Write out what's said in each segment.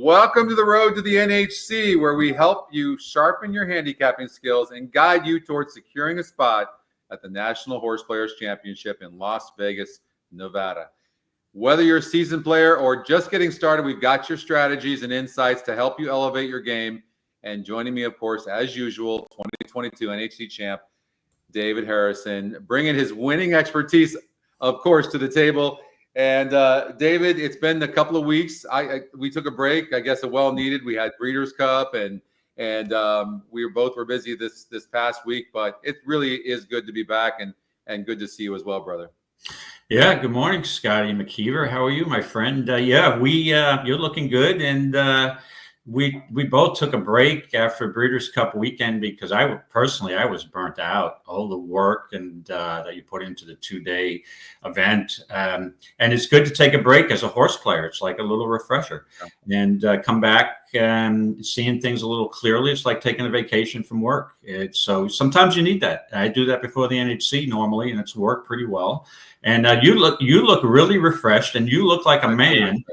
Welcome to the road to the NHC, where we help you sharpen your handicapping skills and guide you towards securing a spot at the National Horse Players Championship in Las Vegas, Nevada. Whether you're a seasoned player or just getting started, we've got your strategies and insights to help you elevate your game. And joining me, of course, as usual, 2022 NHC champ, David Harrison, bringing his winning expertise, of course, to the table. And David, it's been a couple of weeks. We took a break, I guess, a well-needed. We had Breeders' Cup, and we were busy this past week. But it really is good to be back, and good to see you as well, brother. Yeah, good morning, Scotty McKeever. How are you, my friend? You're looking good, and we both took a break after Breeders' Cup weekend because I was burnt out. All the work and that you put into the 2-day event, and it's good to take a break as a horse player. It's like a little refresher, and come back and seeing things a little clearly. It's like taking a vacation from work. So sometimes you need that. I do that before the NHC normally, and it's worked pretty well. And you look really refreshed, and you look like a man.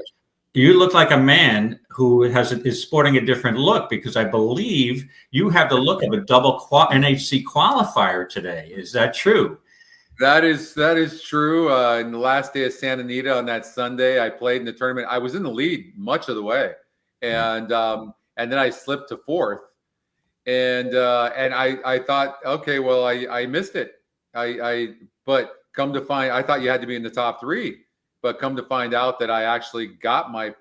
You look like a man who is sporting a different look, because I believe you have the look of a double NHC qualifier today. Is that true? That is true. In the last day of Santa Anita on that Sunday, I played in the tournament. I was in the lead much of the way, and then I slipped to fourth, and I thought, okay, well, I missed it. But come to find, I thought you had to be in the top three. But come to find out that I actually got my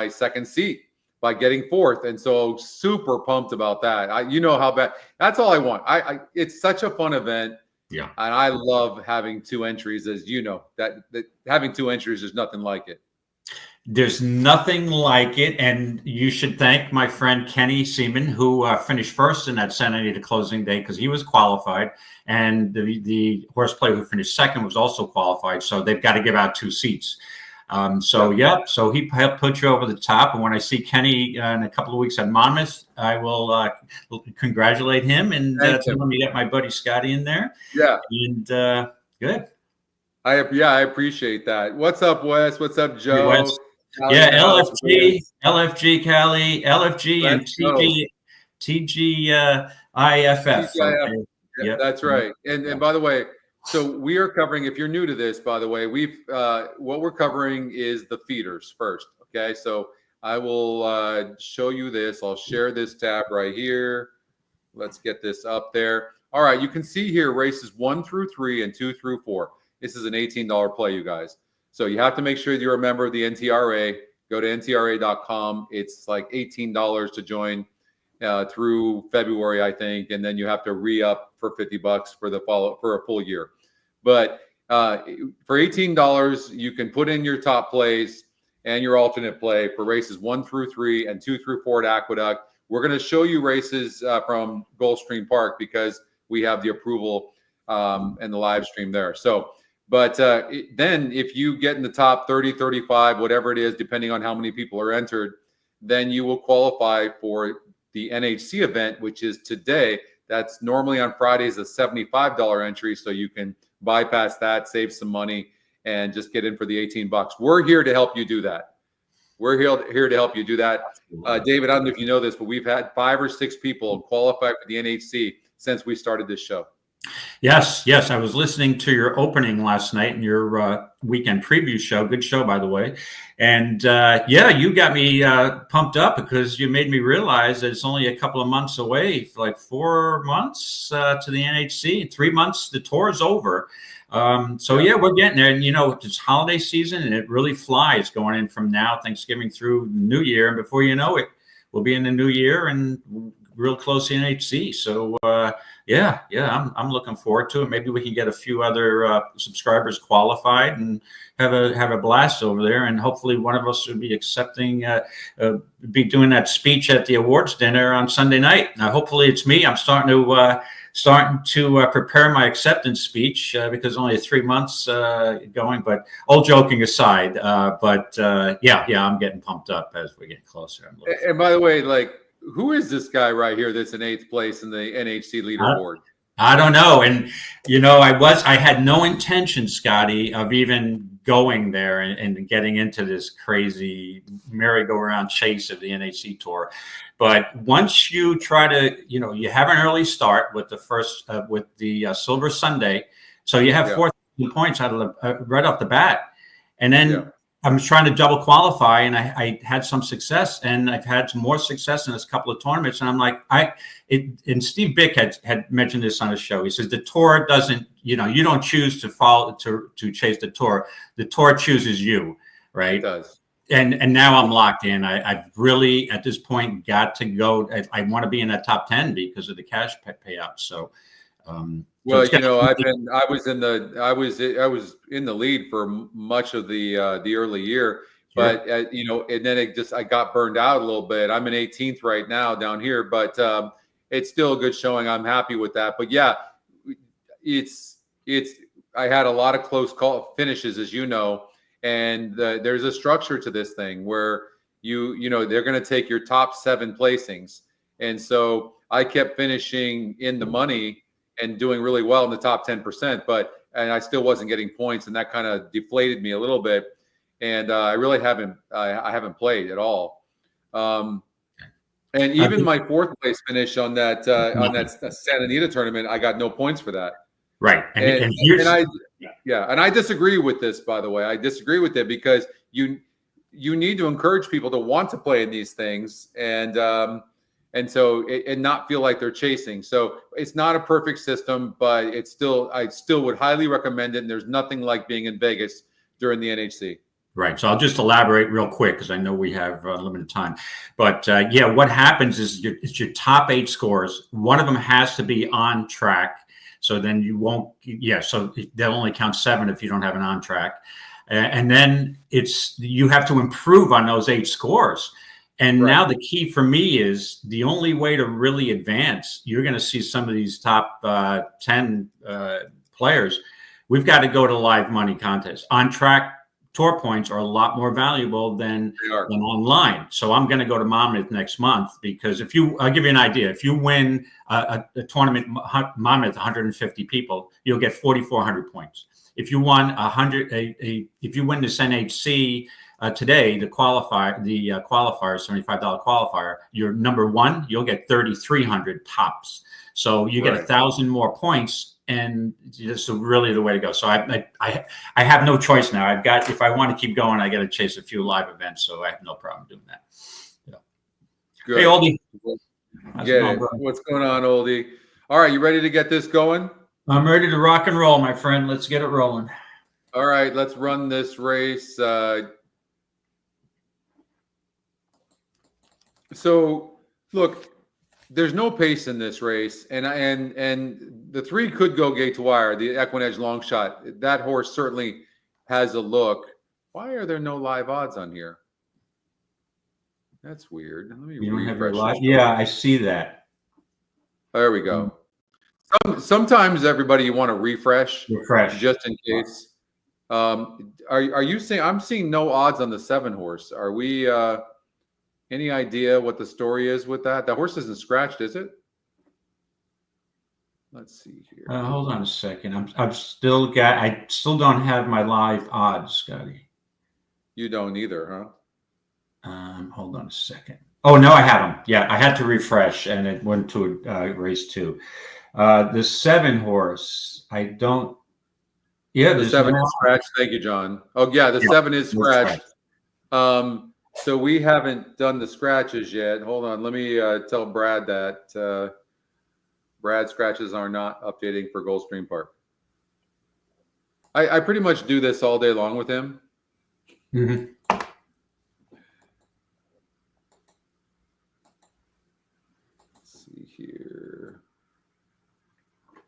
second seat by getting fourth, and so super pumped about that. You know how bad. That's all I want. It's such a fun event. Yeah, and I love having two entries, as you know. That having two entries, there's nothing like it. There's nothing like it, and you should thank my friend Kenny Seaman, who finished first in that Santa Anita closing day because he was qualified, and the horse player who finished second was also qualified. So they've got to give out 2 seats. So he helped put you over the top. And when I see Kenny in a couple of weeks at Monmouth, I will congratulate him and tell him you got my buddy Scotty in there. Yeah, and good. I appreciate that. What's up, Wes? What's up, Joe? Wes. Yeah, LFG Cali, LFG, and TGIFF. Yeah, that's right. And by the way, so we are covering, if you're new to this, by the way, what we're covering is the feeders first. Okay, so I will show you this. I'll share this tab right here. Let's get this up there. All right, you can see here races 1 through 3 and 2 through 4. This is an $18 play, you guys. So you have to make sure you're a member of the NTRA. Go to ntra.com. It's like $18 to join through February, I think, and then you have to re-up for $50 for a full year. But for $18, you can put in your top plays and your alternate play for races 1 through 3 and 2 through 4 at Aqueduct. We're going to show you races from Gulfstream Park because we have the approval and the live stream there. So. But then if you get in the top 30, 35, whatever it is, depending on how many people are entered, then you will qualify for the NHC event, which is today. That's normally on Fridays a $75 entry, so you can bypass that, save some money, and just get in for the $18. We're here to help you do that. We're here to help you do that. David, I don't know if you know this, but we've had 5 or 6 people qualify for the NHC since we started this show. Yes. I was listening to your opening last night and your weekend preview show. Good show, by the way. And you got me pumped up because you made me realize that it's only a couple of months away, like 4 months to the NHC. 3 months, the tour is over. We're getting there. And, it's holiday season and it really flies going in from now, Thanksgiving through New Year. And before you know it, we'll be in the new year and real close to NHC. So, I'm looking forward to it. Maybe we can get a few other subscribers qualified and have a blast over there. And hopefully one of us will be be doing that speech at the awards dinner on Sunday night. Now, hopefully it's me. I'm starting to prepare my acceptance speech because only 3 months going. But all joking aside, I'm getting pumped up as we get closer. And by the way, who is this guy right here that's in 8th place in the NHC leaderboard? I don't know. And, I had no intention, Scotty, of even going there and getting into this crazy merry-go-round chase of the NHC Tour. But once you try to, you have an early start with the first, with the Silver Sunday. So you have 4,000 points out of right off the bat. And then I'm trying to double qualify, and I had some success, and I've had some more success in this couple of tournaments. And I'm like, and Steve Bick had mentioned this on his show. He says the tour doesn't, you don't choose to follow to chase the tour. The tour chooses you, right? It does. And now I'm locked in. I've really at this point got to go. I want to be in that top 10 because of the cash payout. So. Well, I was in the lead for much of the early year, but and then I got burned out a little bit. I'm in 18th right now down here, but it's still a good showing. I'm happy with that. But yeah, I had a lot of close call finishes, as you know, and there's a structure to this thing where they're going to take your top 7 placings, and so I kept finishing in the money and doing really well in the top 10%, and I still wasn't getting points, and that kind of deflated me a little bit. And I really haven't played at all. And even my 4th place finish on that Santa Anita tournament, I got no points for that. Right. And I disagree with this, by the way. I disagree with it because you need to encourage people to want to play in these things and not feel like they're chasing. So it's not a perfect system, but I still would highly recommend it. And there's nothing like being in Vegas during the NHC. Right. So I'll just elaborate real quick because I know we have limited time. But what happens is it's your top 8 scores. One of them has to be on track. So then you won't. So they'll only count 7 if you don't have an on track. And then you have to improve on those 8 scores. And now the key for me is the only way to really advance. You're going to see some of these top 10 players. We've got to go to live money contests. On track tour points are a lot more valuable than online. So I'm going to go to Monmouth next month because I'll give you an idea. If you win a tournament, Monmouth, 150 people, you'll get 4,400 points. If you won if you win this NHC today, the qualifier, $75 qualifier, you're number 1, you'll get 3,300 tops. So you get 1,000 more points, and this is really the way to go. So I have no choice now. If I want to keep going, I got to chase a few live events. So I have no problem doing that. Yeah. Good. Hey, Oldie. What's going on, Oldie? All right, you ready to get this going? I'm ready to rock and roll, my friend. Let's get it rolling. All right, let's run this race. So, look, there's no pace in this race, and the 3 could go gate to wire. The EquinEdge long shot, that horse certainly has a look. Why are there no live odds on here? That's weird. Let me refresh. Yeah, I see that. There we go. Sometimes everybody you want to refresh just in case. Are you saying I'm seeing no odds on the 7 horse? Are we? Any idea what the story is with that? That horse isn't scratched, is it? Let's see here. Hold on a second. I still don't have my live odds, Scotty. You don't either, huh? Hold on a second. Oh no, I have them. Yeah, I had to refresh, and it went to race 2. The 7 horse, I don't. Yeah, the 7 is scratched. Thank you, John. Oh yeah, the 7 is scratched. So we haven't done the scratches yet. Hold on. Let me tell Brad that Brad scratches are not updating for Gulfstream Park. I pretty much do this all day long with him. Mm-hmm. Let's see here.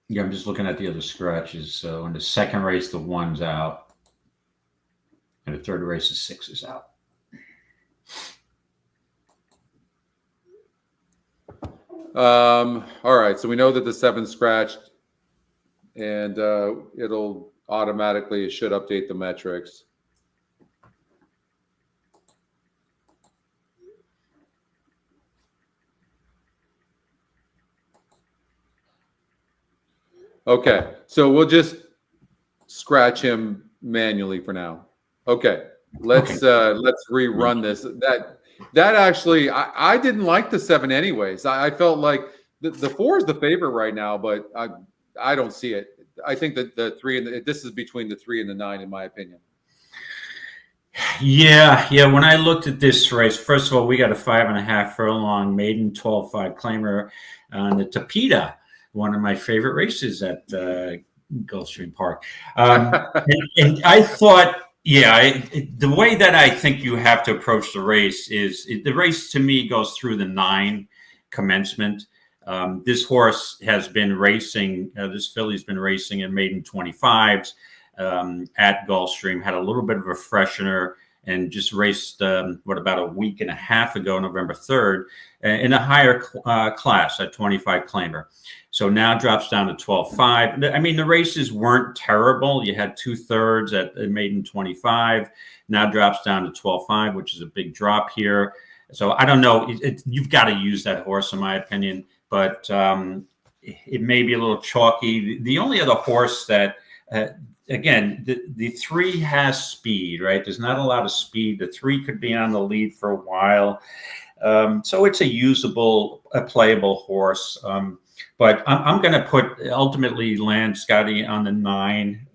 Yeah, I'm just looking at the other scratches. So in the 2nd race, the 1's out. And the 3rd race, the 6 is out. All right, so we know that the 7 scratched, and it should update the metrics. Okay, so we'll just scratch him manually for now. Okay, let's rerun this. That actually, I didn't like the 7 anyways. I felt like the 4 is the favorite right now, but I don't see it. I think that the 3 and this is between the 3 and the 9 in my opinion. Yeah. When I looked at this race, first of all, we got a 5.5 furlong maiden 12.5 claimer on the Tapeta, one of my favorite races at Gulfstream Park. And I thought, the way that I think you have to approach the race is the race to me goes through the 9 commencement. This horse has been racing, this filly's been racing in maiden 25s at Gulfstream, had a little bit of a freshener, and just raced, about a week and a half ago, November 3rd, in a higher class at 25 claimer. So now drops down to 12.5. I mean, the races weren't terrible. You had 2/3 at maiden 25. Now drops down to 12.5, which is a big drop here. So I don't know. You've got to use that horse, in my opinion, but it may be a little chalky. The only other horse that, again, the 3 has speed, right? There's not a lot of speed. The 3 could be on the lead for a while. So it's a usable, a playable horse. But I'm going to ultimately land Scotty on the 9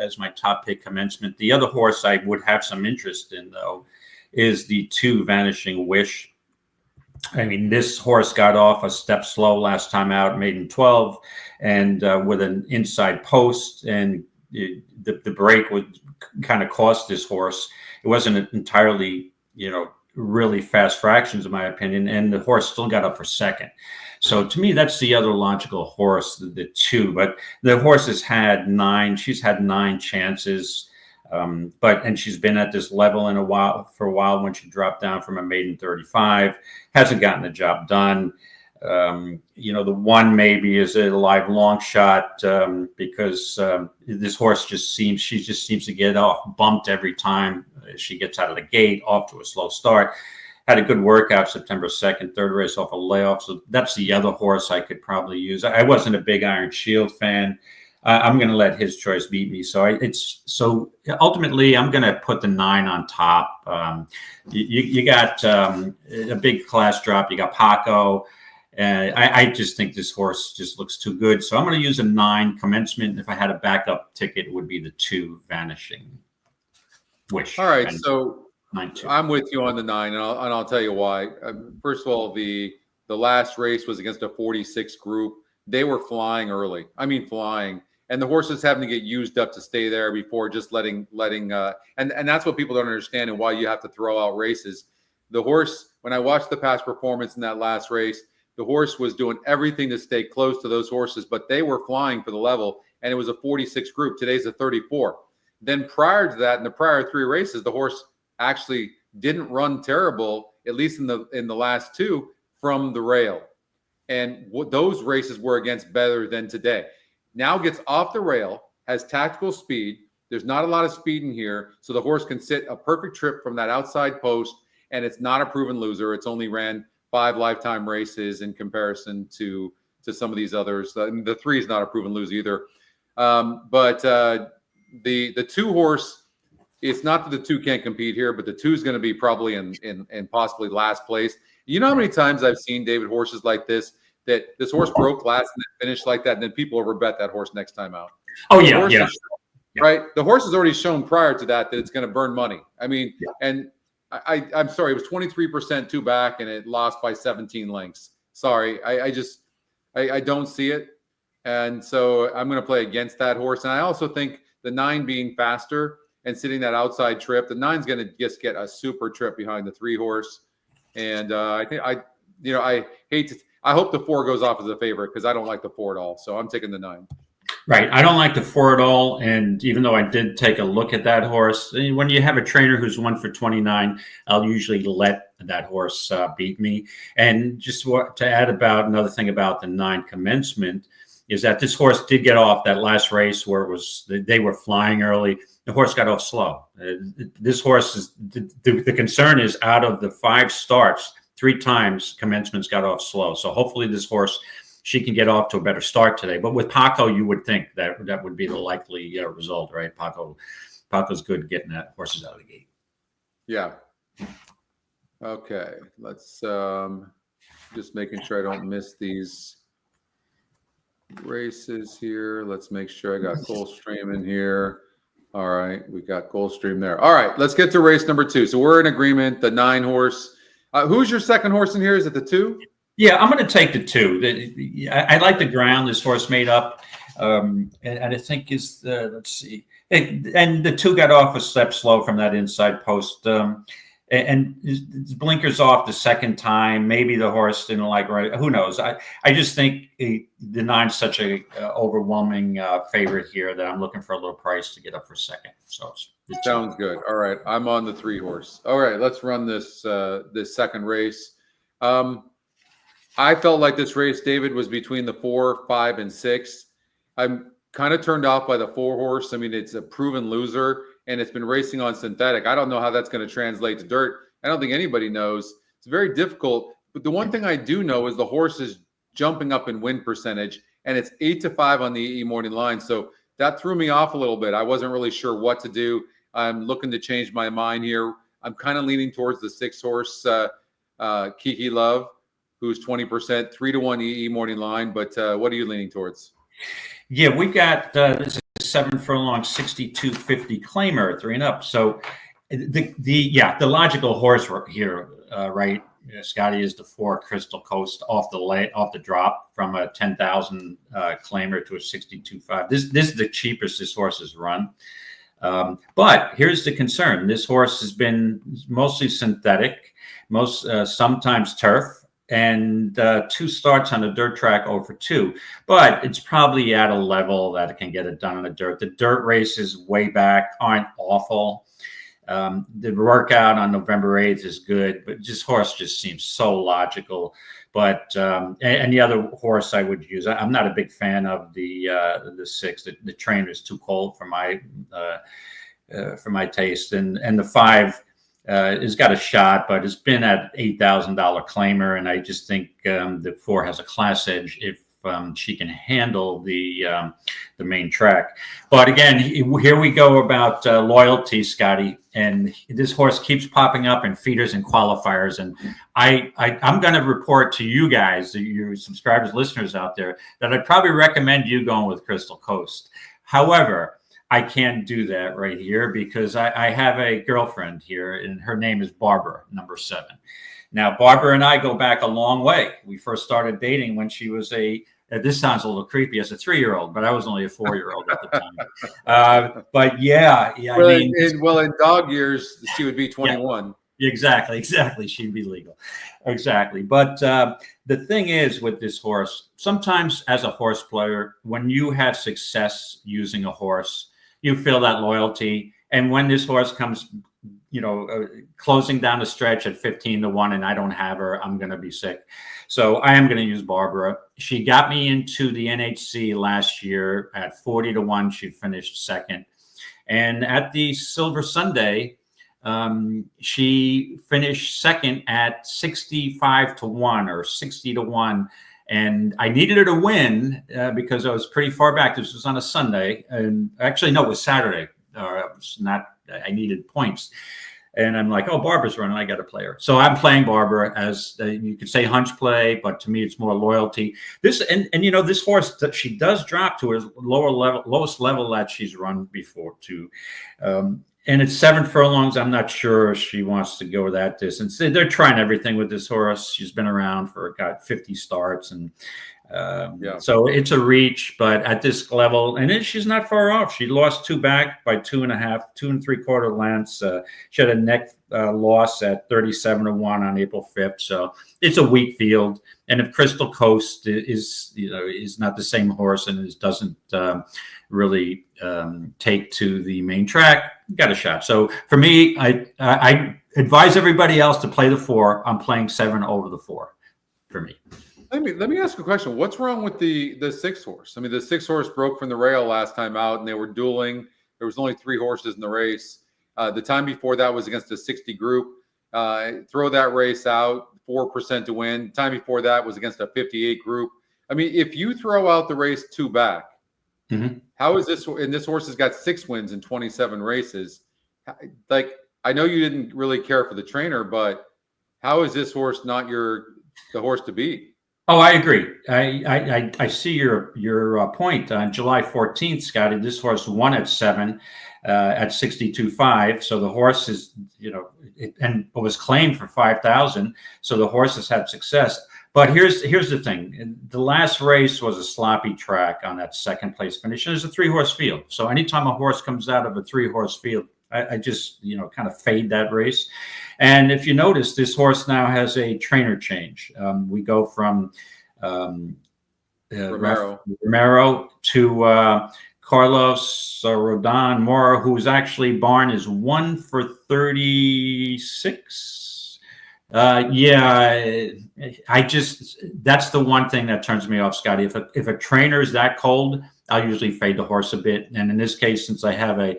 as my top pick commencement. The other horse I would have some interest in, though, is the 2 Vanishing Wish. I mean, this horse got off a step slow last time out, maiden 12, and with an inside post, and the break would kind of cost this horse. It wasn't entirely, really fast fractions, in my opinion, and the horse still got up for second. So to me, that's the other logical horse, the 2. But the horse has had 9. She's had 9 chances, and she's been at this level for a while. When she dropped down from a maiden 35, hasn't gotten the job done. The 1 maybe is a live long shot because this horse just seems to get bumped every time she gets out of the gate, off to a slow start. Had a good workout September 2nd, 3rd race off a layoff. So that's the other horse I could probably use. I wasn't a big Iron Shield fan. I'm going to let his choice beat me. So ultimately, I'm going to put the 9 on top. You got a big class drop. You got Paco. I just think this horse just looks too good. So I'm going to use a 9 commencement. If I had a backup ticket, it would be the 2 Vanishing Wish. All right. So I'm with you on the 9, and I'll tell you why. First of all, the last race was against a 46 group. They were flying early. I mean, flying. And the horses having to get used up to stay there before just letting and that's what people don't understand, and why you have to throw out races. The horse, when I watched the past performance in that last race, the horse was doing everything to stay close to those horses, but they were flying for the level, and it was a 46 group. Today's a 34. Then prior to that, in the prior 3 races, the horse actually didn't run terrible, at least in the last 2, from the rail. And what those races were against better than today. Now gets off the rail, has tactical speed. There's not a lot of speed in here, so the horse can sit a perfect trip from that outside post, and it's not a proven loser. It's only ran 5 lifetime races in comparison to some of these others. The 3 is not a proven loser either. But the 2 horse, it's not that the 2 can't compete here, but the 2 is going to be probably in possibly last place. You know how many times I've seen, David, horses like this, that this horse broke last and then finished like that, and then people overbet that horse next time out. Oh, yeah. Right? The horse has already shown prior to that it's going to burn money. I mean, and I'm sorry, it was 23% 2 back, and it lost by 17 lengths. Sorry, I don't see it. And so I'm going to play against that horse. And I also think the 9 being faster and sitting that outside trip, the 9's going to just get a super trip behind the 3 horse. And I hope the 4 goes off as a favorite, because I don't like the 4 at all. So I'm taking the 9. Right. I don't like the 4 at all. And even though I did take a look at that horse, when you have a trainer who's 1 for 29, I'll usually let that horse beat me. And just to add about another thing about the 9 commencement is that this horse did get off that last race where they were flying early. The horse got off slow. This horse is the concern is, out of the 5 starts, 3 times commencements got off slow. So hopefully this horse she can get off to a better start today. But with Paco, you would think that would be the likely result, right? Paco's good getting that horses out of the gate. Yeah. Okay. Let's just making sure I don't miss these races here. Let's make sure I got Gulfstream in here. All right, we got Gulfstream there. All right, let's get to race number 2. So we're in agreement. The 9 horse. Who's your second horse in here? Is it the 2? Yeah, I'm going to take the 2. I like the ground this horse made up, and I think is the, let's see, and the 2 got off a step slow from that inside post, and his blinkers off the second time. Maybe the horse didn't like right. Who knows? I just think the 9's such a overwhelming favorite here that I'm looking for a little price to get up for second. So it sounds good. All right, I'm on the 3 horse. All right, let's run this this second race. I felt like this race, David, was between the 4, 5, and 6. I'm kind of turned off by the 4 horse. I mean, it's a proven loser, and it's been racing on synthetic. I don't know how that's going to translate to dirt. I don't think anybody knows. It's very difficult. But the one thing I do know is the horse is jumping up in win percentage, and it's 8-5 on the EE morning line. So that threw me off a little bit. I wasn't really sure what to do. I'm looking to change my mind here. I'm kind of leaning towards the 6 horse Kiki Love, who's 20%, 3-1 EE morning line. But what are you leaning towards? Yeah, we've got this is 7 furlong, 62.50 claimer at 3 and up. So the logical horse here, right, Scotty, is the 4 Crystal Coast off the drop from a 10,000 claimer to a 62.5. This is the cheapest this horse has run. But here's the concern: this horse has been mostly synthetic, sometimes turf, and 2 starts on a dirt track over 2. But it's probably at a level that it can get it done on the dirt. The dirt races way back aren't awful. The workout on November 8th is good, but this horse just seems so logical. But and the other horse I would use, I'm not a big fan of the 6. The trainer is too cold for my taste, and the 5 has got a shot, but it's been at $8,000 claimer, and I just think the 4 has a class edge if she can handle the main track. But again, here we go about loyalty, Scotty, and this horse keeps popping up in feeders and qualifiers, and I'm going to report to you guys, your subscribers, listeners out there, that I'd probably recommend you going with Crystal Coast. However, I can't do that right here because I have a girlfriend here, and her name is Barbara, number 7. Now, Barbara and I go back a long way. We first started dating when she was this sounds a little creepy, as a 3-year-old, but I was only a 4-year-old at the time. But yeah. Well, I mean, in dog years, she would be 21. Yeah, exactly. She'd be legal. Exactly. But the thing is with this horse, sometimes as a horse player, when you have success using a horse, you feel that loyalty. And when this horse comes, closing down the stretch at 15-1 and I don't have her, I'm going to be sick. So I am going to use Barbara. She got me into the NHC last year at 40-1. She finished second. And at the Silver Sunday, she finished second at 65-1 or 60-1. And I needed her to win because I was pretty far back. This was on a Sunday. And actually, no, it was Saturday. I needed points. And I'm like, oh, Barbara's running. I got to play her. So I'm playing Barbara as you could say hunch play, but to me, it's more loyalty. This horse, she does drop to her lowest level that she's run before too. And it's 7 furlongs. I'm not sure she wants to go that distance. They're trying everything with this horse. She's been around got 50 starts, and so it's a reach. But at this level, and then she's not far off. She lost 2 back by 2.5, 2 3/4 lengths. She had a neck loss at 37-1 on April 5th. So it's a weak field. And if Crystal Coast is not the same horse and doesn't really take to the main track, got a shot. So for me, I advise everybody else to play the 4. I'm playing 7 over the 4 for me. Let me ask a question. What's wrong with the 6 horse? I mean, the 6 horse broke from the rail last time out, and they were dueling. There was only 3 horses in the race. The time before that was against a 60 group. Throw that race out, 4% to win. The time before that was against a 58 group. I mean, if you throw out the race 2 back, Mhm. how is this? And this horse has got 6 wins in 27 races. Like, I know you didn't really care for the trainer, but how is this horse not the horse to beat? Oh, I agree. I see your point. On July 14th, Scotty, this horse won at 7 at 62.5. So the horse is, and was claimed for 5,000. So the horse has had success. But here's the thing. The last race was a sloppy track on that second place finish. And it's a 3-horse field. So anytime a horse comes out of a 3-horse field, I just, kind of fade that race. And if you notice, this horse now has a trainer change. We go from Romero to Carlos Rodon Mora, who's actually barn is 1 for 36. That's the one thing that turns me off, Scotty. If a trainer is that cold, I'll usually fade the horse a bit. And in this case, since I have a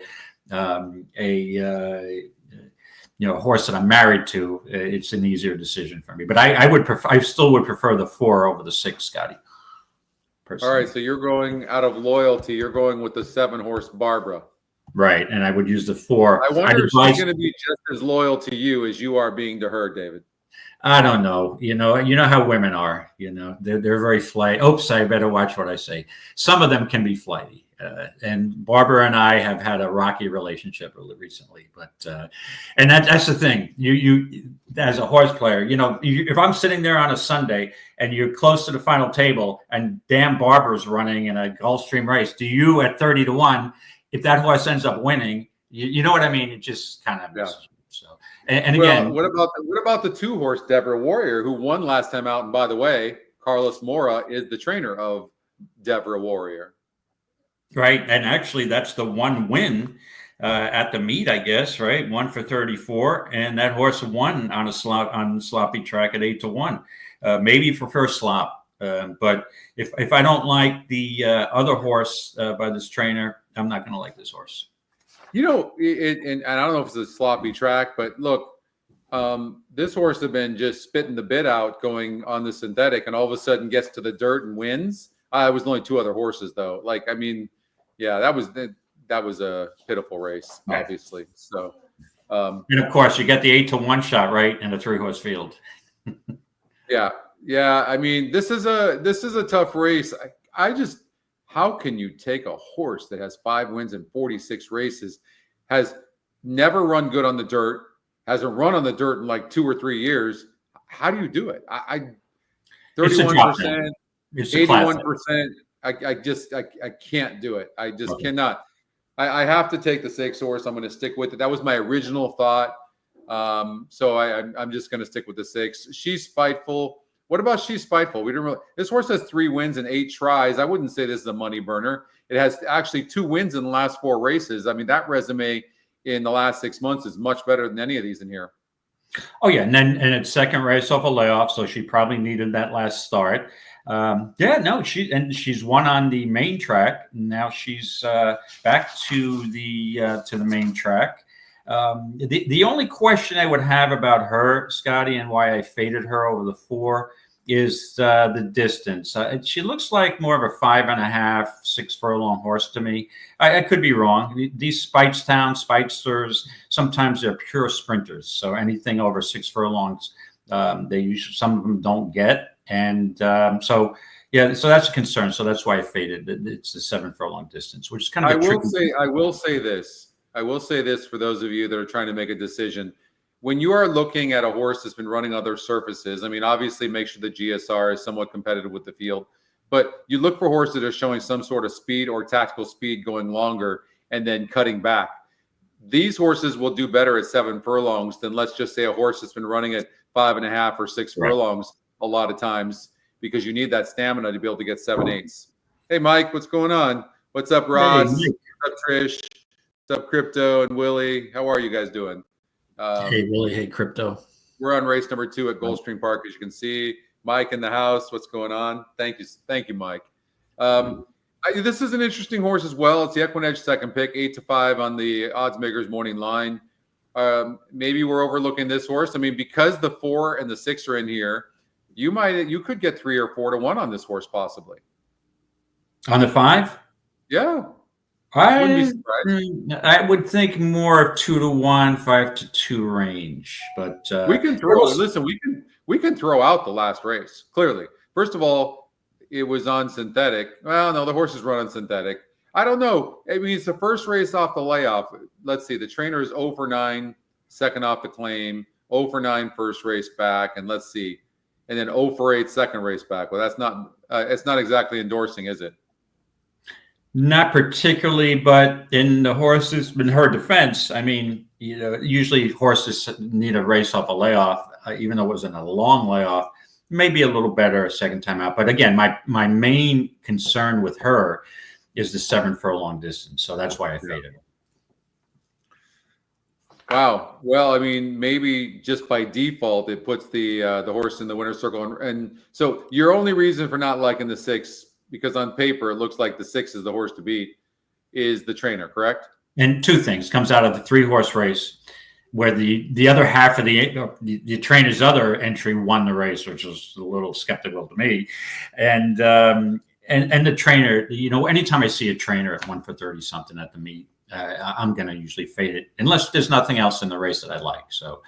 horse that I'm married to, it's an easier decision for me. But I still would prefer the 4 over the 6, Scotty. Personally. All right, so you're going out of loyalty. You're going with the 7-horse Barbara. Right, and I would use the 4. I wonder if she's going to be just as loyal to you as you are being to her, David. I don't know. You know how women are. They're very flighty. Oops, I better watch what I say. Some of them can be flighty. And Barbara and I have had a rocky relationship recently, but and that's the thing. You as a horse player, if I'm sitting there on a Sunday and you're close to the final table and damn Barbara's running in a Gulfstream race, do you at 30-1, if that horse ends up winning, you know what I mean? It just kind of messes. So and again, what about the 2-horse Deborah Warrior, who won last time out? And by the way, Carlos Mora is the trainer of Deborah Warrior. Right, and actually, that's the one win at the meet, I guess. Right, 1 for 34, and that horse won on sloppy track at 8-1. Maybe for first slop, but if I don't like the other horse by this trainer, I'm not going to like this horse. And I don't know if it's a sloppy track, but look, this horse has been just spitting the bit out going on the synthetic, and all of a sudden gets to the dirt and wins. It was only 2 other horses though. Yeah, that was a pitiful race, obviously. So, and of course, you get the 8-1 shot right in a 3-horse field. yeah. I mean, this is a tough race. How can you take a horse that has 5 wins in 46 races, has never run good on the dirt, hasn't run on the dirt in like 2 or 3 years? How do you do it? 31%, 81%. I can't do it. I just cannot. I have to take the 6 horse. I'm going to stick with it. That was my original thought. So I'm just going to stick with the 6. She's Spiteful. What about She's Spiteful? This horse has 3 wins and 8 tries. I wouldn't say this is a money burner. It has actually 2 wins in the last 4 races. I mean, that resume in the last 6 months is much better than any of these in here. Oh yeah, and its second race off a layoff, so she probably needed that last start. She's won on the main track. Now she's back to the main track. The only question I would have about her, Scotty, and why I faded her over the 4 is the distance. She looks like more of a 5.5, 6 furlong horse to me. I could be wrong. These Speightsters, sometimes they're pure sprinters. So anything over 6 furlongs, some of them don't get. And so that's a concern. So that's why I faded. It's the 7 furlong distance, which is kind of I will say this for those of you that are trying to make a decision. When you are looking at a horse that's been running other surfaces, I mean, obviously make sure the GSR is somewhat competitive with the field, but you look for horses that are showing some sort of speed or tactical speed going longer and then cutting back. These horses will do better at 7 furlongs than, let's just say, a horse that's been running at 5.5 or 6 furlongs a lot of times, because you need that stamina to be able to get 7/8. Hey, Mike, what's going on? What's up, Ross? Hey, what's up, Trish? What's up, Crypto and Willie? How are you guys doing? Hey, Willie. Hey, Crypto. We're on race number 2 at Gulfstream Park, as you can see. Mike in the house. What's going on? Thank you, Mike. This is an interesting horse as well. It's the EquinEdge second pick, 8-5 on the odds makers morning line. Maybe we're overlooking this horse. I mean, because the 4 and the 6 are in here, you could get 3 or 4 to 1 on this horse possibly. On the 5? Yeah. I would think more of 2 to 1, 5 to 2 range, but we can throw. Listen, we can throw out the last race. Clearly, first of all, it was on synthetic. Well, no, the horses run on synthetic. I don't know. I mean, it's the first race off the layoff. Let's see. The trainer is 0 for 9, second off the claim. 0 for 9 first race back, and let's see, and then 0 for 8 second race back. Well, that's not. It's not exactly endorsing, is it? Not particularly, but in the horses, in her defense, I mean, usually horses need a race off a layoff, even though it wasn't a long layoff, maybe a little better a second time out. But again, my main concern with her is the 7 furlong distance. So that's why I faded her. Wow. Well, I mean, maybe just by default, it puts the horse in the winner's circle. And so your only reason for not liking the 6, because on paper it looks like the 6 is the horse to beat, is the trainer, correct? And 2 things comes out of the 3-horse race, where the other half of the trainer's other entry won the race, which was a little skeptical to me, and the trainer. Anytime I see a trainer at 1 for 30 something at the meet, I'm going to usually fade it unless there's nothing else in the race that I like. So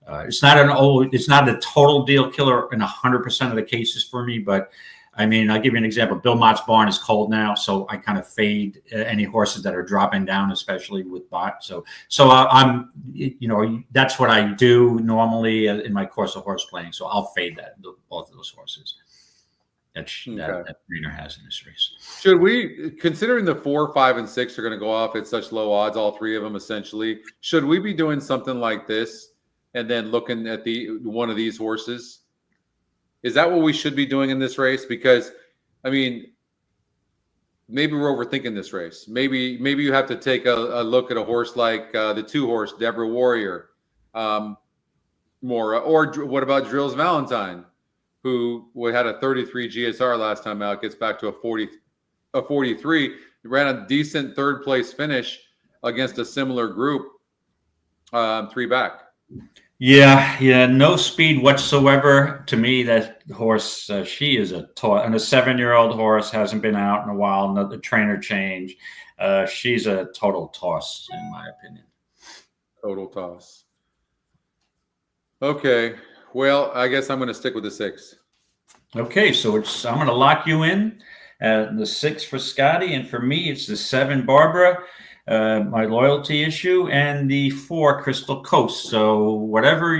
it's not a total deal killer in 100% of the cases for me, but. I mean, I'll give you an example. Belmont's barn is cold now, so I kind of fade any horses that are dropping down, especially with bot. So I'm, that's what I do normally in my course of horse playing. So I'll fade both of those horses that trainer has in this race. Should we, considering the 4, 5, and 6 are going to go off at such low odds, all 3 of them essentially, should we be doing something like this and then looking at one of these horses? Is that what we should be doing in this race? Because, I mean, maybe we're overthinking this race. Maybe you have to take a look at a horse like the 2-horse Deborah Warrior, more, or what about Drills Valentine, who had a 33 GSR last time out, gets back to a 43, ran a decent 3rd place finish against a similar group, 3 back. Yeah, no speed whatsoever. To me, that horse, she is and a 7-year-old horse, hasn't been out in a while. Another trainer change. She's a total toss, in my opinion. Total toss. Okay, well, I guess I'm going to stick with the 6. Okay, so I'm going to lock you in. The 6 for Scotty, and for me, it's the 7 Barbara. My loyalty issue, and the 4 Crystal Coast. So whatever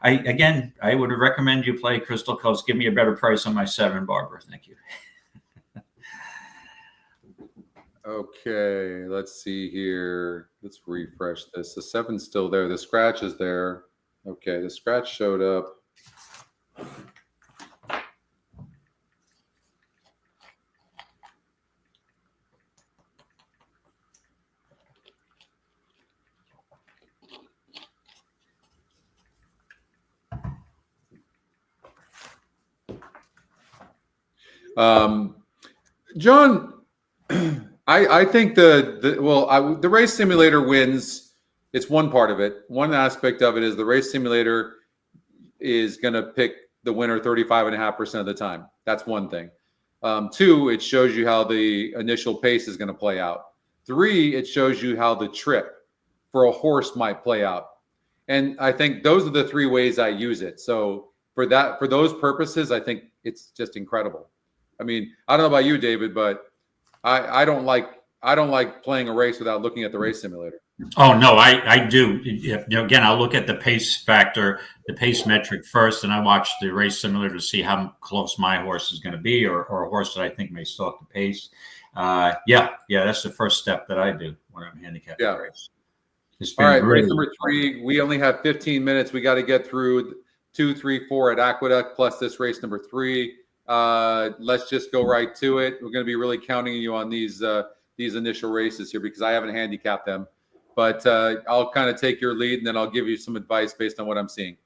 I would recommend you play Crystal Coast. Give me a better price on my 7 Barbara. Thank you. Okay, let's see here. Let's refresh this. The 7's still there. The scratch is there. Okay, the scratch showed up. John, I think the race simulator wins. It's one part of it. One aspect of it is the race simulator is going to pick the winner 35.5% of the time. That's one thing. 2, it shows you how the initial pace is going to play out. 3, it shows you how the trip for a horse might play out. And I think those are the 3 ways I use it. So for those purposes, I think it's just incredible. I mean, I don't know about you, David, but I don't like playing a race without looking at the race simulator. Oh no, I do. Again, I'll look at the pace factor, the pace metric first, and I watch the race simulator to see how close my horse is going to be, or a horse that I think may stalk the pace. Yeah, that's the first step that I do when I'm handicapping a race. All right, race number 3. We only have 15 minutes. We got to get through 2, 3, 4 at Aqueduct, plus this race number 3. Let's just go right to it. We're going to be really counting you on these initial races here because I haven't handicapped them. But I'll kind of take your lead, and then I'll give you some advice based on what I'm seeing.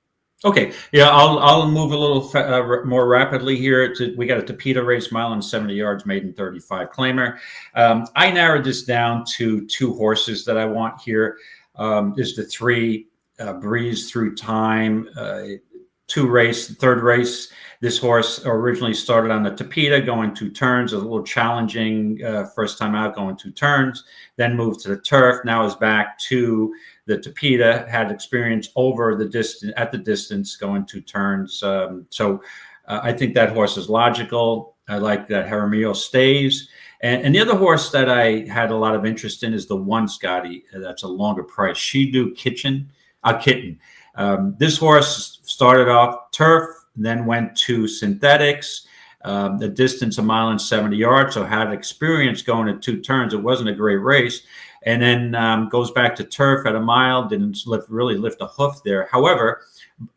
Okay. Yeah, I'll move a little more rapidly here. We got a Topeka race, mile and 70 yards, maiden 35 claimer. I narrowed this down to 2 horses that I want here. There's the 3 Breeze Through Time. third race. This horse originally started on the Tapeta, going 2 turns, a little challenging first time out, going 2 turns, then moved to the turf. Now is back to the Tapeta, had experience over the distance, going 2 turns. I think that horse is logical. I like that Jaramillo stays. And the other horse that I had a lot of interest in is the one, Scotty, that's a longer price, Kitten. This horse started off turf, then went to synthetics, the distance 1 mile and 70 yards, so had experience going at 2 turns. It wasn't a great race. And then goes back to turf at 1 mile, didn't really lift a hoof there. However,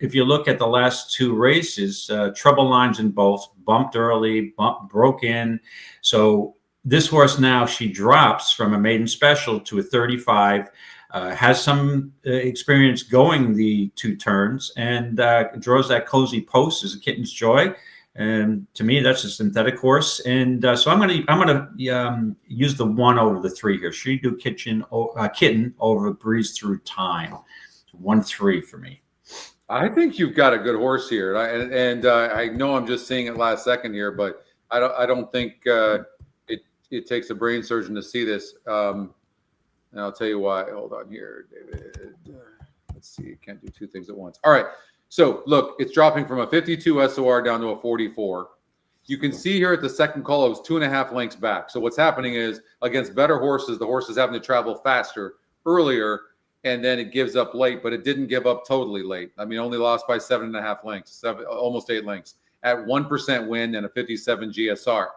if you look at the last 2 races, trouble lines in both, bumped early, broke in. So this horse now, she drops from a maiden special to a 35, has some experience going the 2 turns, and draws that cozy post as a Kitten's Joy. And to me, that's a synthetic horse. And so I'm gonna use the 1 over the 3 here. Kitten over Breeze Through Time. 1-3 for me. I think you've got a good horse here, and I know I'm just seeing it last second here, but I don't think it takes a brain surgeon to see this. And I'll tell you why. Hold on here, David. Let's see. Can't do 2 things at once. All right. So look, it's dropping from a 52 SOR down to a 44. You can see here at the second call, it was 2.5 lengths back. So what's happening is, against better horses, the horse is having to travel faster earlier, and then it gives up late, but it didn't give up totally late. I mean, only lost by 7.5 lengths, almost 8 lengths at 1% win and a 57 GSR.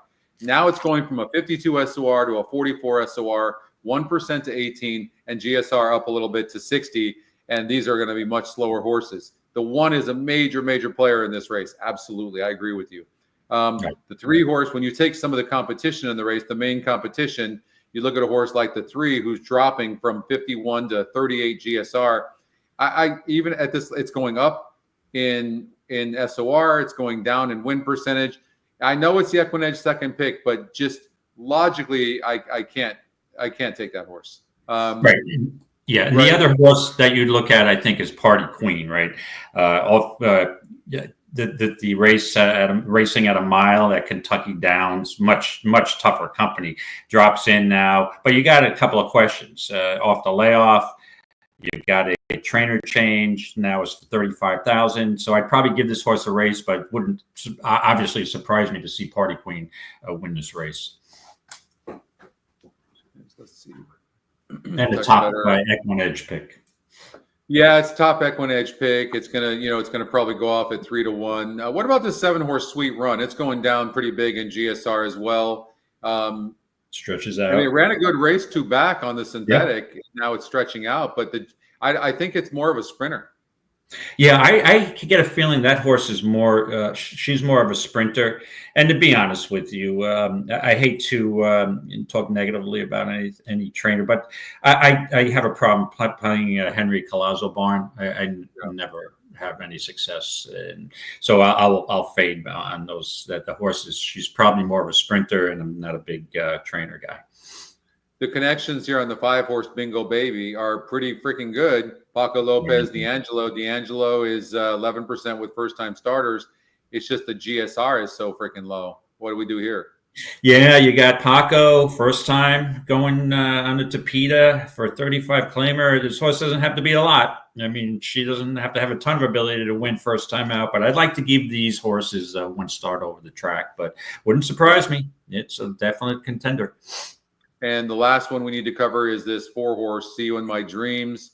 Now it's going from a 52 SOR to a 44 SOR, 1% to 18, and GSR up a little bit to 60. And these are going to be much slower horses. The 1 is a major, major player in this race. Absolutely. I agree with you. The 3 horse, when you take some of the competition in the race, the main competition, you look at a horse like the 3 who's dropping from 51 to 38 GSR. I even at this, it's going up in SOR, it's going down in win percentage. I know it's the EquinEdge second pick, but just logically, I can't take that horse. Right. Yeah, and the other horse that you'd look at, I think, is Party Queen, right? The race racing at 1 mile at Kentucky Downs, much tougher company, drops in now. But you got a couple of questions off the layoff. You've got a trainer change. Now it's 35,000. So I'd probably give this horse a race, but wouldn't obviously surprise me to see Party Queen win this race. Let's see. And the top EquinEdge pick. Yeah, it's top EquinEdge pick. It's gonna probably go off at 3 to 1. What about the 7 horse Sweet Run? It's going down pretty big in GSR as well. Stretches out. I mean, it ran a good race 2 back on the synthetic. Yep. Now it's stretching out, but I think it's more of a sprinter. Yeah, I get a feeling that horse is more. She's more of a sprinter. And to be honest with you, I hate to talk negatively about any trainer, but I have a problem playing Henry Collazo barn. I never have any success, and so I'll fade on those. That the horses. She's probably more of a sprinter, and I'm not a big trainer guy. The connections here on the 5 horse Bingo Baby are pretty freaking good. Paco Lopez, D'Angelo. D'Angelo is 11% with first-time starters. It's just the GSR is so freaking low. What do we do here? Yeah, you got Paco, first time going on the Tapeta for a 35 claimer. This horse doesn't have to be a lot. I mean, she doesn't have to have a ton of ability to win first time out, but I'd like to give these horses one start over the track, but wouldn't surprise me. It's a definite contender. And the last one we need to cover is this 4 horse See You in My Dreams.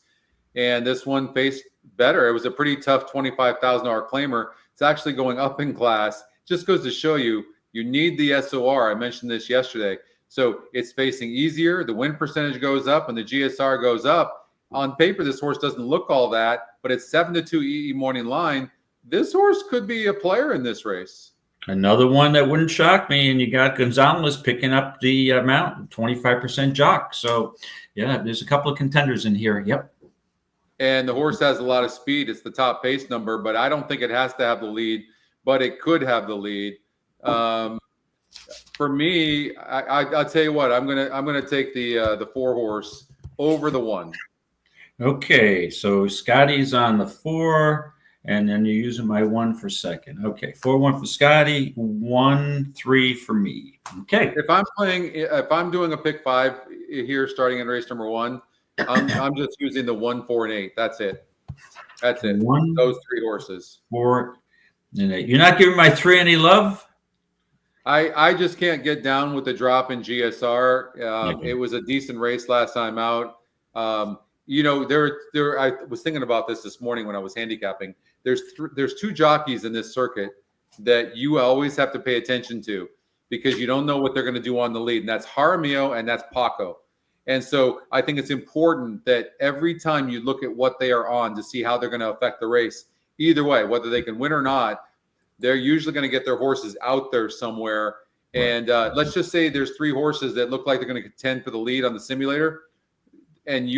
And this one faced better. It was a pretty tough $25,000 claimer. It's actually going up in class. Just goes to show you, you need the SOR. I mentioned this yesterday. So it's facing easier. The win percentage goes up and the GSR goes up. On paper, this horse doesn't look all that, but it's 7 to 2 EE morning line. This horse could be a player in this race. Another one that wouldn't shock me, and you got Gonzalez picking up the amount, 25% jock. So, yeah, there's a couple of contenders in here. Yep. And the horse has a lot of speed. It's the top pace number, but I don't think it has to have the lead, but it could have the lead. For me, I'll tell you what, I'm gonna take the 4 horse over the 1. Okay, so Scotty's on the 4. And then you're using my 1 for second. Okay, 4-1 for Scotty, 1-3 for me. Okay. If I'm doing a pick 5 here, starting in race number 1, I'm just using the 1, 4, and 8. That's it. That's it. 1, those 3 horses. 4, and 8. You're not giving my 3 any love? I just can't get down with the drop in GSR. It was a decent race last time out. You know, I was thinking about this morning when I was handicapping. There's 2 jockeys in this circuit that you always have to pay attention to because you don't know what they're going to do on the lead, and that's Jaramillo and that's Paco. And so I think it's important that every time you look at what they are on to see how they're going to affect the race, either way, whether they can win or not, they're usually going to get their horses out there somewhere. And let's just say there's 3 horses that look like they're going to contend for the lead on the simulator, and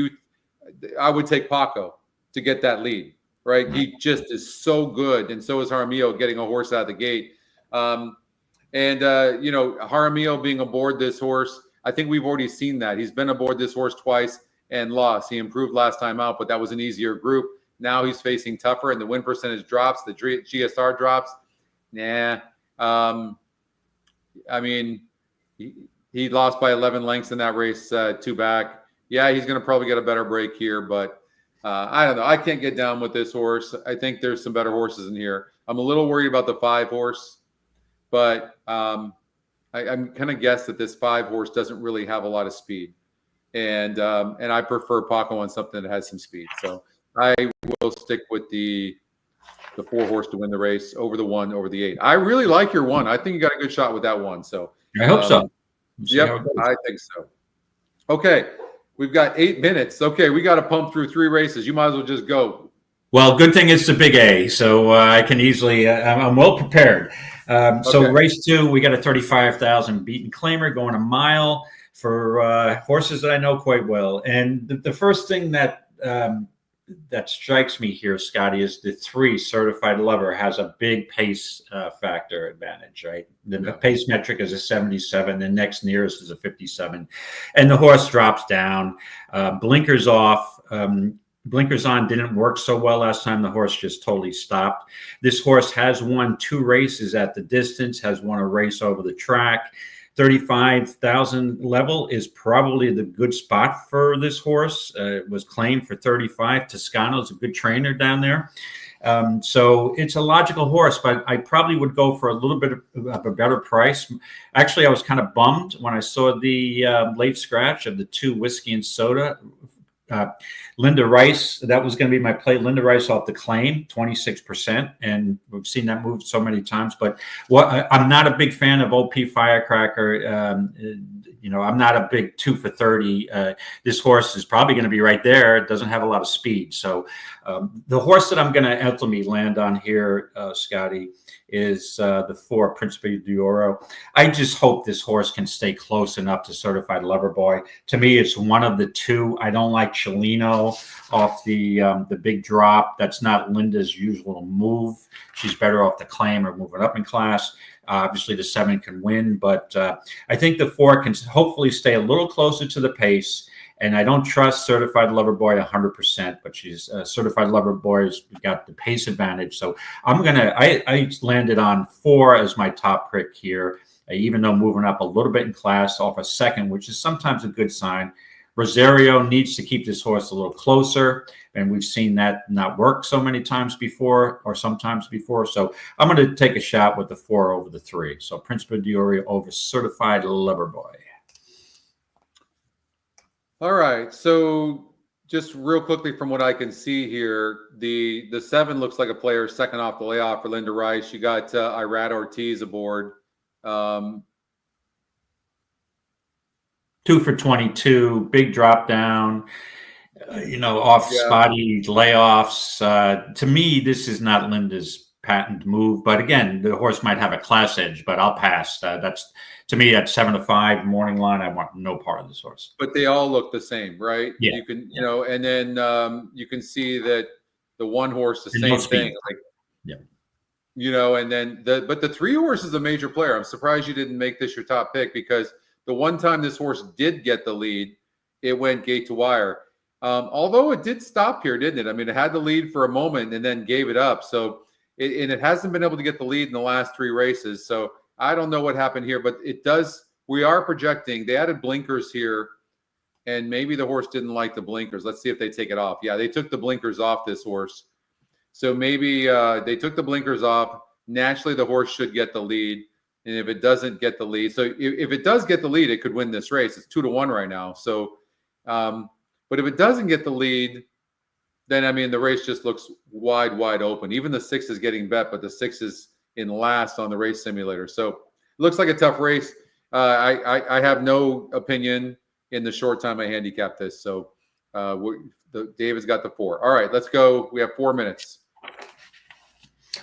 I would take Paco to get that lead, right? He just is so good, and so is Jaramillo getting a horse out of the gate. You know, Jaramillo being aboard this horse, I think we've already seen that. He's been aboard this horse twice and lost. He improved last time out, but that was an easier group. Now he's facing tougher, and the win percentage drops. The GSR drops. Nah. I mean, he lost by 11 lengths in that race, 2 back. Yeah, he's going to probably get a better break here, but I don't know. I can't get down with this horse. I think there's some better horses in here. I'm a little worried about the 5 horse, but I'm kind of guess that this 5 horse doesn't really have a lot of speed, and I prefer Paco on something that has some speed. So I will stick with the 4 horse to win the race over the 1 over the 8. I really like your 1. I think you got a good shot with that 1. So I hope so. Yep, I think so. Okay, we've got 8 minutes. Okay, we got to pump through 3 races. You might as well just go. Well, good thing it's the big A, so I can easily. I'm well prepared. So race 2, we got a 35,000 beaten claimer going a mile for horses that I know quite well. And the first thing that strikes me here, Scotty, is the 3 Certified Lover has a big pace factor advantage, right? The pace metric is a 77. The next nearest is a 57. And the horse drops down, blinkers off. Blinkers on didn't work so well last time. The horse just totally stopped. This horse has won 2 races at the distance, has won a race over the track. 35,000 level is probably the good spot for this horse. It was claimed for 35. Toscano is a good trainer down there. So it's a logical horse, but I probably would go for a little bit of a better price. Actually, I was kind of bummed when I saw the late scratch of the 2 whiskey and soda. Linda Rice, that was going to be my play. Linda Rice off the claim, 26%, and we've seen that move so many times. But I'm not a big fan of OP Firecracker. You know, I'm not a big 2 for 30. This horse is probably going to be right there. It doesn't have a lot of speed. So the horse that I'm going to ultimately land on here, Scotty, is the 4 Principe d'Oro. I just hope this horse can stay close enough to Certified Lover Boy. To me, it's one of the 2. I don't like Chelino off the big drop. That's not Linda's usual move. She's better off the claim or moving up in class. Obviously, the 7 can win, but I think the 4 can hopefully stay a little closer to the pace. And I don't trust Certified Lover Boy 100%, but she's Certified Lover Boy's got the pace advantage. So I landed on 4 as my top pick here, even though moving up a little bit in class off a 2nd, which is sometimes a good sign. Rosario needs to keep this horse a little closer, and we've seen that not work so many times before, or sometimes before. So I'm going to take a shot with the 4 over the 3. So Principe d'Oro over Certified Lover Boy. All right. So just real quickly from what I can see here, the 7 looks like a player 2nd off the layoff for Linda Rice. You got Irad Ortiz aboard. 2 for 22, big drop down, off spotty layoffs. To me, this is not Linda's patent move, but again, the horse might have a class edge, but I'll pass. To me, at 7 to 5 morning line, I want no part of this horse. But they all look the same, right? Yeah. You can, and then you can see that the 1 horse, the same thing. And then but the 3 horse is a major player. I'm surprised you didn't make this your top pick, because the one time this horse did get the lead, it went gate to wire. Although it did stop here, didn't it? I mean, it had the lead for a moment and then gave it up. So it hasn't been able to get the lead in the last 3 races. So I don't know what happened here, but it does. We are projecting. They added blinkers here, and maybe the horse didn't like the blinkers. Let's see if they take it off. Yeah, they took the blinkers off this horse. So maybe they took the blinkers off. Naturally, the horse should get the lead. And if it doesn't get the lead, so if it does get the lead, it could win this race. It's 2-1 right now. So, but if it doesn't get the lead, then, I mean, the race just looks wide open. Even the 6 is getting bet, but the 6 is in last on the race simulator. So it looks like a tough race. I have no opinion in the short time I handicapped this. So David's got the 4. All right, let's go. We have 4 minutes.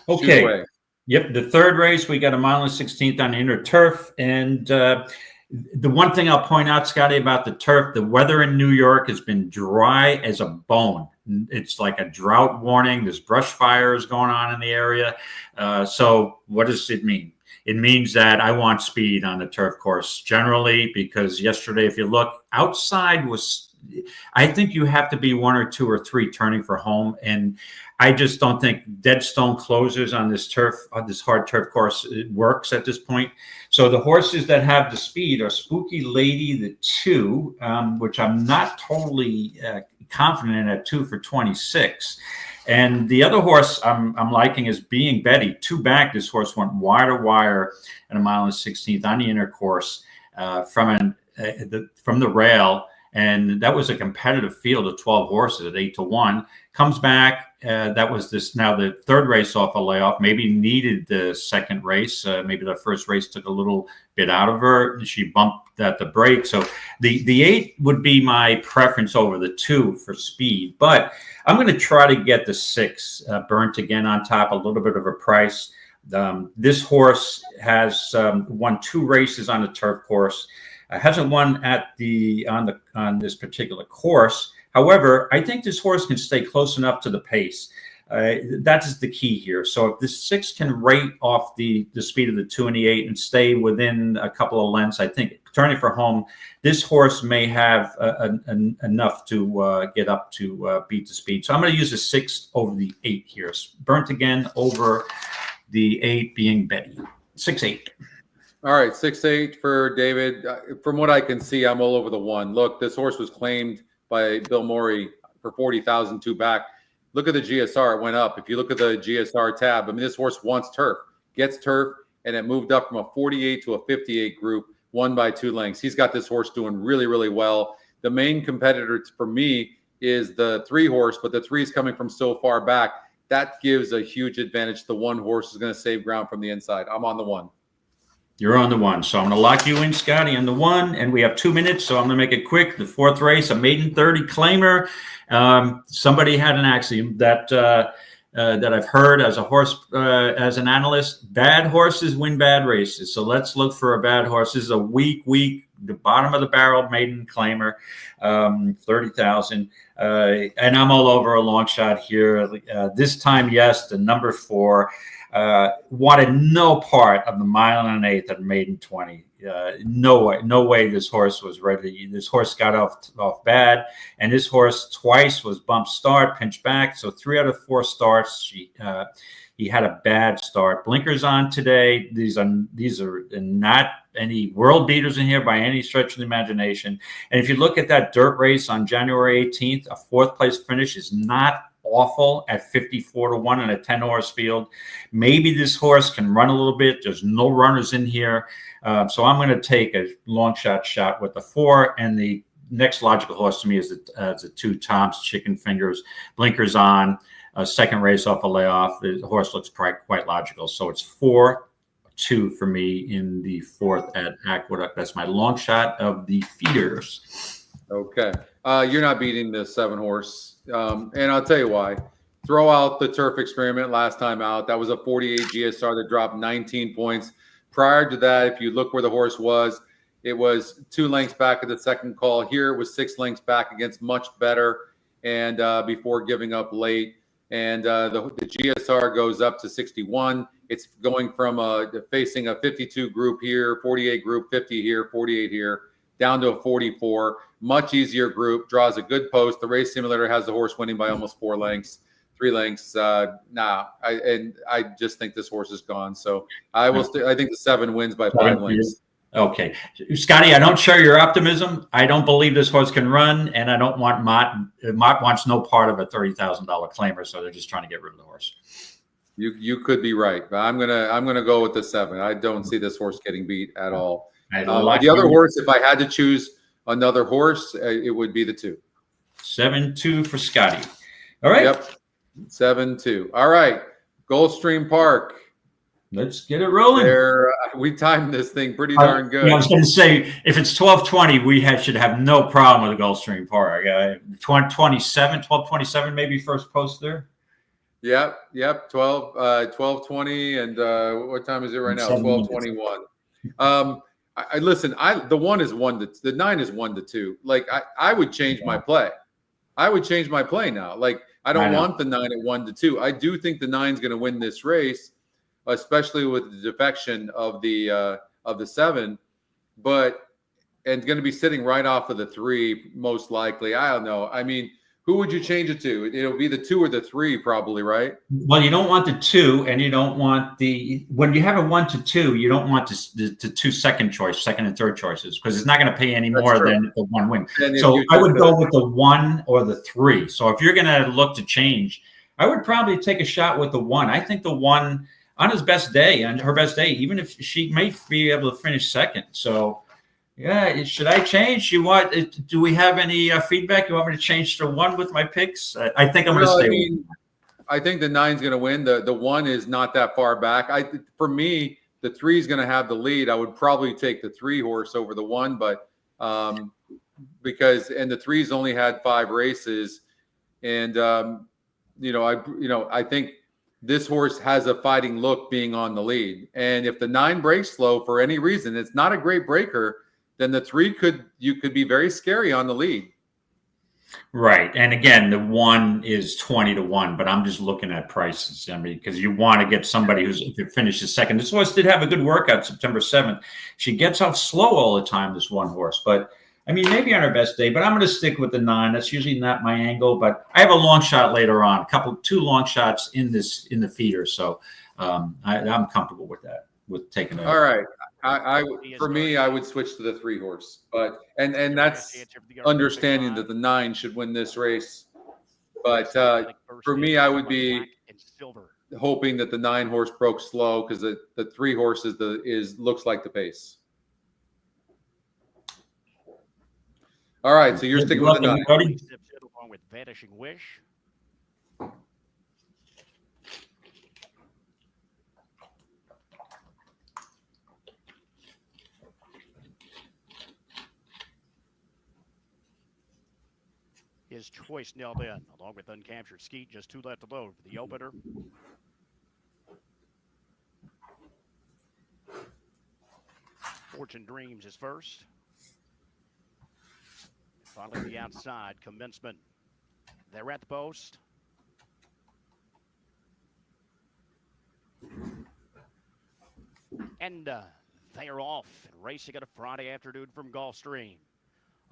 Okay. Yep. The third race, we got a mile and 16th on inner turf. And the one thing I'll point out, Scotty, about the turf, the weather in New York has been dry as a bone. It's like a drought warning. There's brush fires going on in the area. So what does it mean? It means that I want speed on the turf course generally, because yesterday, if you look, outside was, I think you have to be 1 or 2 or 3 turning for home. And I just don't think dead stone closers on this turf, on this hard turf course, it works at this point. So the horses that have the speed are Spooky Lady, the 2, which I'm not totally confident in at 2 for 26. And the other horse I'm liking is Being Betty. 2 back, this horse went wire to wire at a mile and 16th on the inner course from the rail. And that was a competitive field of 12 horses at 8-1. Comes back. That was this now the third race off a layoff. Maybe needed the second race. Maybe the first race took a little bit out of her. She bumped at the break. So the 8 would be my preference over the 2 for speed. But I'm going to try to get the 6 Burnt Again on top, a little bit of a price. This horse has won 2 races on the turf course. Hasn't won at on this particular course. However, I think this horse can stay close enough to the pace. That is the key here. So if the 6 can rate off the speed of the 2 and the 8 and stay within a couple of lengths, I think turning for home, this horse may have enough to get up to beat the speed. So I'm going to use the 6 over the 8 here. Burnt Again over the 8, Being Betty. 6-8. All right, 6-8 for David. From what I can see, I'm all over the 1. Look, this horse was claimed by Bill Morey for 40,000 2 back. Look at the GSR; it went up. If you look at the GSR tab, I mean, this horse wants turf, gets turf, and it moved up from a 48 to a 58 group, won by 2 lengths. He's got this horse doing really well. The main competitor for me is the 3 horse, but the 3 is coming from so far back. That gives a huge advantage. The 1 horse is going to save ground from the inside. I'm on the 1. You're on the 1. So I'm going to lock you in, Scotty, on the 1. And we have 2 minutes, so I'm going to make it quick. The 4th race, a maiden 30 claimer. Somebody had an axiom that I've heard as a horse, as an analyst: bad horses win bad races. So let's look for a bad horse. This is a weak, the bottom of the barrel maiden claimer, 30,000. And I'm all over a long shot here. This time, yes, the number 4. Wanted no part of the mile and an 1/8 at maiden 20. No way this horse was ready. This horse got off bad, and this horse twice was bumped start, pinch back. So 3 out of 4 starts, he had a bad start. Blinkers on today. These are not any world beaters in here by any stretch of the imagination. And if you look at that dirt race on January 18th, a 4th place finish is not awful at 54-1 in a 10-horse field. Maybe this horse can run a little bit. There's no runners in here. So I'm going to take a long shot with the 4. And the next logical horse to me is the 2 Tom's Chicken Fingers. Blinkers on, second race off a layoff. The horse looks quite logical. So it's 4-2 for me in the 4th at Aqueduct. That's my long shot of the feeders. Okay. You're not beating the 7 horse. And I'll tell you why. Throw out the turf experiment last time out. That was a 48 GSR that dropped 19 points. Prior to that, if you look where the horse was, it was 2 lengths back at the second call. Here it was 6 lengths back against much better, and before giving up late. And the GSR goes up to 61. It's going from facing a 52 group here, 48 group, 50 here, 48 here, down to a 44. Much easier group, draws a good post. The race simulator has the horse winning by almost 3 lengths. I just think this horse is gone. So I think the 7 wins by 5 lengths. Okay. Scotty, I don't share your optimism. I don't believe this horse can run, and I don't want Mott. Mott wants no part of a $30,000 claimer, so they're just trying to get rid of the horse. You could be right, but I'm gonna go with the 7. I don't see this horse getting beat at all. The other horse, if I had to choose another horse, it would be the 2. 7-2 for Scotty. All right. Yep. 7-2. All right. Gulfstream Park. Let's get it rolling. We timed this thing pretty darn good. I was going to say, if it's 12:20, we should have no problem with the Gulfstream Park. 12:27 maybe first post there. Yep. 12:20, and what time is it right now? 12:21. Listen. The 9 is 1-2. Like I would change my play. I would change my play now. Like I don't want the 9 at 1-2. I do think the 9's going to win this race, especially with the defection of the 7, and going to be sitting right off of the 3 most likely. I don't know. I mean, who would you change it to? It'll be the 2 or the 3 probably, right? Well, you don't want the 2, and you don't want when you have a 1-2, you don't want the 2 second and third choices, because it's not going to pay any more than the 1 win. So I would go with the 1 or the 3. So if you're going to look to change, I would probably take a shot with the 1. I think the 1 on her best day, even if she may be able to finish second. So, yeah, should I change? Do we have any feedback? You want me to change to 1 with my picks? I think I'm going to stay. I think the 9's going to win. The 1 is not that far back. For me, the 3 is going to have the lead. I would probably take the 3 horse over the 1, but because the 3's only had 5 races, and I think this horse has a fighting look being on the lead. And if the 9 breaks slow for any reason, it's not a great breaker, then the 3 could be very scary on the lead. Right. And again, the 1 is 20-1, but I'm just looking at prices. I mean, because you want to get somebody who's if it finishes second. This horse did have a good workout September 7th. She gets off slow all the time, this 1 horse, but I mean, maybe on her best day, but I'm going to stick with the 9. That's usually not my angle, but I have a long shot later on, 2 long shots in the feeder. So I'm comfortable with that, with taking it. All right. For me, I would switch to the 3 horse, but and that's understanding that the 9 should win this race. But for me, I would be hoping that the 9 horse broke slow, because the 3 horse looks like the pace. All right, so you're sticking with the 9. Along with Vanishing Wish. His choice nailed in, along with Uncaptured Skeet, just 2 left to load for the opener. Fortune Dreams is first. Finally, the outside, Commencement. They're at the post. And they are off and racing on a Friday afternoon from Gulfstream.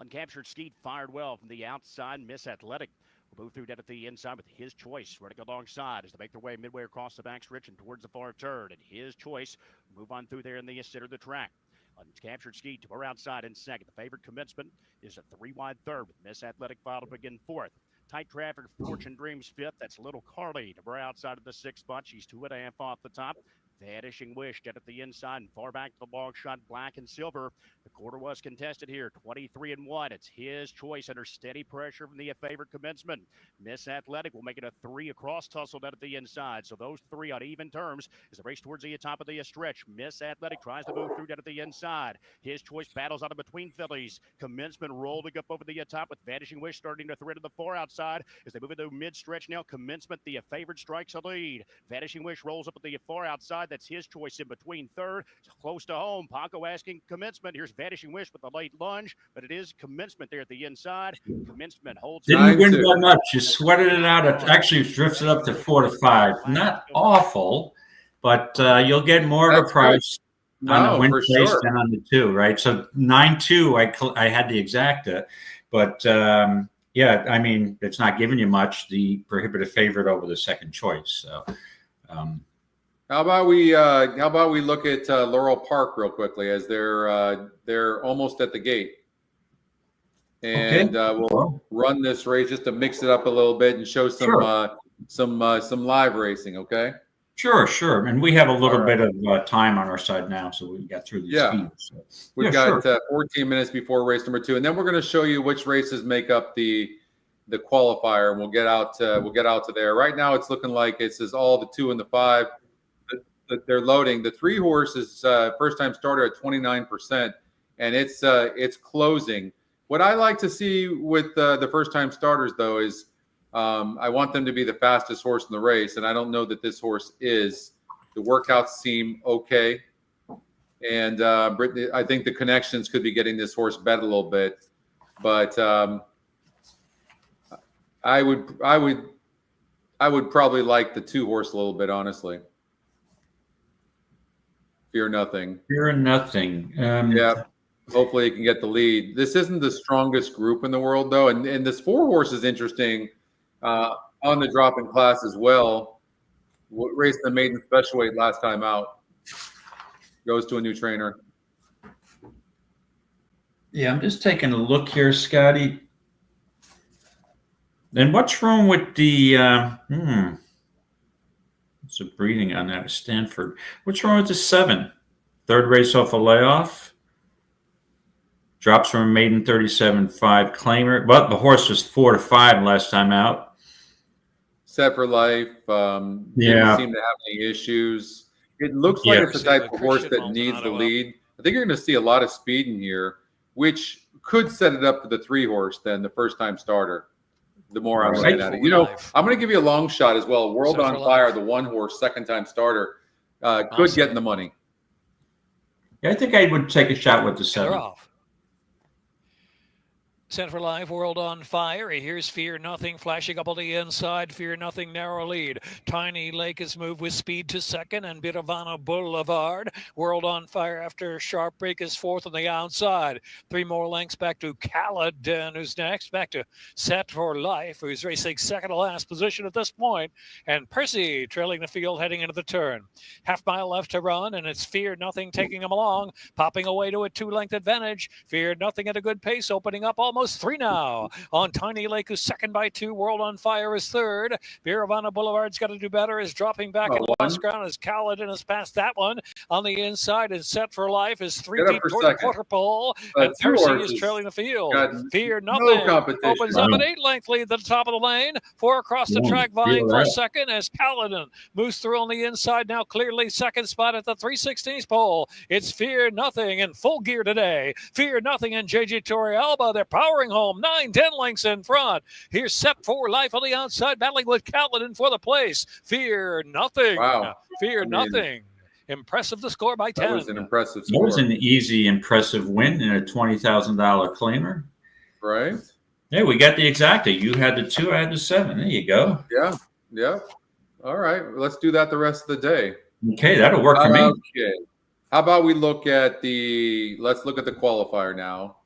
Uncaptured Skeet fired well from the outside. Miss Athletic will move through down at the inside with His Choice running alongside as they make their way midway across the backstretch and towards the far turn. And His Choice move on through there in the center of the track. Uncaptured Skeet to our outside in second. The favorite Commencement is a 3-wide third with Miss Athletic final to begin fourth. Tight traffic, Fortune Dreams fifth. That's Little Carly to our outside of the 6th spot. She's 2.5 off the top. Vanishing Wish dead at the inside and far back to the long shot, Black and Silver. The quarter was contested here, 23-1. It's His Choice under steady pressure from the favorite Commencement. Miss Athletic will make it a 3 across tussle dead at the inside. So those 3 on even terms as they race towards the top of the stretch. Miss Athletic tries to move through dead at the inside. His Choice battles out of between fillies. Commencement rolling up over the top with Vanishing Wish starting to thread to the far outside as they move into mid-stretch now. Commencement, the favorite, strikes a lead. Vanishing Wish rolls up at the far outside. That's His Choice in between third. Close to home. Paco asking Commencement. Here's Vanishing Wish with the late lunge, but it is Commencement there at the inside. Commencement holds. Didn't win by much. You sweated it out. It actually drifted up to 4-5. Not awful, but you'll get more of a price. on the No, win for place sure. and on the 2, right? So 9-2, I had the exacta, but yeah, I mean, it's not giving you much. The prohibitive favorite over the second choice. So, How about we look at Laurel Park real quickly, as they're almost at the gate, and we'll run this race just to mix it up a little bit and show some live racing. Okay. Sure. And we have a little All right. bit of time on our side now, so we got through these feeds. So. We've got 14 minutes before race number 2, and then we're going to show you which races make up the qualifier, and we'll get out to there. Right now, it's looking like it's all the 2 and the 5 that they're loading. The 3 horse is first time starter at 29%, and it's closing. What I like to see with the first time starters, though, is I want them to be the fastest horse in the race, and I don't know that this horse is. The workouts seem okay, and Brittany, I think the connections could be getting this horse bet a little bit, but I would probably like the 2 horse a little bit, honestly. Fear Nothing. Yeah. Hopefully he can get the lead. This isn't the strongest group in the world, though, and this 4 horse is interesting on the drop in class as well. Raced the maiden special weight last time out. Goes to a new trainer. Yeah, I'm just taking a look here, Scotty. And what's wrong with the it's a breeding on that Stanford. What's wrong with the 7? Third race off a layoff. Drops from a maiden 37.5 claimer. But the horse was 4-5 last time out. Set for life. Didn't seem to have any issues. It looks like it's the type of horse that needs the lead. I think you're going to see a lot of speed in here, which could set it up for the 3 horse than the first time starter. The more I'm looking at it, I'm going to give you a long shot as well. World on Fire, the 1 horse second time starter, could get in the money. Yeah, I think I would take a shot with the 7. Set for life, World on Fire. Here's Fear Nothing flashing up on the inside. Fear Nothing narrow lead. Tiny Lake has moved with speed to second, and Biravana Boulevard. World on Fire after sharp break is 4th on the outside. 3 more lengths back to Caledon, who's next. Back to Set for Life, who's racing second to last position at this point. And Percy trailing the field heading into the turn. Half mile left to run, and it's Fear Nothing taking him along, popping away to a 2-length advantage. Fear Nothing at a good pace, opening up almost 3 now on Tiny Lake, who's second by 2. World on Fire is third. Biravana Boulevard's got to do better, is dropping back in lost ground as Caledon has passed that one on the inside, and Set for Life is 3 deep toward the quarter pole, and Percy is trailing the field. Fear Nothing opens up an 8-length lead at the top of the lane. 4 across the track vying for second as Caledon moves through on the inside now, clearly second spot at the 3/16 pole. It's Fear Nothing in full gear today. Fear Nothing and JJ Torrealba, they're powering home 9-10 lengths in front. Here's Set for Life on the outside, battling with Caledon for the place. Fear Nothing. Wow. Fear Nothing. Impressive the score by 10. That was an impressive score. That was an easy, impressive win in a $20,000 claimer. Right. Yeah, we got the exacta. You had the 2, I had the 7. There you go. Yeah. All right. Let's do that the rest of the day. Okay, that'll work for me. Okay. How about we look at let's look at the qualifier now.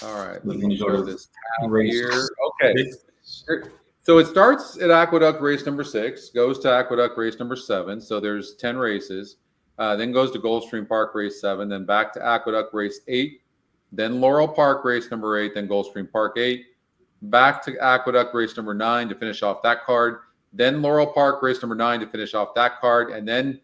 All right, let me show this tab here. Okay, so it starts at Aqueduct race number 6, goes to Aqueduct race number 7. So there's 10 races. Then goes to Gulfstream Park race 7, then back to Aqueduct race 8, then Laurel Park race number 8, then Gulfstream Park 8, back to Aqueduct race number 9 to finish off that card, then Laurel Park race number 9 to finish off that card, and then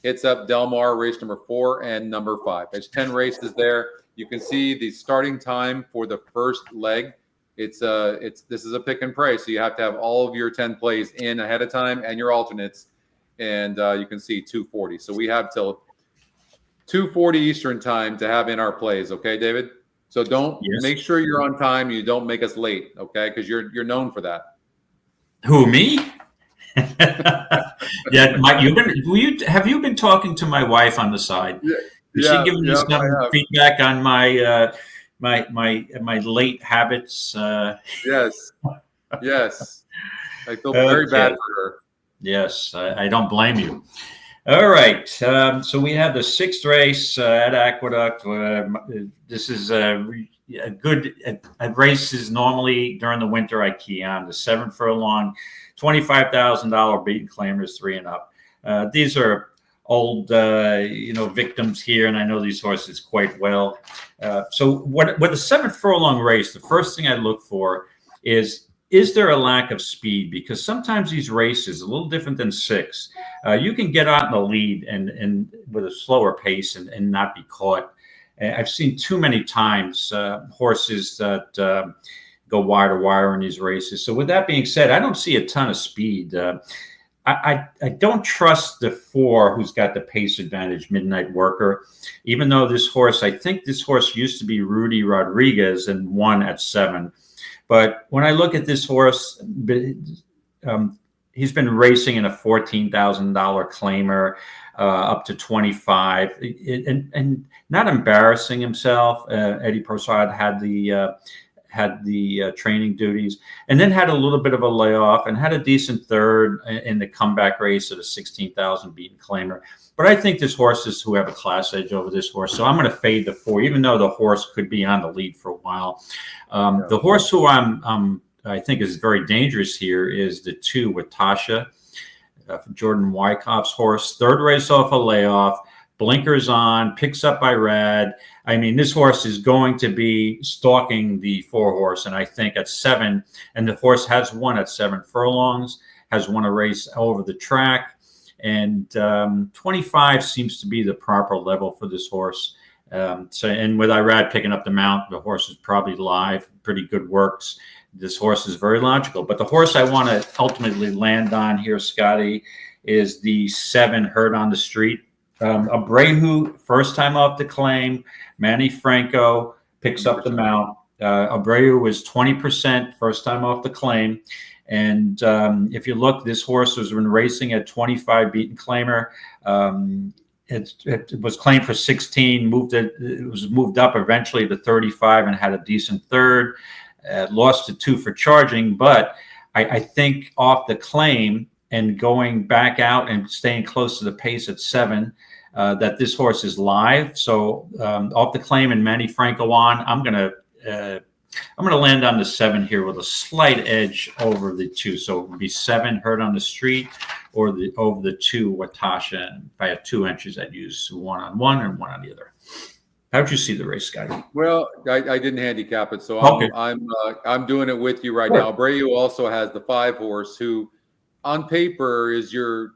hits up Delmar race number 4 and number 5. There's 10 races there. You can see the starting time for the first leg. This is a pick and pray, so you have to have all of your 10 plays in ahead of time and your alternates, and you can see 2:40. So we have till 2:40 Eastern time to have in our plays. Okay, David. So make sure you're on time. You don't make us late, okay? Because you're known for that. Who, me? Yeah, Mike. Have you been talking to my wife on the side? Yeah. Is she giving you some feedback on my my late habits? Yes. I feel very bad for her. Yes, I don't blame you. All right. So we have the 6th race at Aqueduct. This is a good races normally during the winter I key on. The 7 furlong, $25,000 beaten claimers 3 and up. These are old, victims here, and I know these horses quite well. So what the 7 furlong race, the first thing I look for is there a lack of speed? Because sometimes these races, a little different than 6, you can get out in the lead and with a slower pace and not be caught. I've seen too many times horses that go wire to wire in these races. So with that being said, I don't see a ton of speed. I don't trust the 4 who's got the pace advantage, Midnight Worker, even though I think this horse used to be Rudy Rodriguez and won at 7. But when I look at this horse, he's been racing in a $14,000 claimer up to 25 and not embarrassing himself. Eddie Persad had the training duties and then had a little bit of a layoff and had a decent 3rd in the comeback race at a 16,000 beaten claimer. But I think there's horses who have a class edge over this horse. So I'm going to fade the 4, even though the horse could be on the lead for a while. The horse who I think is very dangerous here is the 2 with Tasha, Jordan Wyckoff's horse. 3rd race off a layoff, blinkers on, picks up by Rad. I mean, this horse is going to be stalking the 4 horse. And I think at 7, and the horse has won at 7 furlongs, has won a race over the track. And 25 seems to be the proper level for this horse. And with Irad picking up the mount, the horse is probably live, pretty good works. This horse is very logical. But the horse I want to ultimately land on here, Scotty, is the 7 Herd on the Street. Abreu, first time off the claim. Manny Franco picks up the mount. Abreu was 20% first time off the claim. And if you look, this horse has been racing at 25 beaten claimer. It was claimed for 16, it was moved up eventually to 35 and had a decent 3rd. Lost to 2 for charging, but I think off the claim and going back out and staying close to the pace at 7, that this horse is live. So off the claim and Manny Franco on, I'm going to land on the 7 here with a slight edge over the 2. So it would be 7 Herd on the Street or over the 2 Watasha. And if I had 2 entries, I'd use 1 on 1 and 1 on the other. How'd you see the race, Scotty? Well, I didn't handicap it, so I'm doing it with you right now. Abreu also has the 5 horse, who on paper is your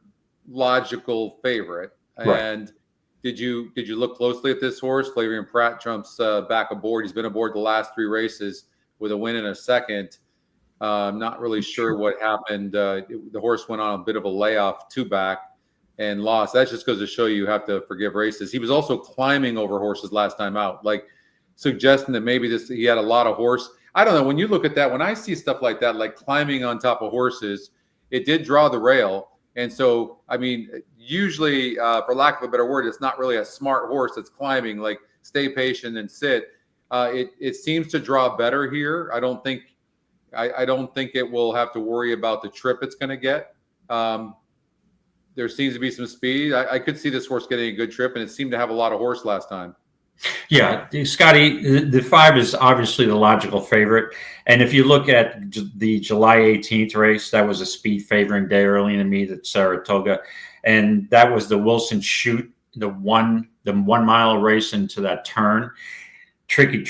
logical favorite. Right. And did you look closely at this horse? Flavian Pratt jumps back aboard. He's been aboard the last 3 races with a win and a 2nd. I'm not really sure what happened. The horse went on a bit of a layoff 2 back and lost. That's just goes to show you have to forgive races. He was also climbing over horses last time out, like suggesting that maybe he had a lot of horse. I don't know. When you look at that, when I see stuff like that, like climbing on top of horses, it did draw the rail. And so, I mean, usually, for lack of a better word, it's not really a smart horse that's climbing, like stay patient and sit. It seems to draw better here. I don't think it will have to worry about the trip it's going to get. There seems to be some speed. I could see this horse getting a good trip, and it seemed to have a lot of horse last time. Yeah, Scotty, the 5 is obviously the logical favorite. And if you look at the July 18th race, that was a speed favoring day early in the meet at Saratoga. And that was the Wilson Shoot, the one mile race into that turn. Tricky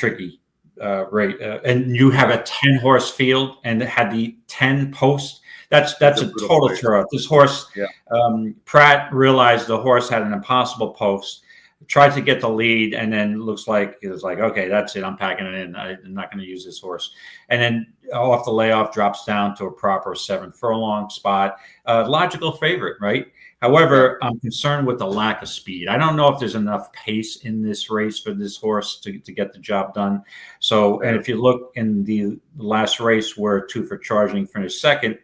race. And you have a 10 horse field and it had the 10 post. That's a total throw. This horse, Pratt realized the horse had an impossible post, tried to get the lead, and then looks like it was like, okay, that's it. I'm packing it in. I'm not going to use this horse. And then off the layoff, drops down to a proper 7 furlong spot. Logical favorite, right? However, I'm concerned with the lack of speed. I don't know if there's enough pace in this race for this horse to get the job done. So, and if you look in the last race where 2 for Charging finished 2nd,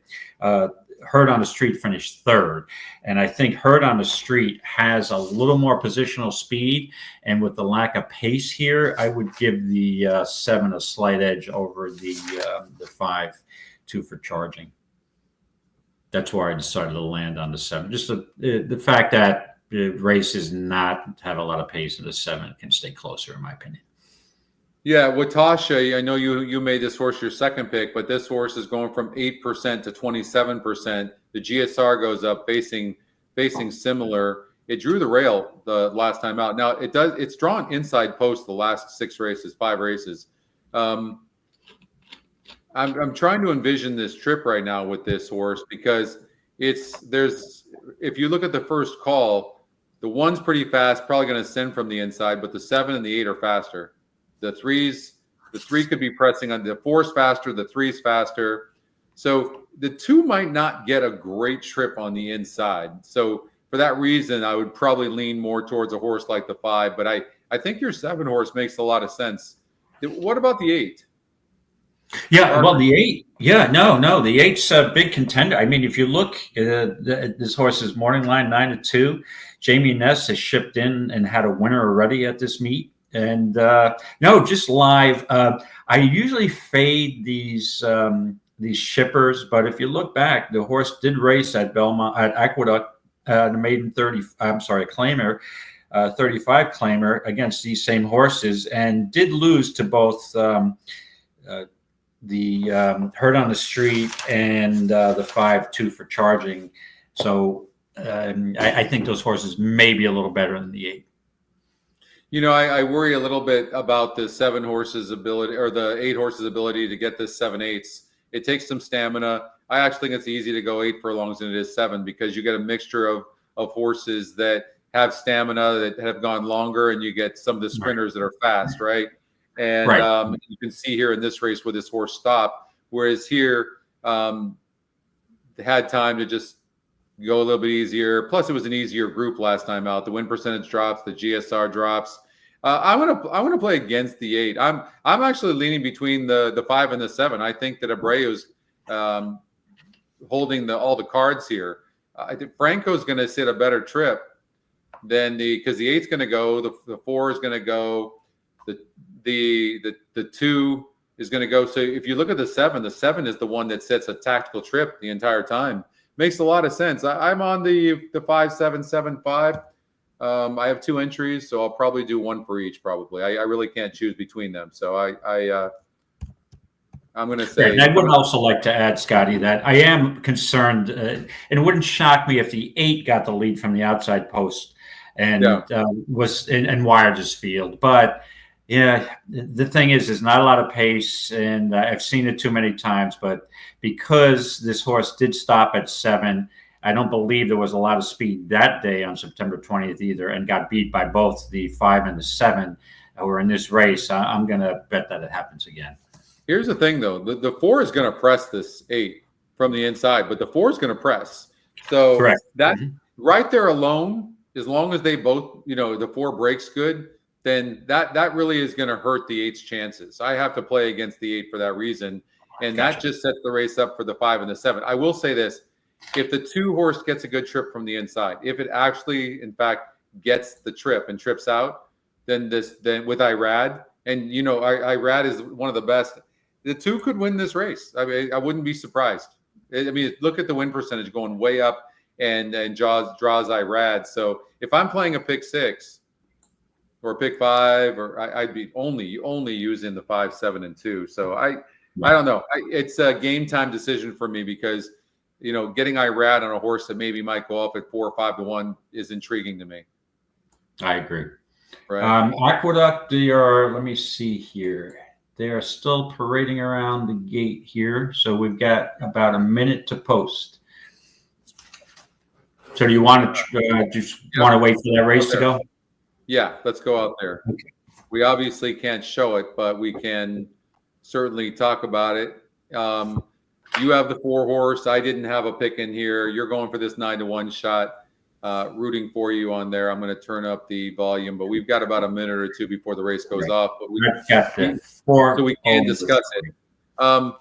Herd on the Street finished 3rd. And I think Herd on the Street has a little more positional speed. And with the lack of pace here, I would give the 7 a slight edge over the 5, 2 for Charging. that's where I decided to land on the 7. Just the fact that the race is not have a lot of pace, and the 7 can stay closer, in my opinion. Yeah, Watasha, I know you made this horse your second pick, but this horse is going from 8% to 27%. The GSR goes up, facing similar. It drew the rail the last time out. Now it's drawn inside post the last 5 races. I'm trying to envision this trip right now with this horse, because if you look at the first call, the 1's pretty fast, probably going to send from the inside, but the 7 and the 8 are faster. The 3 could be pressing on the 4's faster, the 3's faster. So the 2 might not get a great trip on the inside. So for that reason, I would probably lean more towards a horse like the 5. But I think your 7 horse makes a lot of sense. What about the 8? Yeah, well, the 8. Yeah, no, the 8's a big contender. I mean, if you look at this horse's morning line 9-2, Jamie Ness has shipped in and had a winner already at this meet. And no, just live. I usually fade these shippers, but if you look back, the horse did race at Belmont at Aqueduct, the maiden 35 claimer against these same horses, and did lose to both the Herd on the Street and the 5-2 for charging. So I think those horses may be a little better than the 8. I worry a little bit about the 7 horse's ability, or the 8 horse's ability to get this 7/8. It takes some stamina. I actually think it's easy to go 8 furlongs than it is 7, because you get a mixture of horses that have stamina, that have gone longer, and you get some of the sprinters that are fast, right? And you can see here in this race where this horse stopped, whereas here they had time to just go a little bit easier. Plus, it was an easier group last time out. The win percentage drops, the GSR drops. I want to play against the 8. I'm actually leaning between the 5 and the 7. I think that Abreu's holding all the cards here. I think Franco's going to sit a better trip than because the 8's going to go, the 4 is going to go, the 2 is going to go. So if you look at the 7 is the one that sets a tactical trip the entire time. Makes a lot of sense. I'm on the 5-7-7-5. I have 2 entries, so I'll probably do 1 for each. Probably, I really can't choose between them. So I'm going to say. And I would also like to add, Scotty, that I am concerned, and it wouldn't shock me if the 8 got the lead from the outside post and was in Wire's field. But yeah, the thing is, there's not a lot of pace, and I've seen it too many times. But because this horse did stop at 7, I don't believe there was a lot of speed that day on September 20th either, and got beat by both the 5 and the 7 who were in this race. I'm going to bet that it happens again. Here's the thing, though. The 4 is going to press this 8 from the inside, but the 4 is going to press. So correct. That right there alone, as long as they both, the 4 breaks good, then that really is going to hurt the 8's chances. I have to play against the 8 for that reason. And that just sets the race up for the 5 and the 7. I will say this. If the 2 horse gets a good trip from the inside, if it actually, in fact, gets the trip and trips out, then with Irad, and Irad is one of the best. The 2 could win this race. I mean, I wouldn't be surprised. I mean, look at the win percentage going way up, and draws Irad. So if I'm playing a pick 6 or a pick 5, or I'd be only using the 5, 7, and 2. So I don't know. It's a game time decision for me, because getting Irad on a horse that maybe might go up at 4 or 5-1 is intriguing to me. I agree. Right. Aqueduct, let me see here. They are still parading around the gate here. So we've got about a minute to post. So do you want to wait for that race to go? Yeah, let's go out there. Okay. We obviously can't show it, but we can certainly talk about it. You have the 4 horse. I didn't have a pick in here. You're going for this 9-1 shot. Rooting for you on there. I'm going to turn up the volume, but we've got about a minute or 2 before the race goes off. But so we can discuss it.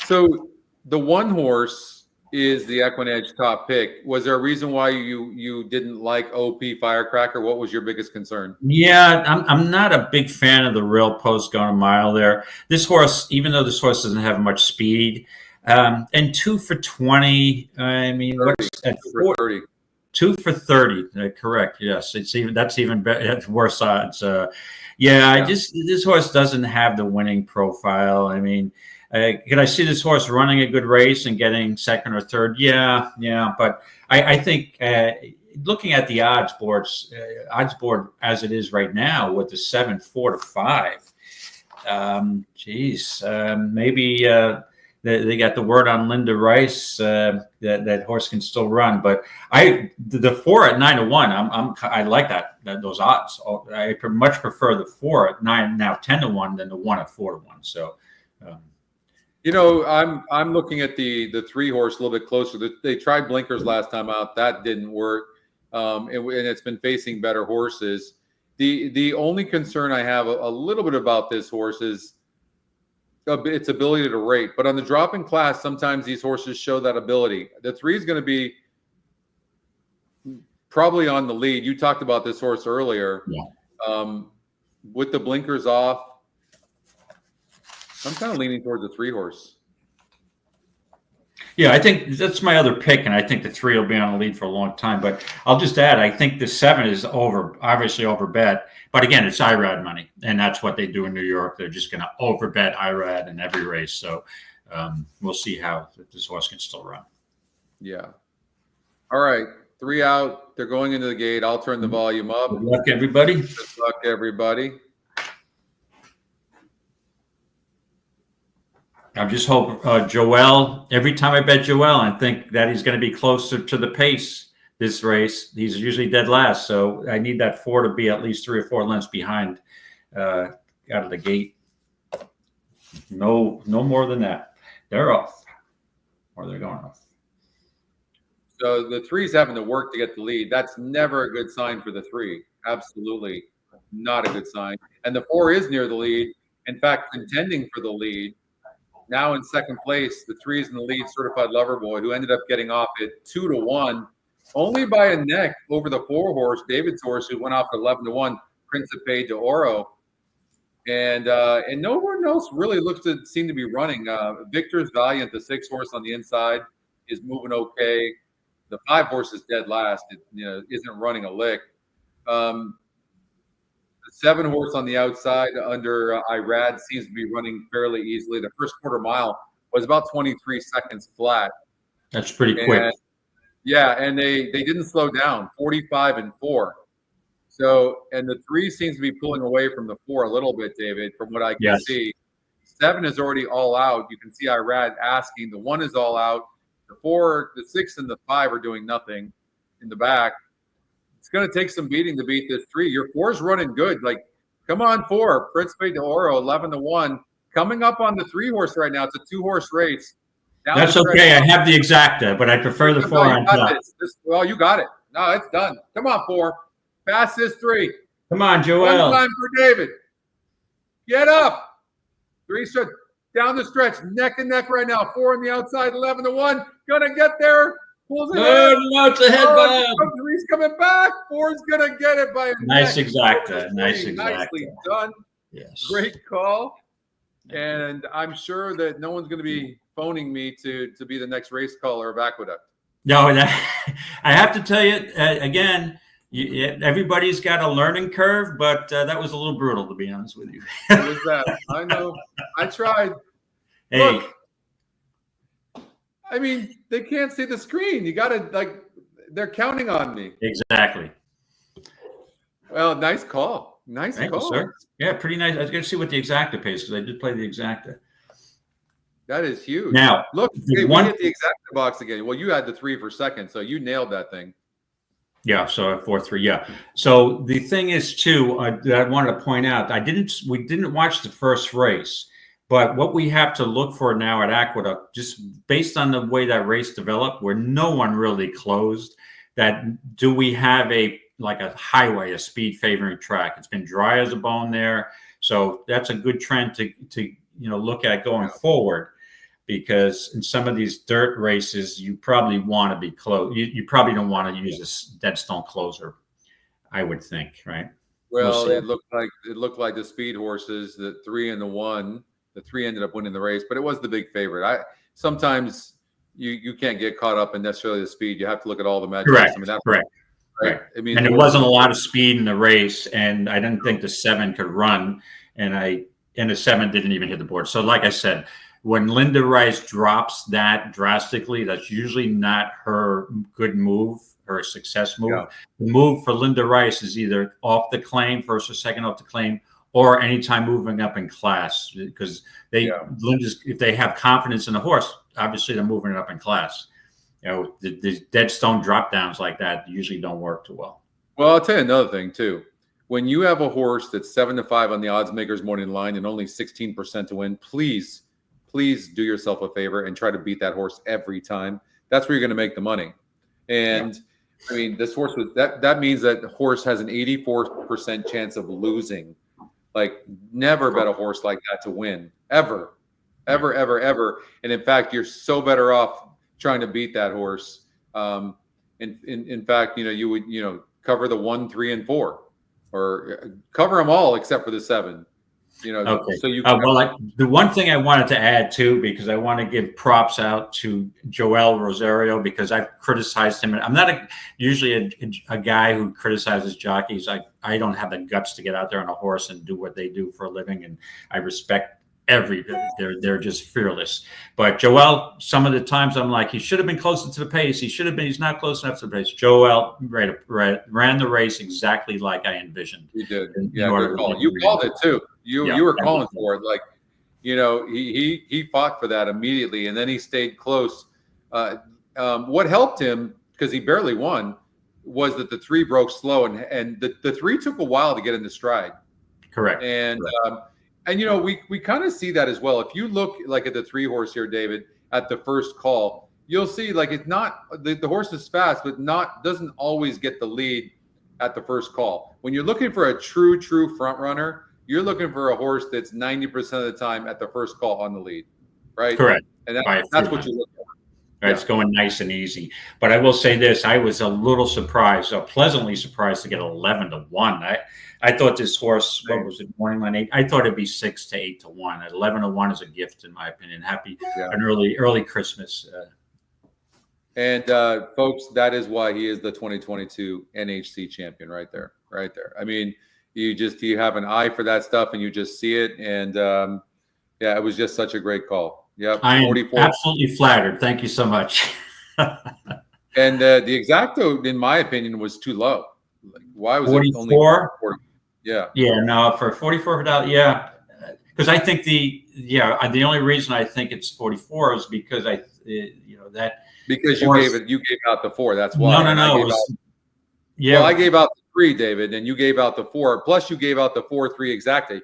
So the 1 horse is the EquinEdge top pick. Was there a reason why you didn't like OP Firecracker? What was your biggest concern? Yeah, I'm not a big fan of the rail post going a mile there. This horse, even though this horse doesn't have much speed, And 2 for 20. I mean, 30, what's at 2 for 30. 2 for 30. Correct. Yes, that's even better. That's worse odds. Yeah. This horse doesn't have the winning profile. I mean, could I see this horse running a good race and getting second or third? Yeah. But I think looking at the odds board as it is right now with the 7, 4 to 5. Maybe they got the word on Linda Rice that horse can still run. But the 4 at 9 to 1, I like those odds. I much prefer the 4 at 9 now 10 to 1 than the 1 at 4 to 1. So. I'm looking at the 3 horse a little bit closer. They tried blinkers last time out. That didn't work. And it's been facing better horses. The only concern I have a little bit about this horse is its ability to rate. But on the drop-in class, sometimes these horses show that ability. The 3 is going to be probably on the lead. You talked about this horse earlier. Yeah. With the blinkers off, I'm kind of leaning towards the 3 horse. Yeah, I think that's my other pick, and I think the 3 will be on the lead for a long time. But I'll just add, I think the 7 is obviously over bet. But again, it's IRAD money, and that's what they do in New York. They're just going to over bet IRAD in every race. So we'll see how this horse can still run. Yeah. All right, 3 out. They're going into the gate. I'll turn the volume up. Good luck, everybody. Good luck, everybody. I just hope Joel, every time I bet Joel, I think that he's going to be closer to the pace this race. He's usually dead last. So I need that 4 to be at least 3 or 4 lengths behind out of the gate. No more than that. They're off. Or they're going off. So the 3's having to work to get the lead. That's never a good sign for the 3. Absolutely not a good sign. And the 4 is near the lead. In fact, contending for the lead. Now in second place, the 3 is in the lead, Certified Lover Boy, who ended up getting off at 2 to 1, only by a neck over the 4 horse, David's horse, who went off at 11 to 1, Principe de Oro. And no one else really seem to be running. Victor's Valiant, the 6 horse on the inside, is moving okay. The 5 horse is dead last. It isn't running a lick. The 7 horse on the outside under IRAD seems to be running fairly easily. The first quarter mile was about 23 seconds flat. That's pretty quick. Yeah, and they didn't slow down, 45 and 4. So, and the 3 seems to be pulling away from the 4 a little bit, David, from what I can see. 7 is already all out. You can see IRAD asking. The 1 is all out. The 4, the 6, and the 5 are doing nothing in the back. It's going to take some beating to beat this 3. Your 4 is running good. Like, come on, 4. Principe de Oro, 11 to 1. Coming up on the 3 horse right now. It's a 2 horse race. That's okay. I have the exacta, but I prefer the 4 on top. Well, you got it. No, it's done. Come on, 4. Fastest 3. Come on, Joel. 1 time for David. Get up. 3 stretch down the stretch, neck and neck right now. 4 on the outside, 11 to 1. Gonna get there. Pulls it no, it's ahead, Bob. 3's coming back. 4's gonna get it by a nice neck. Exacta. Nice exacta. Nicely done. Yes. Great call. And I'm sure that no one's going to be phoning me to be the next race caller of Aqueduct. No, I have to tell you again. Everybody's got a learning curve, but that was a little brutal, to be honest with you. What was that? I know. I tried. Hey. Look, I mean, they can't see the screen. You got to, they're counting on me. Exactly. Well, nice call. Nice Thank call. you, sir. Yeah, pretty nice. I was going to see what the exacta pays because I did play the exacta. That is huge. Now, look, we hit the exacta box again. Well, you had the 3 for second, so you nailed that thing. Yeah, so 4-3. Yeah. So the thing is, too, that I wanted to point out, we didn't watch the first race, but what we have to look for now at Aqueduct, just based on the way that race developed, where no one really closed, that do we have a highway, a speed favoring track? It's been dry as a bone there, so that's a good trend to look at going forward. Because in some of these dirt races, you probably want to be close. You probably don't want to use a dead stone closer, I would think, right? Well, it looked like the speed horses, the 3 and the 1. The 3 ended up winning the race, but it was the big favorite. sometimes you can't get caught up in necessarily the speed. You have to look at all the metrics. Correct. I mean, that's correct. right. I mean, And there wasn't a lot of speed in the race, and I didn't think the 7 could run, and the 7 didn't even hit the board. So, like I said, when Linda Rice drops that drastically, that's usually not her good move, her success move. Yeah. The move for Linda Rice is either off the claim, first or second off the claim, or anytime moving up in class, because Linda's, if they have confidence in the horse, obviously they're moving it up in class. You know, the dead stone drop downs like that usually don't work too well. Well, I'll tell you another thing too. When you have a horse that's 7-5 on the odds makers morning line and only 16% to win, please do yourself a favor and try to beat that horse every time. That's where you're going to make the money. And I mean, this horse was that means that the horse has an 84% chance of losing. Like, never bet a horse like that to win, ever. And in fact, you're so better off trying to beat that horse. In fact, you would cover the 1, 3, and 4, or cover them all except for the 7. Okay. So you the one thing I wanted to add too, because I want to give props out to Joel Rosario, because I've criticized him. I'm not usually a guy who criticizes jockeys. I don't have the guts to get out there on a horse and do what they do for a living, and I respect they're just fearless. But Joel, some of the times I'm like, he should have been closer to the pace. He's not close enough to the pace. Joel ran the race exactly like I envisioned. You did. Yeah, good call. You called it too. You were calling for it. Like, he fought for that immediately, and then he stayed close. What helped him, because he barely won, was that the 3 broke slow, and the 3 took a while to get into stride. Correct. And we kind of see that as well. If you look like at the 3 horse here, David, at the first call, you'll see like it's not the horse is fast, but doesn't always get the lead at the first call. When you're looking for a true front runner, you're looking for a horse that's 90% of the time at the first call on the lead, right? Correct. And that's what you're looking for. Right, it's going nice and easy. But I will say this: I was a little surprised, pleasantly surprised to get 11-1. I thought this horse, what was it, morning line 8? I thought it'd be 6 to 8 to 1. 11-1 is a gift, in my opinion. An early Christmas. And folks, that is why he is the 2022 NHC champion, right there. I mean, you have an eye for that stuff, and you just see it. And it was just such a great call. Yep, I am absolutely flattered. Thank you so much. And the exacto, in my opinion, was too low. Like, why was 44? it only 40? Yeah. Yeah, no, for 44, yeah. Because I think the only reason I think it's 44 is because because you gave out the 4. That's why. No. Well, I gave out the 3, David, and you gave out the 4. Plus, you gave out the 4-3 exactly.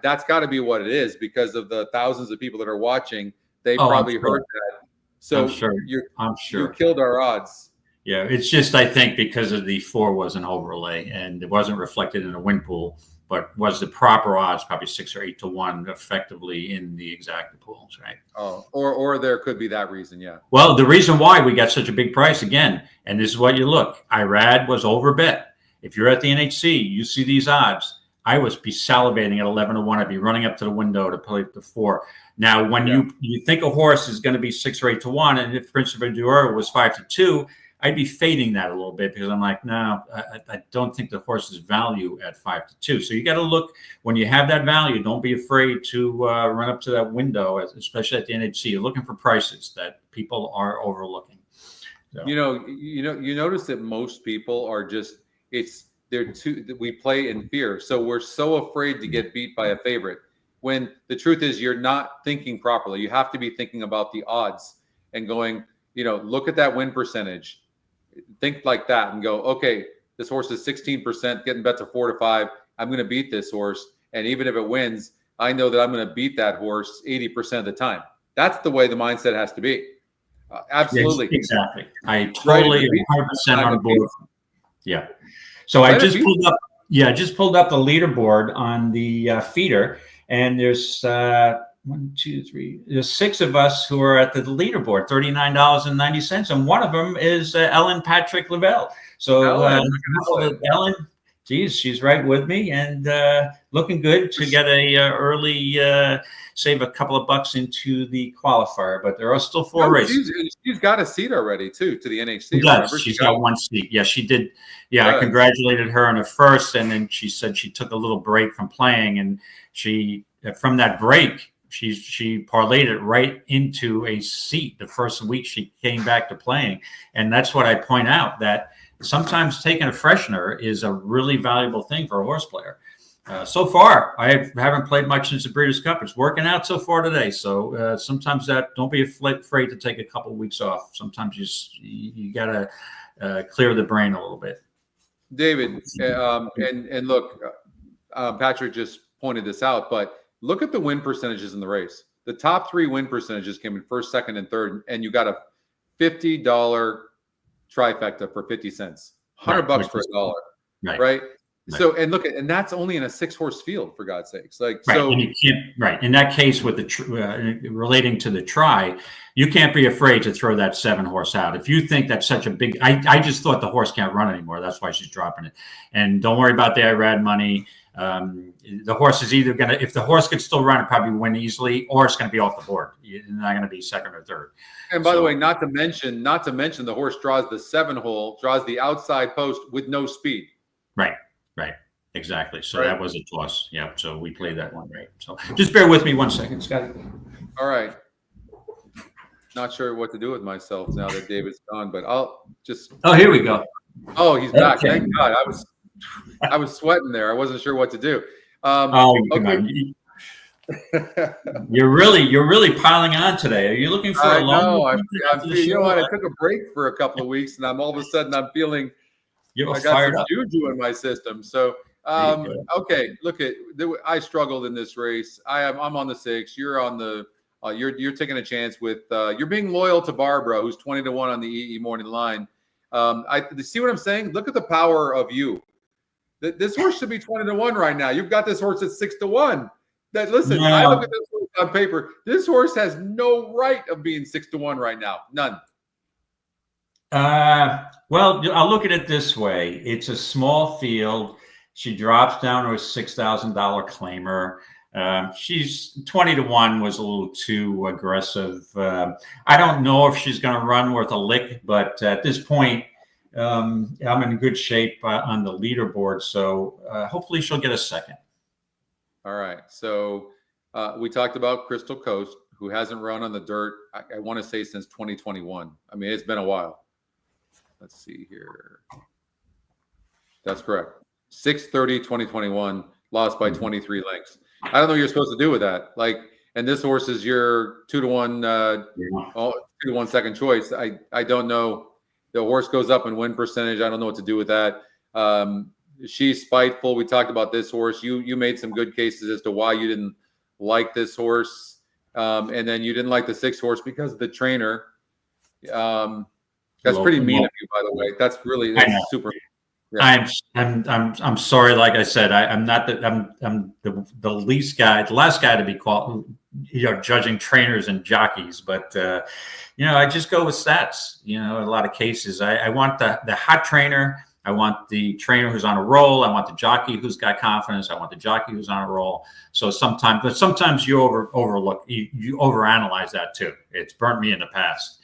That's got to be what it is, because of the thousands of people that are watching. They probably heard that. So I'm sure you killed our odds. Yeah, it's just, I think, because of the 4 was an overlay and it wasn't reflected in a win pool, but was the proper odds probably 6 or 8 to 1 effectively in the exacta pools, right? Oh, or there could be that reason, yeah. Well, the reason why we got such a big price again, and this is what you look, Irad was overbet. If you're at the NHC, you see these odds. I would be salivating at 11-1. I'd be running up to the window to play the 4. Now, when you think a horse is going to be 6 or 8 to 1, and if Prince of Enduro was 5 to 2, I'd be fading that a little bit, because I'm like, no, I don't think the horse's value at 5 to 2. So you got to look when you have that value. Don't be afraid to run up to that window, especially at the NHC. You're looking for prices that people are overlooking. So. You notice that most people are just we play in fear. So we're so afraid to get beat by a favorite, when the truth is you're not thinking properly. You have to be thinking about the odds and going, look at that win percentage. Think like that and go, okay, this horse is 16%, getting bet to 4 to 5. I'm going to beat this horse. And even if it wins, I know that I'm going to beat that horse 80% of the time. That's the way the mindset has to be. Absolutely. Yes, exactly. I totally 100% on board. Yeah. So I just pulled up. Yeah, I just pulled up the leaderboard on the feeder, and there's 1, 2, 3. There's 6 of us who are at the leaderboard, $39.90, and one of them is Ellen Patrick Lavelle. So Ellen, Geez, she's right with me, and looking good to get a early save a couple of bucks into the qualifier. But there are still 4 races. She's got a seat already too to the NHC. She does. She's got 1 seat. Yeah, she did. Yeah, I congratulated her on her first, and then she said she took a little break from playing, and from that break she parlayed it right into a seat the first week she came back to playing. And that's what I point out, that sometimes taking a freshener is a really valuable thing for a horse player. So far, I haven't played much since the Breeders' Cup. It's working out so far today. So sometimes don't be afraid to take a couple of weeks off. Sometimes you got to clear the brain a little bit. David, and look, Patrick just pointed this out, but look at the win percentages in the race. The top 3 win percentages came in first, second, and third, and you got a $50 trifecta for 50 cents, $100 for $1, right? So, and look, and that's only in a 6-horse field, for God's sakes. Like, so and you can't, in that case with the relating to the try, you can't be afraid to throw that 7-horse out. If you think that's such a big, I just thought the horse can't run anymore. That's why she's dropping it. And don't worry about the Irad money. The horse is either going to, if the horse could still run, it probably win easily, or it's going to be off the board. It's not going to be second or third. And by the way, not to mention, the horse draws the 7-hole, draws the outside post with no speed. Right. Exactly. So that was a toss. Yeah. So we played that one right. So just bear with me 1 second, Scotty. All right. Not sure what to do with myself now that David's gone, but I'll just. Oh, here we go. Oh, he's back. Okay. Thank God. I was sweating there. I wasn't sure what to do. Okay. You're really piling on today. Are you looking for a long? You know what? I took a break for a couple of weeks, and all of a sudden I'm feeling I got some juju in my system. So okay, look I struggled in this race. I'm on the 6. You're on the. You're taking a chance with. You're being loyal to Barbara, who's 20-1 on the EE morning line. I see what I'm saying. Look at the power of you. This horse should be 20-1 right now. You've got this horse at 6-1. Listen, I look at this horse on paper. This horse has no right of being 6-1 right now. None. Well, I'll look at it this way. It's a small field. She drops down to a $6,000 claimer. She's 20-1 was a little too aggressive. I don't know if she's going to run worth a lick, but at this point, I'm in good shape on the leaderboard. So hopefully she'll get a second. All right. So we talked about Crystal Coast, who hasn't run on the dirt, I want to say, since 2021. I mean, it's been a while. Let's see here. That's correct. 6/30/2021, lost by 23 lengths. I don't know what you're supposed to do with that. And this horse is your 2-1, 2-1 second choice. I don't know. The horse goes up in win percentage. I don't know what to do with that. She's spiteful. We talked about this horse. You made some good cases as to why you didn't like this horse, and then you didn't like the 6 horse because of the trainer. That's pretty mean of you, by the way. That's super. Yeah. I'm sorry. Like I said, I'm the least guy, the last guy to be called, judging trainers and jockeys. But I just go with stats. In a lot of cases, I want the hot trainer. I want the trainer who's on a roll. I want the jockey who's got confidence. I want the jockey who's on a roll. So sometimes you overlook, you overanalyze that too. It's burnt me in the past.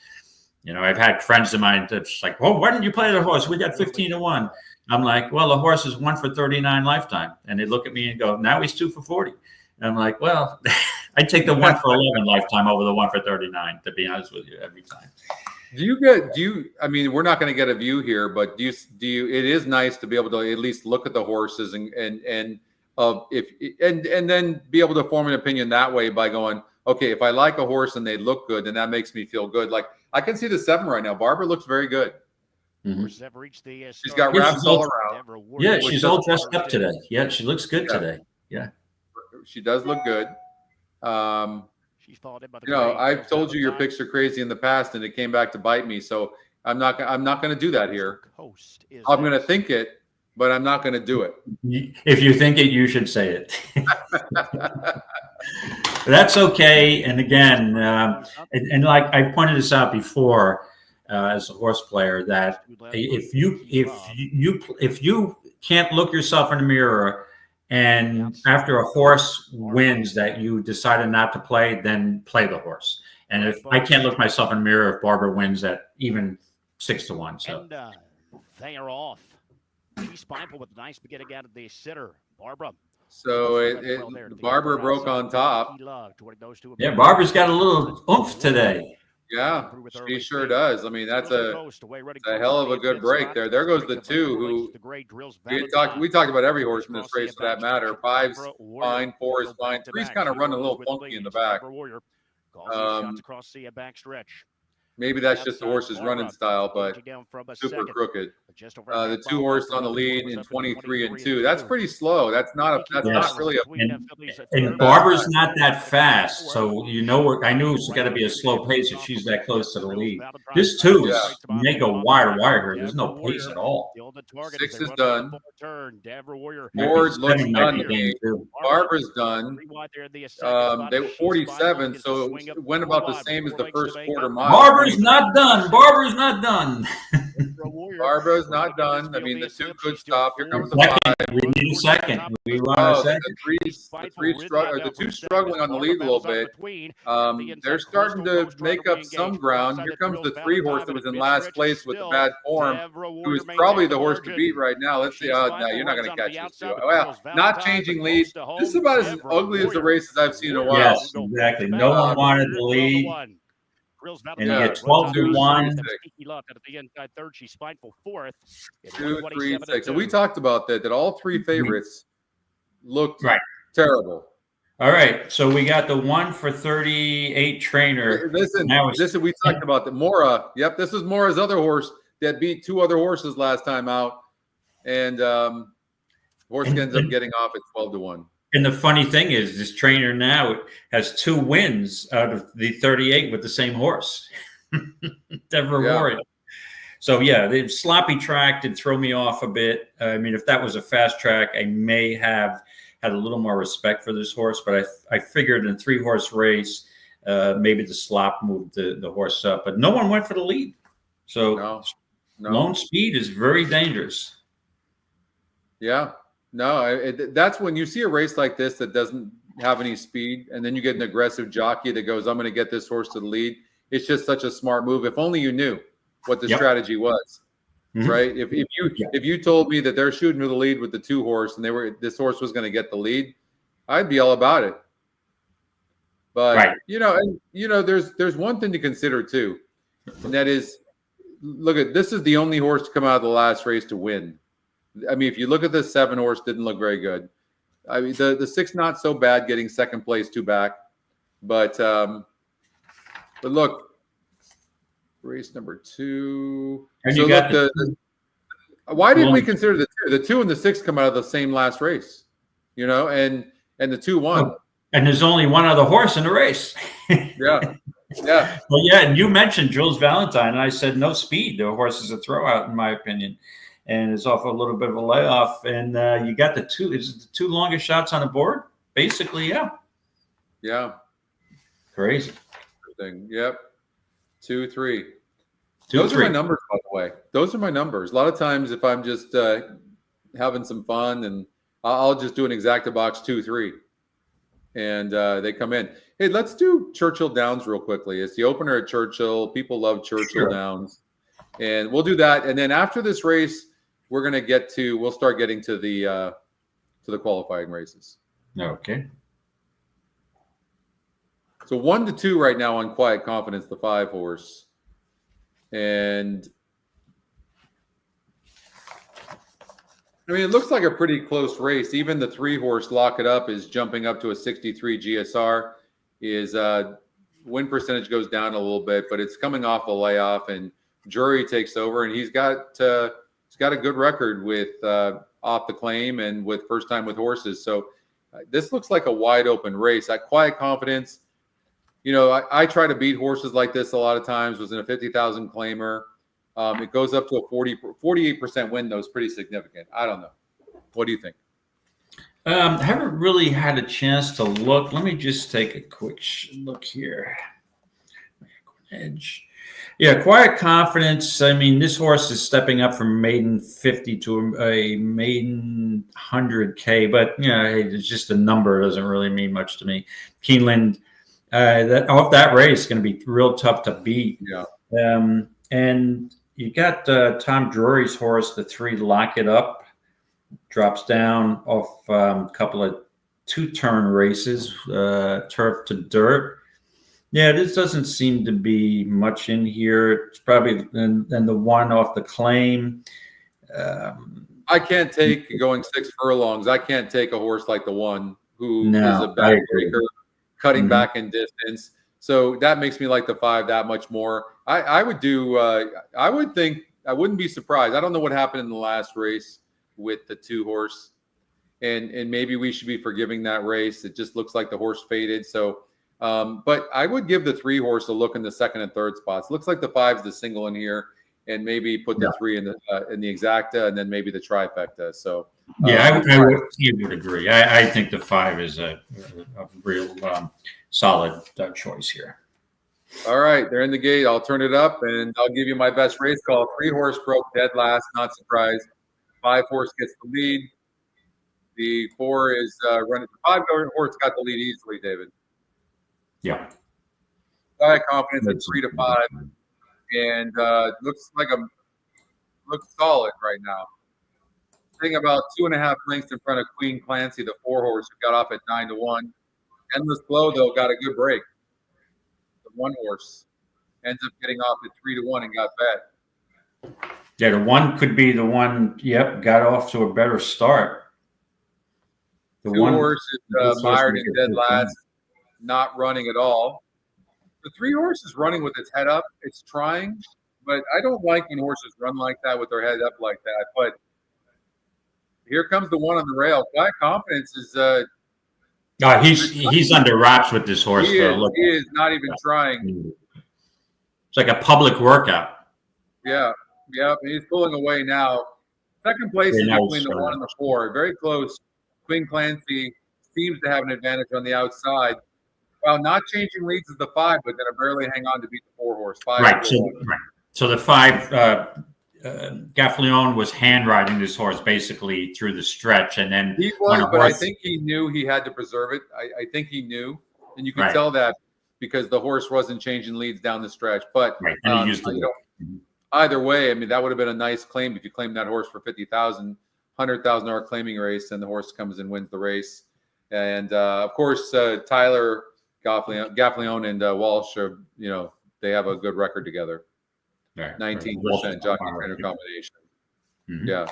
I've had friends of mine that's like, "Oh, why didn't you play the horse? We got 15-1." I'm like, "Well, the horse is 1 for 39 lifetime." And they look at me and go, "Now he's 2 for 40." And I'm like, "Well, I'd take the 1 for 11 lifetime over the 1 for 39, to be honest with you, every time." I mean, we're not going to get a view here, but do you, it is nice to be able to at least look at the horses and then be able to form an opinion that way by going, okay, if I like a horse and they look good, then that makes me feel good. Like I can see the 7 right now. Barbara looks very good. Mm-hmm. She's got wraps all around. Yeah, she's all dressed up today. Yeah, she looks good today. Yeah, she does look good. I've told you your picks are crazy in the past, and it came back to bite me. So I'm not going to do that here. I'm going to think it, but I'm not going to do it. If you think it, you should say it. That's okay. And again, and like I pointed this out before, as a horse player, that if you can't look yourself in the mirror and after a horse wins that you decided not to play, then play the horse. And if I can't look myself in the mirror if Barbara wins at even 6-1. So And they are off. She's spineful with a nice beginning out of the sitter, Barbara. So Barbara broke on top. Yeah, Barbara's got a little oomph today. Yeah, she sure does. I mean, that's a hell of a good break there. There goes the 2 who we talked about every horse in this race for that matter. 5's fine, 4 is fine. 3's kind of running a little funky in the back. Maybe that's just the horse's running style, but super crooked. The 2 horse on the lead in 23 and 2. That's pretty slow. That's not really a. And Barbara's not that fast, so I knew it's got to be a slow pace if she's that close to the lead. This 2 is make a wire here. There's no pace at all. 6 is done. 4 looks done. Barbara's done. They were 47, so it went about the same as the first quarter mile. Barbara's not done. Barbara's not done. Barbara's not done. I mean, the 2 could stop. Here comes the 5. We need a second. We want a second. The 2 struggling on the lead a little bit. They're starting to make up some ground. Here comes the 3 horse that was in last place with the bad form, who is probably the horse to beat right now. Let's see. No, you're not going to catch this 2. Well, not changing lead. This is about as ugly as the races I've seen in a while. Yes, exactly. No one wanted the lead. And you get 12-1. She's spineful 4th. 2, 3, 6. So we talked about that all 3 favorites looked terrible. All right. So we got the 1 for 38 trainer. Listen, we talked about the Mora. Yep, this is Mora's other horse that beat 2 other horses last time out. And horse ends up getting off at 12-1. And the funny thing is, this trainer now has 2 wins out of the 38 with the same horse. Never worried. So, the sloppy track did throw me off a bit. I mean, if that was a fast track, I may have had a little more respect for this horse. But I figured in a 3-horse race, maybe the slop moved the horse up. But no one went for the lead. So lone speed is very dangerous. Yeah. No, that's when you see a race like this that doesn't have any speed, and then you get an aggressive jockey that goes, I'm going to get this horse to the lead. It's just such a smart move. If only you knew what the strategy was, right? If you told me that they're shooting for the lead with the 2 horse and this horse was going to get the lead, I'd be all about it. But there's one thing to consider too, and that is, this is the only horse to come out of the last race to win. I mean, if you look at the 7 horse, didn't look very good. I mean, the 6 not so bad, getting second place 2 back, but look, race number 2. And so look, why didn't we consider the 2? The 2 and the 6 come out of the same last race, and the 2 won. And there's only one other horse in the race. Yeah. Well, and you mentioned Jules Valentine, and I said no speed. The horse is a throwout, in my opinion. And it's off a little bit of a layoff. And you got the 2. Is it the 2 longest shots on the board? Basically, yeah. Crazy. Yep. 2, 3. 2, Those 3. are my numbers, by the way. Those are my numbers. A lot of times, if I'm just having some fun, and I'll just do an exacta box 2, 3, and they come in. Hey, let's do Churchill Downs real quickly. It's the opener at Churchill. People love Churchill Downs, and we'll do that. And then after this race, we'll start getting to the qualifying races. Okay. So 1-2 right now on Quiet Confidence, the 5 horse. And I mean, it looks like a pretty close race. Even the 3 horse Lock It Up is jumping up to a 63 GSR. His win percentage goes down a little bit, but it's coming off a layoff, and Jury takes over, and he's got a good record with off the claim and with first time with horses. So this looks like a wide open race. At Quiet Confidence, I try to beat horses like this a lot of times. Was in a 50,000 claimer. It goes up to a 48% win, though. Is pretty significant. I don't know. What do you think? I haven't really had a chance to look. Let me just take a quick look here. EquinEdge. Yeah, quiet confidence. I mean, this horse is stepping up from maiden 50 to a maiden 100K, but it's just a number. It doesn't really mean much to me. Keeneland, off that race is going to be real tough to beat. Yeah. And you got Tom Drury's horse, the 3 Lock It Up, drops down off a couple of 2-turn races, turf to dirt. Yeah, this doesn't seem to be much in here. It's probably then the one off the claim. I can't take going 6 furlongs. I can't take a horse like the one who is a backbreaker, cutting back in distance. So that makes me like the 5 that much more. I would do. I would think I wouldn't be surprised. I don't know what happened in the last race with the 2 horse, and maybe we should be forgiving that race. It just looks like the horse faded. So. But I would give the 3 horse a look in the 2nd and 3rd spots. Looks like the 5's the single in here, and maybe put the 3 in the exacta, and then maybe the trifecta. So I would agree. I think the 5 is a real solid choice here. All right, they're in the gate. I'll turn it up, and I'll give you my best race call. 3 horse broke dead last, not surprised. 5 horse gets the lead. The 4 is running. 5 horse got the lead easily, David. Yeah. Quiet confidence at 3 to 5, and looks solid right now. Sitting about 2.5 lengths in front of Queen Clancy, the 4 horse who got off at 9 to 1. Endless Glow though got a good break. The 1 horse ends up getting off at 3 to 1 and got bet. Yeah, the 1 could be the one. Yep, got off to a better start. The 2 horse is mired in dead last. Not running at all. The 3 horse is running with its head up. It's trying, but I don't like when horses run like that with their head up like that. But here comes the 1 on the rail. Quiet confidence is. He's under wraps with this horse. He is not even trying. It's like a public workout. Yeah. He's pulling away now. 2nd place is between the 1 and the 4. Very close. Queen Clancy seems to have an advantage on the outside. Well, not changing leads is the 5, but going to barely hang on to beat the 4 horse. 5 right. So the 5, Gaffleon was hand riding this horse basically through the stretch, and then he was. But I think he knew he had to preserve it. I think he knew, and you could tell that because the horse wasn't changing leads down the stretch. But and he used either way, I mean, that would have been a nice claim if you claimed that horse for $50,000, $100,000 claiming race, and the horse comes and wins the race. And of course, Tyler Gaffleon and Walsh are, they have a good record together. 19% jockey trainer combination. Yeah.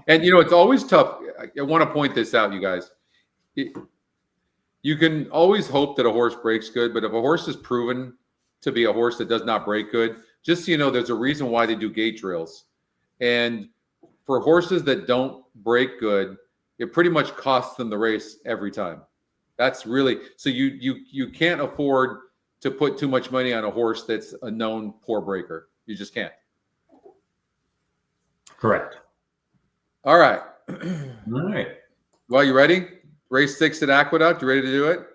And it's always tough. I want to point this out, you guys. You can always hope that a horse breaks good, but if a horse is proven to be a horse that does not break good, just so you know, there's a reason why they do gate drills. And for horses that don't break good, it pretty much costs them the race every time. That's really so you can't afford to put too much money on a horse that's a known poor breaker. You just can't. Correct. All right. All right. Well, you ready? Race 6 at Aqueduct. You ready to do it?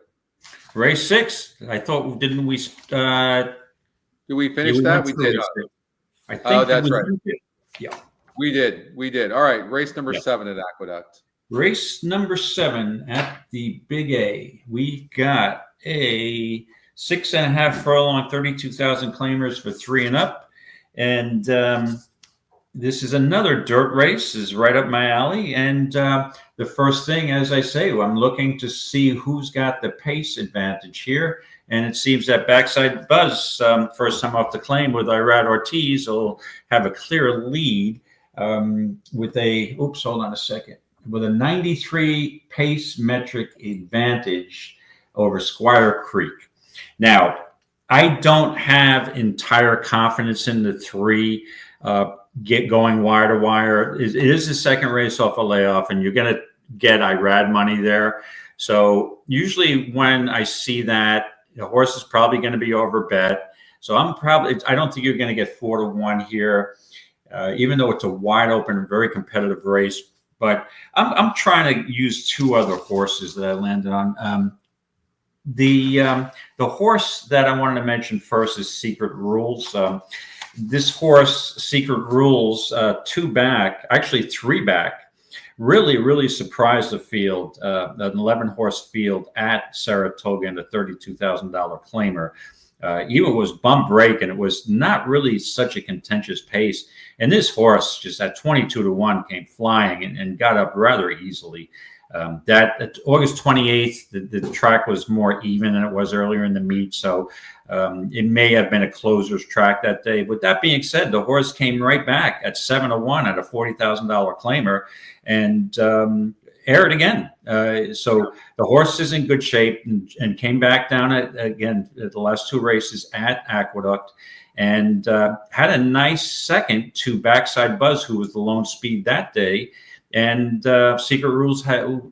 Race 6. I thought didn't we? Did we finish that? We did. I think that's right. Yeah. We did. All right. Race number 7 at Aqueduct. Race number 7 at the Big A. We got a 6.5 furlong, 32,000 claimers for 3 and up. And this is another dirt race. This is right up my alley. And the first thing, as I say, I'm looking to see who's got the pace advantage here. And it seems that Backside Buzz, first time off the claim with Irad Ortiz, will have a clear lead with a, hold on a second, with a 93 pace metric advantage over Squire Creek. Now, I don't have entire confidence in the 3 get going wire to wire. It is the second race off a layoff, and you're going to get Irad money there. So usually when I see that, the horse is probably going to be over bet. So I don't think you're going to get 4 to 1 here, even though it's a wide open, very competitive race. But I'm trying to use 2 other horses that I landed on. the horse that I wanted to mention first is Secret Rules. This horse, Secret Rules, 2 back, actually 3 back, really surprised the field. An 11-horse field at Saratoga in the $32,000 claimer. Even was bump break, and it was not really such a contentious pace. And this horse, just at 22-1, came flying and got up rather easily. That August 28th, the track was more even than it was earlier in the meet, so it may have been a closer's track that day. With that being said, the horse came right back at 7-1 at a $40,000 claimer and aired again. So the horse is in good shape and came back down at the last 2 races at Aqueduct and had a nice second to Backside Buzz, who was the lone speed that day. And Secret Rules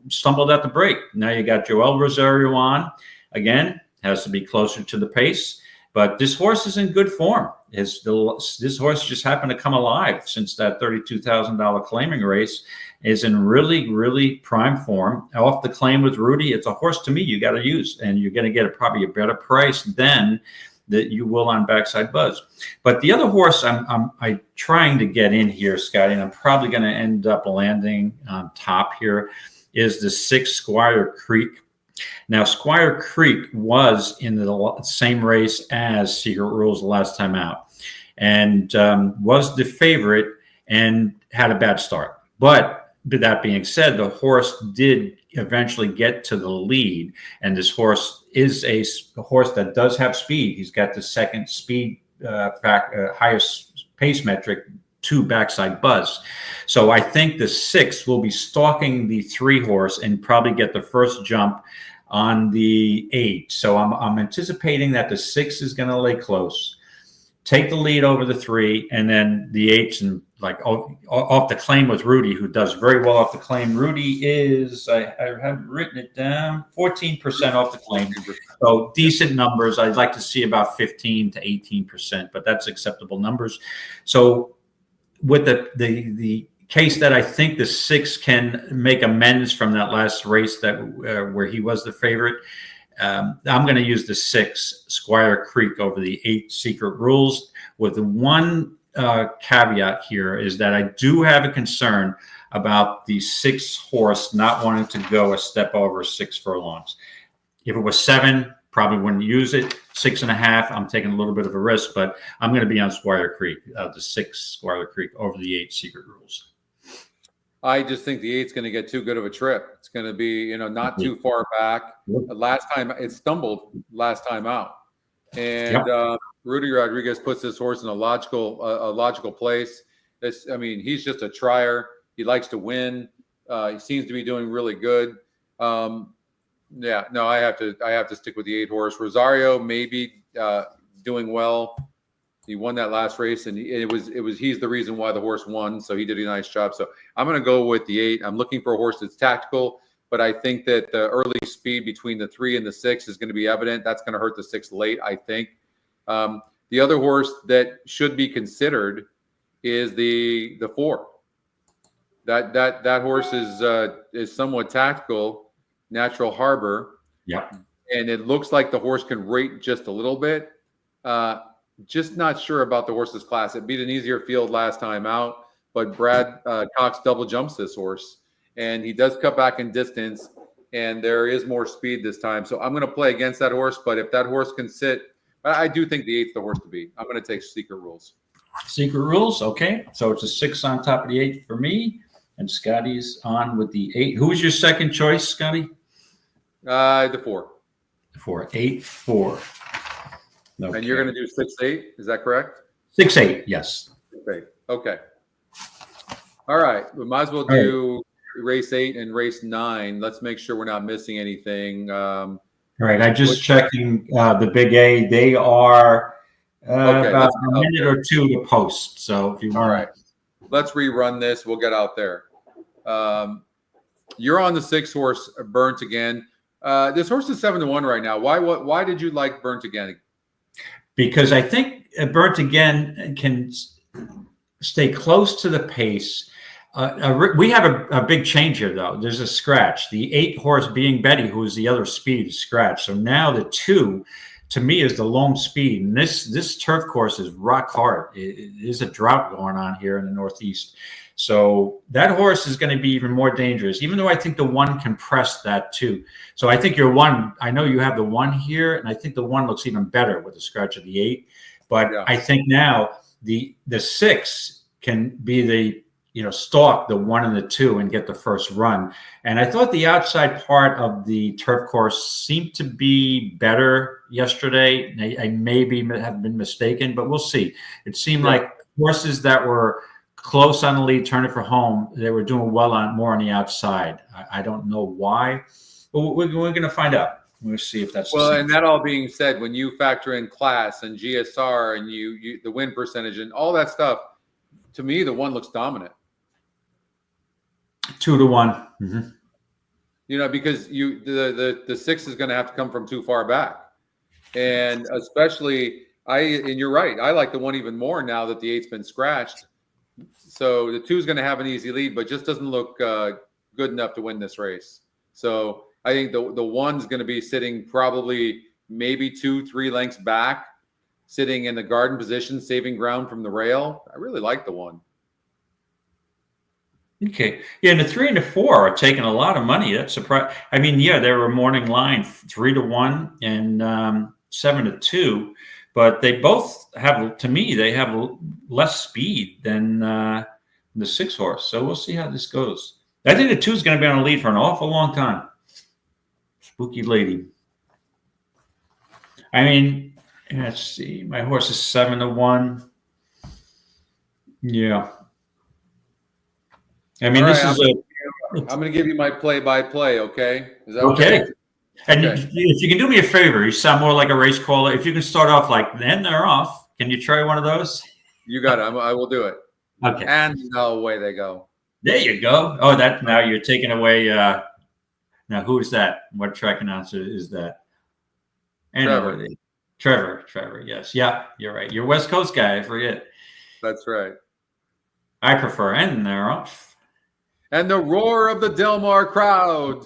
stumbled at the break. Now you got Joel Rosario on. Again, has to be closer to the pace. But this horse is in good form. This horse just happened to come alive since that $32,000 claiming race. Is in really prime form. Off the claim with Rudy, it's a horse to me you got to use. And you're going to get probably a better price than that you will on Backside Buzz. But the other horse I'm trying to get in here, Scotty, and I'm probably going to end up landing on top here, is the 6 Squire Creek. Now, Squire Creek was in the same race as Secret Rules the last time out and was the favorite and had a bad start. But that being said, the horse did eventually get to the lead, and this horse is a horse that does have speed. He's got the second speed highest pace metric to Backside Buzz. So I think the 6 will be stalking the 3 horse and probably get the first jump on the 8. So I'm anticipating that the 6 is going to lay close, take the lead over the 3, and then the 8's and like off the claim with Rudy, who does very well off the claim. Rudy is, I have written it down, 14% off the claim. So decent numbers. I'd like to see about 15 to 18%, but that's acceptable numbers. So with the case that I think the 6 can make amends from that last race that where he was the favorite, I'm going to use the 6 Squire Creek over the 8 Secret Rules, with the one caveat here is that I do have a concern about the 6 horse not wanting to go a step over 6 furlongs. If it was 7, probably wouldn't use it. 6.5, I'm taking a little bit of a risk, but I'm going to be on Squire Creek, the 6 Squire Creek over the 8 Secret Rules. I just think the 8's going to get too good of a trip. It's going to be, not too far back. Last time it stumbled last time out, and Rudy Rodriguez puts this horse in a logical place. He's just a trier. He likes to win. He seems to be doing really good. I have to stick with the 8 horse. Rosario maybe doing well. He won that last race, and he's the reason why the horse won. So he did a nice job. So I'm going to go with the 8. I'm looking for a horse that's tactical, but I think that the early speed between the 3 and the 6 is going to be evident. That's going to hurt the 6 late, I think. The other horse that should be considered is the 4. That horse is somewhat tactical. Natural Harbor. Yeah. And it looks like the horse can rate just a little bit. Just not sure about the horse's class. It beat an easier field last time out, but Brad Cox double jumps this horse, and he does cut back in distance, and there is more speed this time. So I'm going to play against that horse, but if that horse can sit, I do think the 8's the horse to beat. I'm going to take Secret Rules. Secret Rules, okay. So it's a 6 on top of the 8 for me, and Scotty's on with the 8. Who was your second choice, Scotty? The 4. The 4, 8, 4. Okay. And you're going to do 6-8, is that correct? 6-8, yes. 6-8. Okay. All right. We might as well do race 8 and race 9. Let's make sure we're not missing anything. All right. I just checking the Big A. They are about a minute or 2 to post. So if you want. All right. Let's rerun this. We'll get out there. You're on the 6 horse, Burnt Again. This horse is 7-1 right now. Why did you like Burnt Again? Because I think Burnt Again can stay close to the pace. We have a big change here, though. There's a scratch. The 8 horse Being Betty, who is the other speed, is scratched. So now the 2, to me, is the lone speed. And this turf course is rock hard. There's a drought going on here in the Northeast. So that horse is going to be even more dangerous, even though I think the 1 can press that too. So I think your 1, I know you have the 1 here, and I think the 1 looks even better with the scratch of the 8. But yeah. I think now the 6 can be the, stalk the 1 and the 2 and get the first run. And I thought the outside part of the turf course seemed to be better yesterday. I maybe have been mistaken, but we'll see. It seemed like horses that were close on the lead, turning for home, they were doing well more on the outside. I don't know why, but we're going to find out. We'll see if that's well. And that all being said, when you factor in class and GSR and you the win percentage and all that stuff, to me the 1 looks dominant. 2 to 1. Mm-hmm. Because the 6 is going to have to come from too far back, and especially and you're right. I like the 1 even more now that the 8's been scratched. So the 2 is going to have an easy lead, but just doesn't look good enough to win this race. So I think the 1's going to be sitting probably maybe 2-3 lengths back, sitting in the garden position, saving ground from the rail. I really like the 1. Okay. Yeah, and the 3 and the 4 are taking a lot of money. That's surprising. I mean, yeah, they were morning line 3 to 1 and 7 to 2, but they both have, to me, they have less speed than the 6 horse. So we'll see how this goes. I think the 2 is going to be on a lead for an awful long time. Spooky Lady. I mean, let's see. My horse is 7 to 1. Yeah. I mean, I'm going to give you my play-by-play, okay? Is that okay? And if you can do me a favor, you sound more like a race caller. If you can start off like, then they're off. Can you try one of those? You got it. I will do it. Okay. And away they go. There you go. Oh, now you're taking away. Now, who is that? What track announcer is that? Anyway, Trevor. Yes. Yeah, you're right. You're West Coast guy. I forget. That's right. I prefer. And they're off. And the roar of the Del Mar crowd.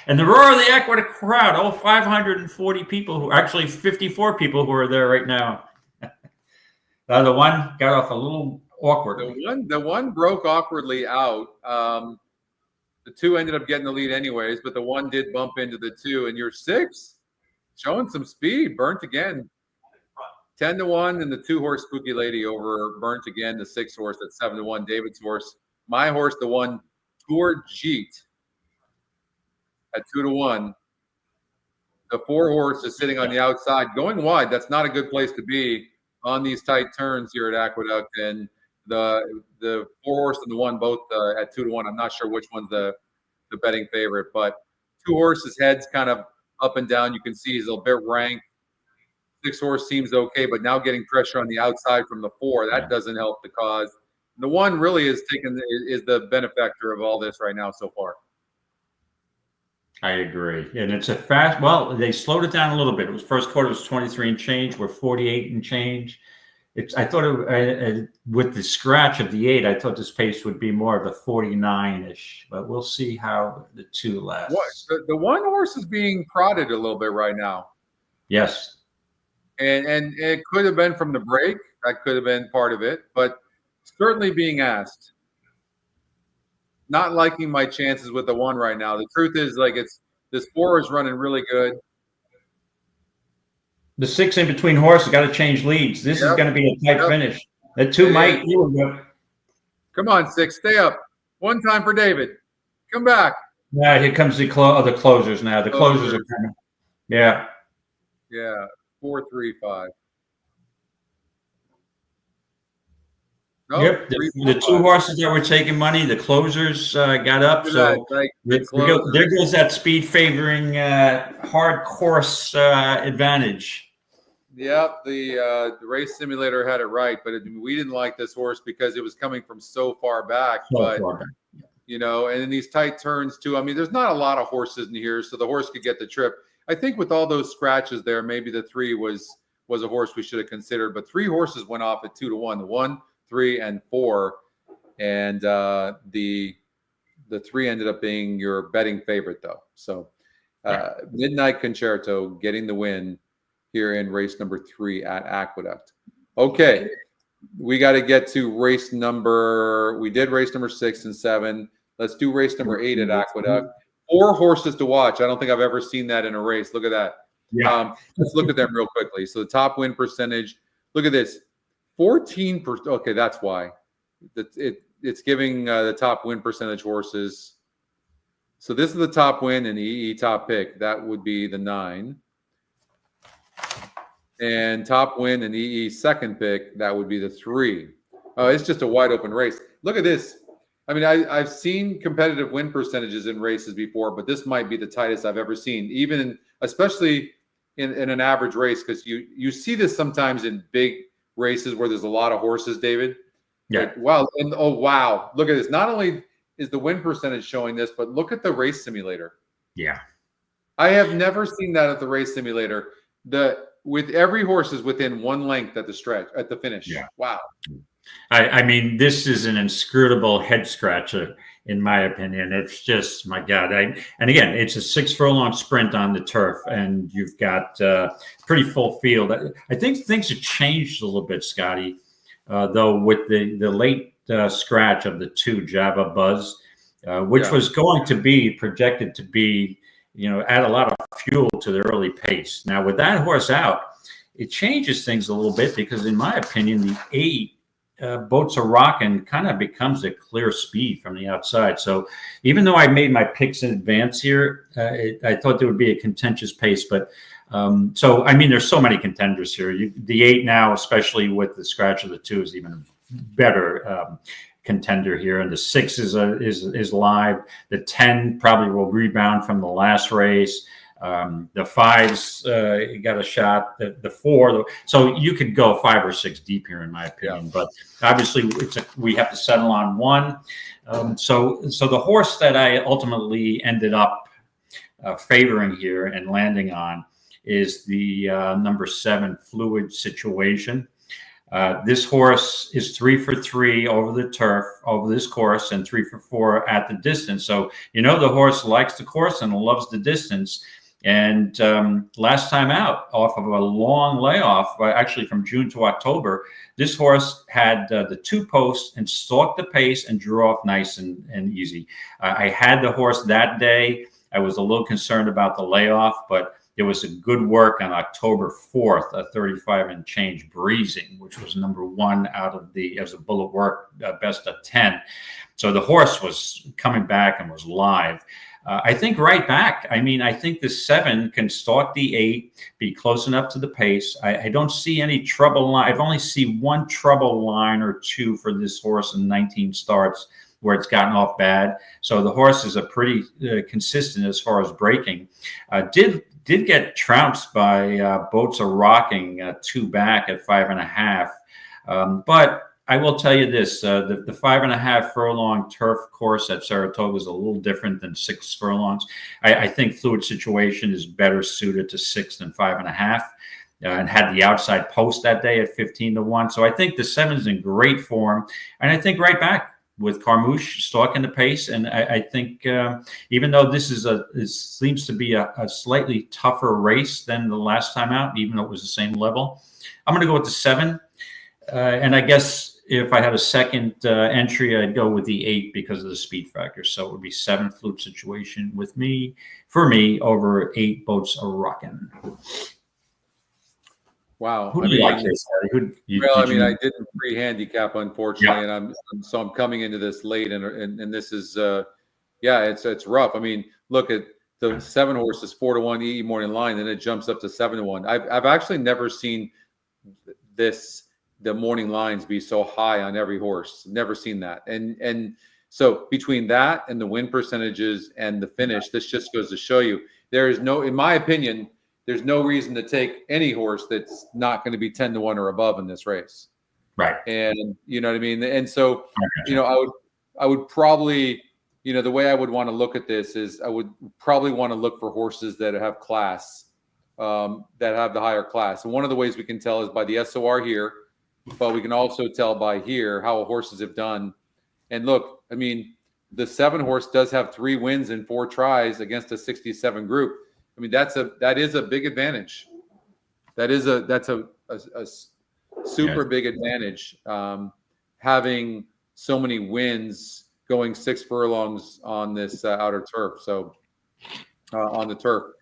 And the roar of the Aqueduct crowd. Oh, 540 people, who actually 54 people who are there right now. The 1 got off a little awkward. The one broke awkwardly out. The 2 ended up getting the lead anyways, but the 1 did bump into the 2. And your 6 showing some speed. Burnt again. 10 to 1, and the 2 horse Spooky Lady over Burnt again. The 6 horse at 7 to 1. David's horse. My horse, the 1 Tour Jeet at 2 to 1. The 4 horse is sitting on the outside, going wide. That's not a good place to be on these tight turns here at Aqueduct. And the 4 horse and the 1 both at 2 to 1. I'm not sure which one's the betting favorite, but 2 horses' heads kind of up and down. You can see he's a bit ranked. 6 horse seems okay, but now getting pressure on the outside from the 4, that doesn't help the cause. The 1 really is the benefactor of all this right now so far. I agree. And it's a fast, well, they slowed it down a little bit. It was first quarter was 23 and change. We're 48 and change. I thought with the scratch of the 8, I thought this pace would be more of a 49-ish, but we'll see how the 2 lasts. The 1 horse is being prodded a little bit right now. Yes. And it could have been from the break. That could have been part of it, but certainly being asked. Not liking my chances with the 1 right now. The truth is, this 4 is running really good. The 6 in between horses got to change leads. This is going to be a tight finish. The 2 might. Come on, 6, stay up. 1 time for David. Come back. Yeah, here comes the closers now. The closers are coming. Yeah. Yeah. 4-3-5. No, yep, the 2 horses that were taking money, the closers got up. So there goes that speed favoring hard course advantage. Yep, the race simulator had it right, but we didn't like this horse because it was coming from so far back. And in these tight turns too. I mean, there's not a lot of horses in here, so the horse could get the trip. I think with all those scratches there, maybe the 3 was a horse we should have considered. But 3 horses went off at 2 to 1. The 1, 3, and 4. and the 3 ended up being your betting favorite though. So Midnight Concerto getting the win here in race number 3 at Aqueduct. Okay, we got to get to race number. We did race number 6 and 7. Let's do race number 8 at Aqueduct. 4 horses to watch. I don't think I've ever seen that in a race. Look at that. Yeah. Let's look at them real quickly. So the top win percentage. Look at this, 14%. Okay, that's why. It's giving the top win percentage horses. So this is the top win and the EE top pick. That would be the 9. And top win and EE second pick. That would be the 3. It's just a wide open race. Look at this. I mean, I've seen competitive win percentages in races before, but this might be the tightest I've ever seen, especially in an average race, because you see this sometimes in big races where there's a lot of horses, David. Yeah. Like, wow. And wow. Look at this. Not only is the win percentage showing this, but look at the race simulator. Yeah. I have never seen that at the race simulator. With every horse is within 1 length at the finish. Yeah. Wow. I mean, this is an inscrutable head scratcher, in my opinion. It's just, my God. And again, it's a 6 furlong sprint on the turf, and you've got pretty full field. I think things have changed a little bit, Scotty, though, with the late scratch of the 2 Java Buzz, which was going to be projected to be, add a lot of fuel to the early pace. Now, with that horse out, it changes things a little bit because, in my opinion, the 8 Boats Are Rockin' kind of becomes a clear speed from the outside. So even though I made my picks in advance here, I thought there would be a contentious pace. But so, I mean, there's so many contenders here. The 8 now, especially with the scratch of the 2, is even a better contender here. And the 6 is live. The 10 probably will rebound from the last race. The 5's got a shot. The 4, so you could go 5 or 6 deep here, in my opinion. Yeah. But obviously, we have to settle on 1. So the horse that I ultimately ended up favoring here and landing on is the number 7 Fluid Situation. This horse is 3 for 3 over the turf, over this course, and 3 for 4 at the distance. So the horse likes the course and loves the distance. And last time out, off of a long layoff, actually from June to October, this horse had the 2 posts and stalked the pace and drew off nice and easy. I had the horse that day. I was a little concerned about the layoff, but it was a good work on October 4th, a 35 and change breezing, which was number 1 out of as a bullet work, best of 10. So the horse was coming back and was live. I think right back. I mean, I think the 7 can stalk the 8, be close enough to the pace. I don't see any trouble line. I've only seen 1 trouble line or 2 for this horse in 19 starts where it's gotten off bad. So the horse is a pretty consistent as far as breaking. Did get trounced by Boats Are Rocking 2 back at 5.5. But I will tell you this, the 5.5 furlong turf course at Saratoga is a little different than 6 furlongs. I think Fluid Situation is better suited to 6 than 5.5 and had the outside post that day at 15-1. So I think the 7's in great form. And I think right back with Carmouche stalking the pace. And I think even though this seems to be a slightly tougher race than the last time out, even though it was the same level, I'm going to go with the 7. And I guess if I had a second entry, I'd go with the 8 because of the speed factor. So it would be 7 Fluid Situation for me over 8 Boats Are Rockin'. Wow. Who do you like this? I mean, I didn't pre-handicap, unfortunately, and I'm coming into this late, and this is it's rough. I mean, look at the 7 horses 4-1 EE morning line, then it jumps up to 7-1. I've actually never seen the morning lines be so high on every horse. Never seen that. And so between that and the win percentages and the finish, this just goes to show you there is no, in my opinion, there's no reason to take any horse that's not going to be 10-1 or above in this race. Right. And you know what I mean? And so, I would probably, the way I would want to look at this is I would probably want to look for horses that have class, that have the higher class. And one of the ways we can tell is by the SOR here, but we can also tell by here how horses have done And look, I mean, the 7 horse does have 3 wins in 4 tries against a 67 group. I mean, that is a big advantage. That's a super big advantage. Having so many wins going 6 furlongs on this outer turf. So on the turf.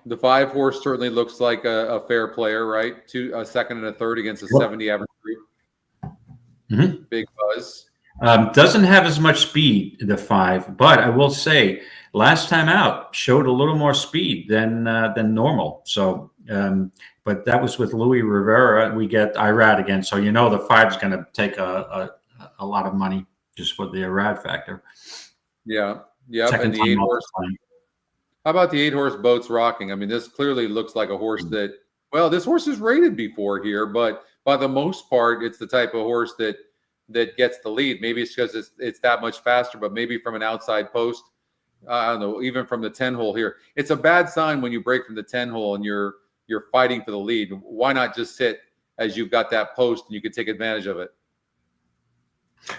The 5 horse certainly looks like a fair player, right? A second and a third against a 70 average group. Mm-hmm. Big buzz. Doesn't have as much speed, the 5, but I will say last time out showed a little more speed than normal. So, but that was with Louis Rivera. We get Irad again, so the 5 is going to take a lot of money just with the Irad factor. Yeah, yeah. Second And the 8 horse. How about the 8 horse Boats Rocking? I mean, this clearly looks like a horse that, well, this horse is rated before here, but by the most part, it's the type of horse that gets the lead. Maybe it's because it's that much faster, but maybe from an outside post, I don't know, even from the 10 hole here. It's a bad sign when you break from the 10 hole and you're fighting for the lead. Why not just sit as you've got that post and you can take advantage of it?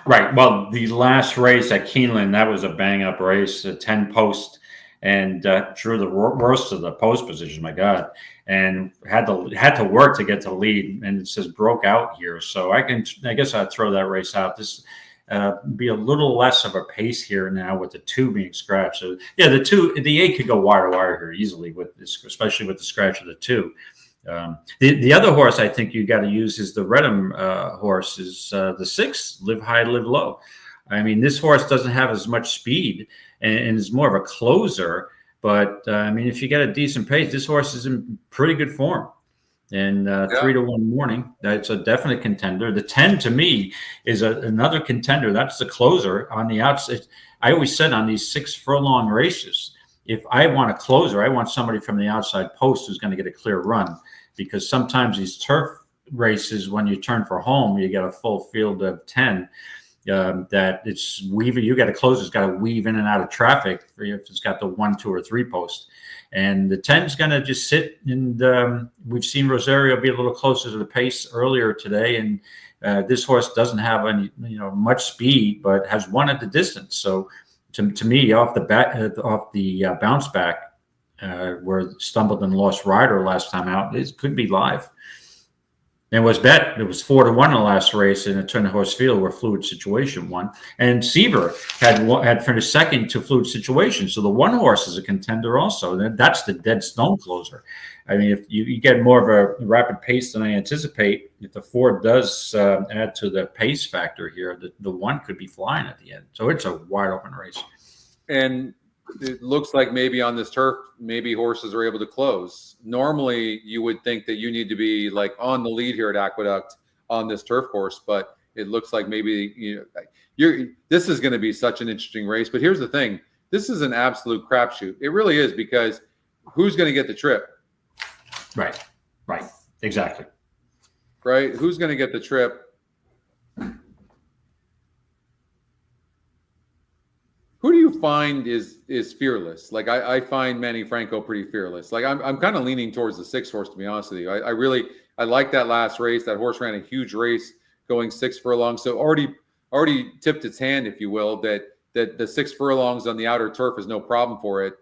Right. Well, the last race at Keeneland, that was a bang-up race, a 10 post, and drew the worst of the post position. My God, and had to work to get to lead, and it says broke out here. So I guess I'd throw that race out. This be a little less of a pace here now with the 2 being scratched. So yeah, the 8 could go wire to wire here easily with this, especially with the scratch of the 2. The other horse I think you got to use is the Redham horse, is the 6, Live High, Live Low. I mean, this horse doesn't have as much speed and is more of a closer. But, I mean, if you get a decent pace, this horse is in pretty good form. And 3-1 morning, that's a definite contender. The 10, to me, is another contender. That's the closer on the outside. I always said on these 6 furlong races, if I want a closer, I want somebody from the outside post who's going to get a clear run. Because sometimes these turf races, when you turn for home, you get a full field of 10. That it's weaving. You got a closer's got to weave in and out of traffic if it's got the 1, 2, or 3 post. And the 10's going to just sit. And we've seen Rosario be a little closer to the pace earlier today. And this horse doesn't have any, much speed, but has won at the distance. So to me, off the bounce back, where stumbled and lost rider last time out, it could be live. And it was 4-1 in the last race in a 10-horse field where Fluid Situation won. And Seaver had finished second to Fluid Situation. So the 1 horse is a contender also. That's the dead stone closer. I mean, if you get more of a rapid pace than I anticipate, if the 4 does add to the pace factor here, the 1 could be flying at the end. So it's a wide open race. And it looks like maybe on this turf, maybe horses are able to close. Normally, you would think that you need to be like on the lead here at Aqueduct on this turf course, but it looks like maybe this is going to be such an interesting race. But here's the thing: this is an absolute crapshoot. It really is, because who's going to get the trip? Right, exactly. Right, who's going to get the trip? Who do you find is fearless? Like I find Manny Franco pretty fearless. Like I'm kind of leaning towards the 6 horse, to be honest with you. I like that last race. That horse ran a huge race going 6 furlongs. So already tipped its hand, if you will, that the 6 furlongs on the outer turf is no problem for it.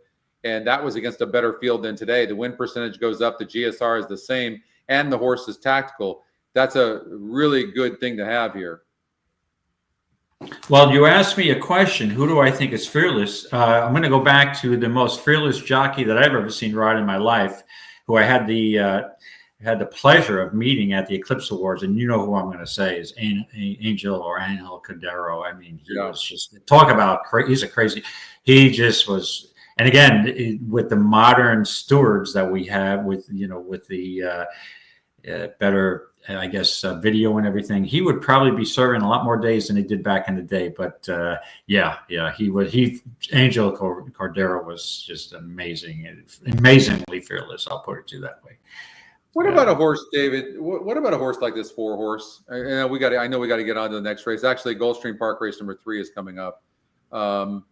And that was against a better field than today. The win percentage goes up. The GSR is the same, and the horse is tactical. That's a really good thing to have here. Well, you asked me a question. Who do I think is fearless? I'm going to go back to the most fearless jockey that I've ever seen ride in my life, who I had the pleasure of meeting at the Eclipse Awards. And you know who I'm going to say is Angel Cordero. I mean, he was just, talk about, he's a crazy, he just was. And again, with the modern stewards that we have with the better, I guess, video and everything, he would probably be serving a lot more days than he did back in the day. But Angel Cordero was just amazingly fearless. I'll put it to you that way. What about a horse, David? What about a horse like this 4 horse? I know we got to get on to the next race. Actually, Gulfstream Park race number 3 is coming up, and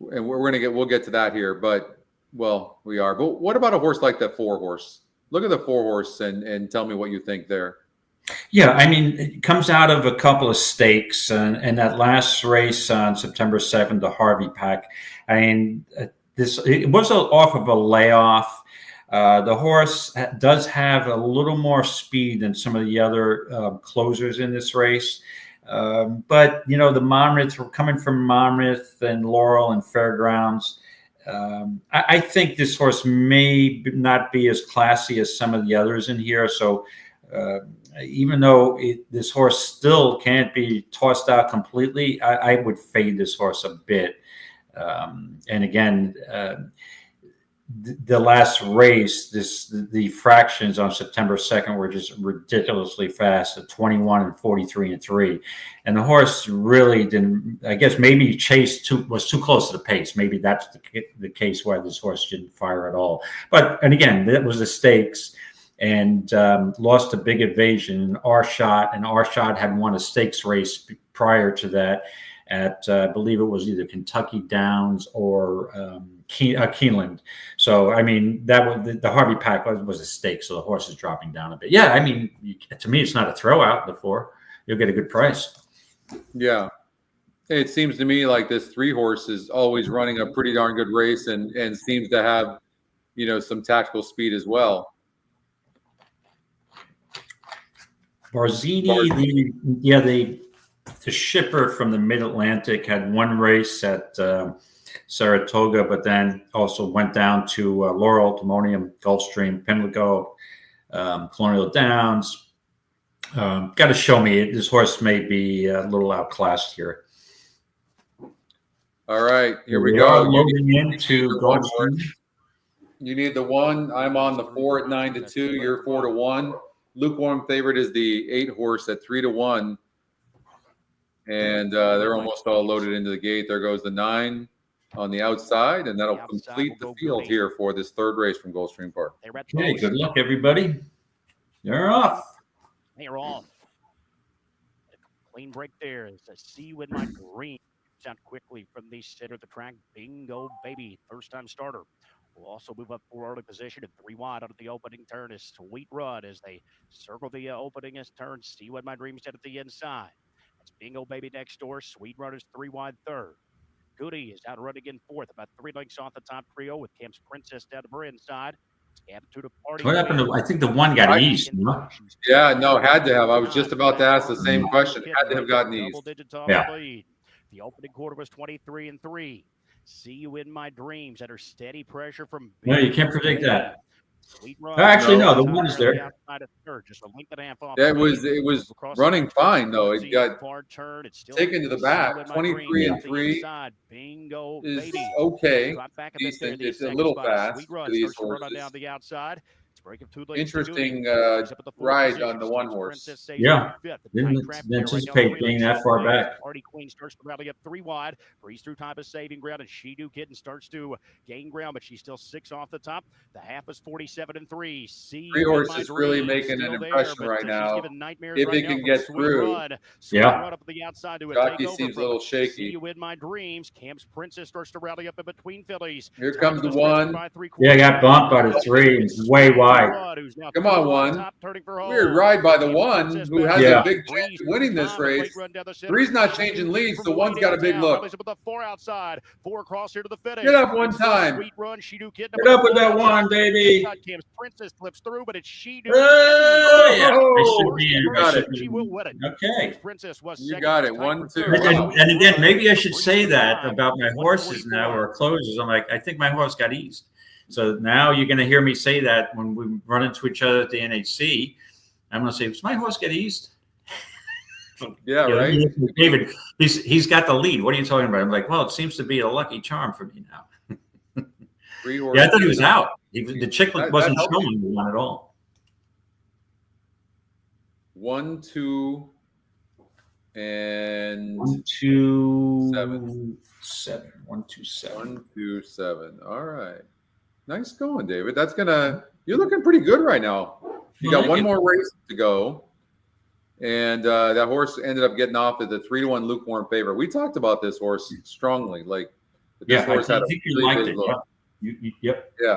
we'll get to that here. But we are. But what about a horse like that 4 horse? Look at the 4 horse and tell me what you think there. Yeah, I mean, it comes out of a couple of stakes, and that last race on September 7th, the Harvey Pack. I mean, it was off of a layoff. The horse does have a little more speed than some of the other closers in this race. But, you know, the Monmouth, we're coming from Monmouth and Laurel and Fairgrounds. I think this horse may not be as classy as some of the others in here. So even though this horse still can't be tossed out completely, I would fade this horse a bit. And again, the last race, the fractions on September 2nd were just ridiculously fast at 21 and 43 and 3. And the horse really didn't, I guess maybe was too close to the pace. Maybe that's the case why this horse didn't fire at all. And again, that was the stakes, and lost a big evasion. Our shot had won a stakes race prior to that at, I believe it was either Kentucky Downs or Keeneland. So, I mean, that was the Harvey Pack was a stake, so the horse is dropping down a bit. Yeah, I mean, to me, it's not a throwout. Before you'll get a good price. Yeah, it seems to me like this 3 horse is always running a pretty darn good race, and seems to have, you know, some tactical speed as well. Barzini, the shipper from the Mid-Atlantic had one race at Saratoga, but then also went down to Laurel, Timonium, Gulfstream, Pimlico, Colonial Downs. Got to show me this horse may be a little outclassed here. All right, here we We go. are loading into Gulfstream. You need the 1. I'm on the 4 at 9-2. You're 4-1. Lukewarm favorite is the 8 horse at 3-1. And they're almost all loaded into the gate. There goes the 9 on the outside, and that'll complete the field here for this 3rd race from Gulfstream Park. Okay, good luck, everybody. You're off. They're off. Clean break there as I see you in my green. Out quickly from the center of the track. Bingo, baby. First time starter. Will also move up 4 early position and 3 wide out of the opening turn. Is Sweet Run as they circle the opening as turn. See what my dreams did at the inside. That's Bingo Baby next door. Sweet Run is 3 wide 3rd. Goody is out running in 4th, about 3 lengths off the top trio with Camp's Princess down to her inside. Attitude of Party. What happened to? I think the 1 got eased. No? Yeah, no, had to have. I was just about to ask the same question. Had to have gotten eased. Yeah. The opening quarter was 23 and 3. See you in my dreams under steady pressure from. No, you can't predict that. Actually, no, the 1 is there. It was running fine though. It got taken to the back. 23 and 3 is okay. Decent. It's a little fast for these horses. Interesting ride on the 1 horse. Yeah, didn't anticipate being that far back. Party Queen starts to rally up 3 wide. Breeze through time is saving ground, and She Do Kitten starts to gain ground, but she's still 6 off the top. The half is 47 and 3. 3 horses really making an impression right now. If it can get through. Yeah. Jockey seems a little shaky. See you in my dreams. Camp's Princess starts to rally up in between fillies. Here comes the 1. Yeah, got bumped by the 3. It's way wide. Come on, 1. Weird ride by the 1 who has a big chance of winning this race. 3's not changing leads, so 1's got a big look. Get up 1 time. Get up with that 1, baby. Princess flips through, but it's She Do. You got it. She will win it. Okay. You got it. 1-2. And again, maybe I should say that about my horses now or closers. I'm like, I think my horse got eased. So now you're going to hear me say that when we run into each other at the NHC. I'm going to say, does my horse get eased? Yeah, right. David, he's got the lead. What are you talking about? I'm like, well, it seems to be a lucky charm for me now. 3 horses. Yeah, I thought he was out. The chicklet wasn't showing one at all. 1, 2, and 1, 2, 7. 7. 1, 2, 7. 1, 2, 7. All right. Nice going, David. You're looking pretty good right now. You got 1 more race to go. And that horse ended up getting off at the 3-1 lukewarm favorite. We talked about this horse strongly. Like, this horse had a really big look. Yep. Yeah.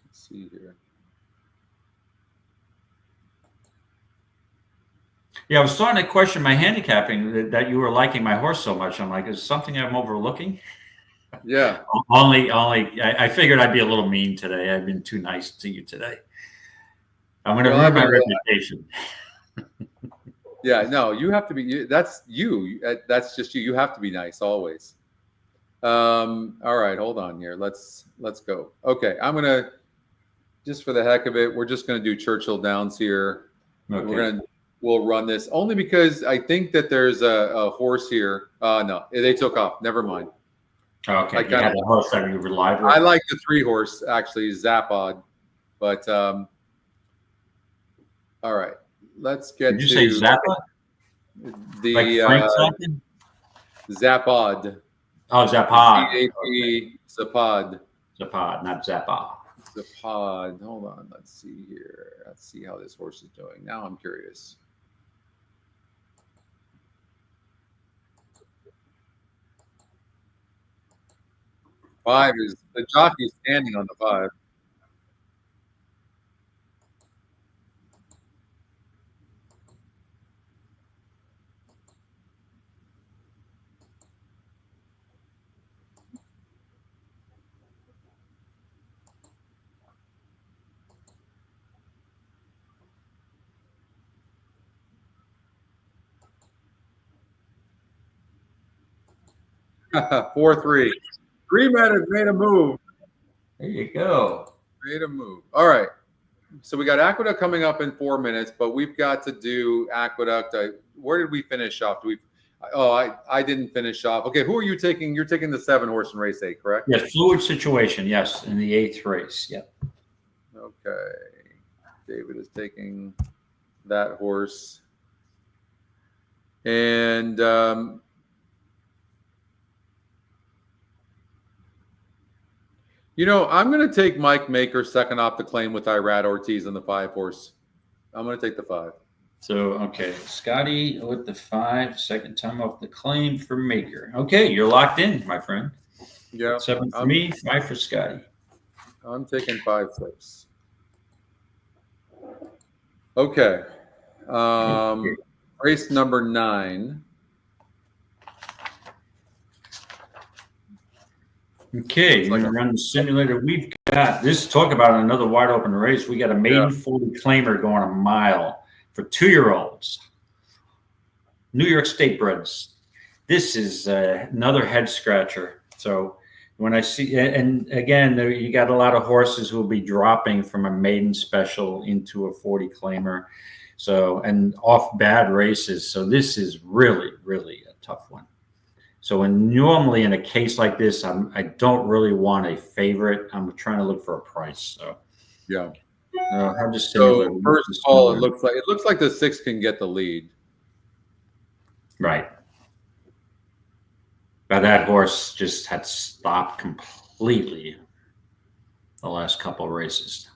Let's see here. Yeah, I was starting to question my handicapping that you were liking my horse so much. I'm like, is something I'm overlooking? Yeah. I figured I'd be a little mean today. I've been too nice to you today. I'm going to ruin my reputation. Yeah, no, you have to be. That's you. That's just you. You have to be nice always. All right, hold on here. Let's go. Okay, I'm gonna just for the heck of it, we're just gonna do Churchill Downs here. Okay. We'll run this only because I think that there's a horse here. No, they took off. Never mind. Okay, you had a horse that you relied with. I like the 3-horse actually, Zapod, but all right. Let's get Did you say Zappa? The like Frank something? Zapod. Oh, Zapod. Z-A-P, Zapod. Zapod, not Zappa. Zapod. Hold on. Let's see here. Let's see how this horse is doing. Now I'm curious. Five is the jockey standing on the 5. Four, 3. 3 men have made a move. There you go. Made a move. All right. So we got Aqueduct coming up in 4 minutes, but we've got to do Aqueduct. Where did we finish off? I didn't finish off. Okay, who are you taking? You're taking the 7-horse in race 8, correct? Yes, fluid situation. Yes, in the 8th race. Yep. Okay. David is taking that horse. And I'm going to take Mike Maker second off the claim with Irad Ortiz on the 5-horse. I'm going to take the 5. So, okay, Scotty with the 5, second time off the claim for Maker. Okay, you're locked in, my friend. Yeah. 7 for me, 5 for Scotty. I'm taking 5, 6. Okay. Race number 9. Okay, you're going to run the simulator. We've got this. Talk about another wide open race. We got a maiden 40 claimer going a mile for 2-year-olds. New York State breds. This is another head scratcher. So when I see, and again, you got a lot of horses who will be dropping from a maiden special into a 40 claimer. So, and off bad races. So this is really, really a tough one. So normally in a case like this, I don't really want a favorite. I'm trying to look for a price. So yeah. I'll just so first of all, it looks like the 6 can get the lead. Right. But that horse just had stopped completely the last couple of races.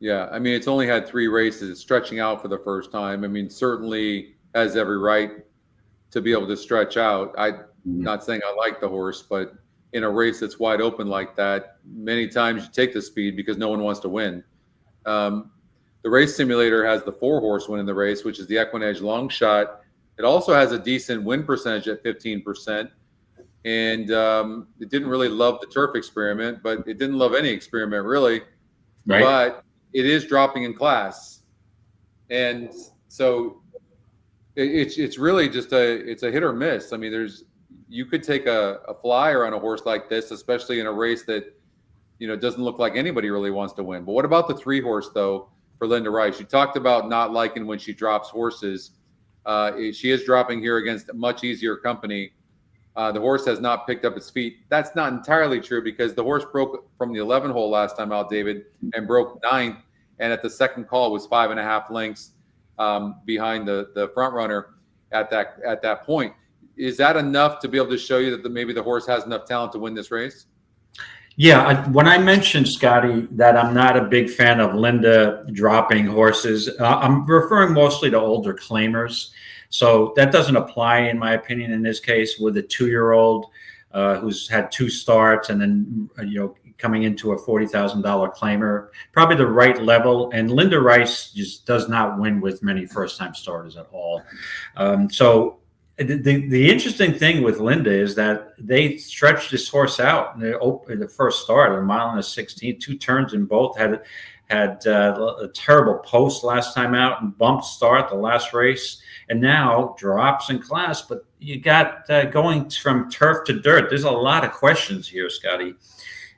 Yeah, I mean, it's only had 3 races. It's stretching out for the first time. I mean, certainly has every right to be able to stretch out. I'm not saying I like the horse, but in a race that's wide open like that, many times you take the speed because no one wants to win. The race simulator has the 4-horse win in the race, which is the EquinEdge long shot. It also has a decent win percentage at 15%. And it didn't really love the turf experiment, but it didn't love any experiment really. Right. But it is dropping in class. And so it's really just it's a hit or miss. I mean, you could take a flyer on a horse like this, especially in a race that doesn't look like anybody really wants to win. But what about the 3-horse though for Linda Rice? You talked about not liking when she drops horses. She is dropping here against much easier company. The horse has not picked up its feet. That's not entirely true because the horse broke from the 11 hole last time out, David, and broke 9th, and at the second call was 5.5 lengths behind the front runner at that point. Is that enough to be able to show you that maybe the horse has enough talent to win this race? Yeah, when I mentioned, Scotty, that I'm not a big fan of Linda dropping horses, I'm referring mostly to older claimers. So that doesn't apply, in my opinion, in this case with a 2-year-old who's had 2 starts and then coming into a $40,000 claimer, probably the right level. And Linda Rice just does not win with many first-time starters at all. So the interesting thing with Linda is that they stretched this horse out in the first start, a mile and a 16, 2 turns in both, had a terrible post last time out and bumped start the last race, and now drops in class. But you got going from turf to dirt. There's a lot of questions here, Scotty.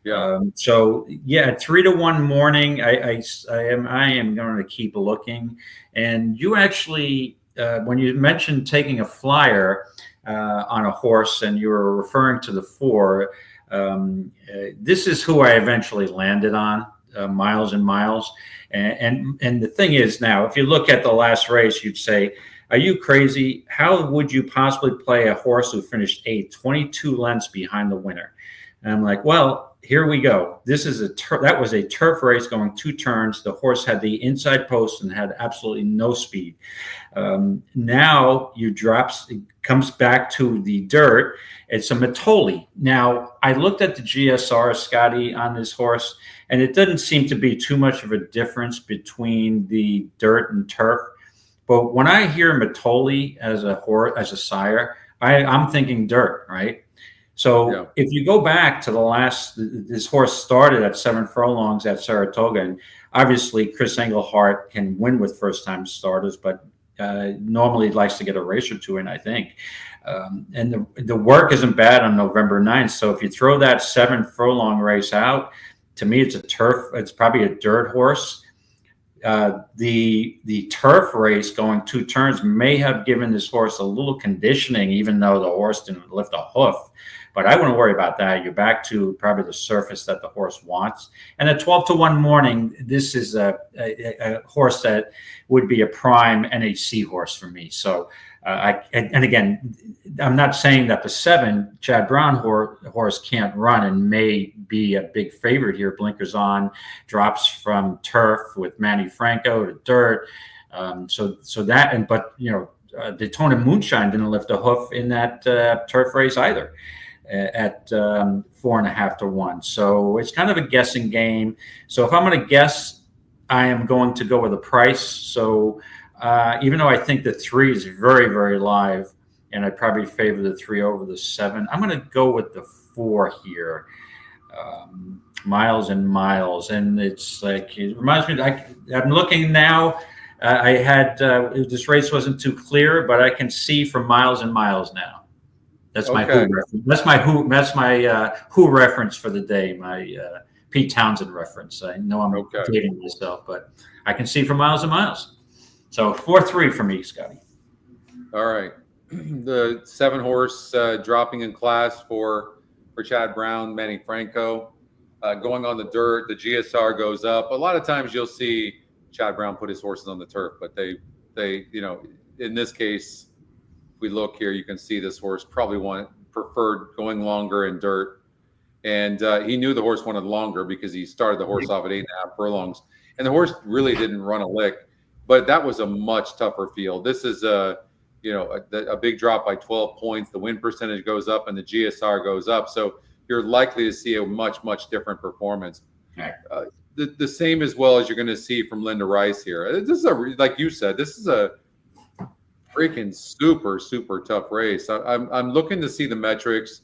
Yeah. So yeah, 3-1 morning. I am going to keep looking. And you actually, when you mentioned taking a flyer on a horse, and you were referring to the 4, this is who I eventually landed on. Miles and Miles. And the thing is, now, if you look at the last race, you'd say, are you crazy? How would you possibly play a horse who finished 8th, 22 lengths behind the winner? And I'm like, well, here we go. This is that was a turf race going 2 turns. The horse had the inside post and had absolutely no speed. Now it comes back to the dirt. It's a Matoli. Now, I looked at the GSR, Scotty, on this horse, and it doesn't seem to be too much of a difference between the dirt and turf. But when I hear Matoli as a horse, as a sire, I'm thinking dirt, right? So if you go back to this horse started at 7 furlongs at Saratoga, and obviously Chris Englehart can win with first-time starters, but normally likes to get a race or 2 in, I think. And the work isn't bad on November 9th. So if you throw that 7 furlong race out, to me, it's probably a dirt horse. The turf race going 2 turns may have given this horse a little conditioning, even though the horse didn't lift a hoof. But I wouldn't worry about that. You're back to probably the surface that the horse wants. And at 12-1 morning, this is a horse that would be a prime NHC horse for me. So, and again, I'm not saying that the 7 Chad Brown horse can't run and may be a big favorite here. Blinkers on, drops from turf with Manny Franco to dirt. But Daytona Moonshine didn't lift a hoof in that turf race either at 4.5-1. So it's kind of a guessing game. So if I'm going to guess, I am going to go with a price. So even though I think the 3 is very, very live, and I'd probably favor the 3 over the 7, I'm going to go with the 4 here. Miles and Miles. And it's like, it reminds me, I'm looking now. This race wasn't too clear, but I can see from Miles and Miles now. That's my Who reference. That's my Who reference for the day. My Pete Townsend reference. I know I'm dating myself, but I can see from Miles and Miles. So 4-3 for me, Scotty. All right. The 7 horse dropping in class for Chad Brown, Manny Franco. Going on the dirt, the GSR goes up. A lot of times you'll see Chad Brown put his horses on the turf, but they in this case, if we look here, you can see this horse probably preferred going longer in dirt. And he knew the horse wanted longer because he started the horse off at 8.5 furlongs. And the horse really didn't run a lick, but that was a much tougher field. This is a big drop by 12 points. The win percentage goes up and the GSR goes up. So you're likely to see a much, much different performance. The same as well as you're going to see from Linda Rice here. This is like you said, this is a freaking super, super tough race. I'm looking to see the metrics.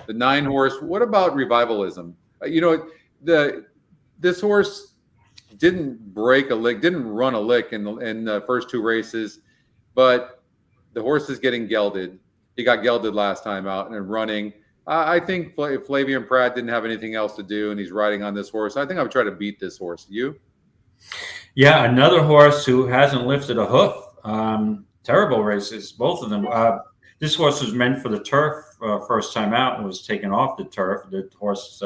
The 9 horse. What about revivalism? This horse didn't break a lick, didn't run a lick in the first 2 races, but the horse is getting gelded. He got gelded last time out and running. I think if Flavian Pratt didn't have anything else to do and he's riding on this horse, I think I would try to beat this horse. You? Yeah, another horse who hasn't lifted a hoof. Terrible races, both of them. This horse was meant for the turf first time out and was taken off the turf. The horse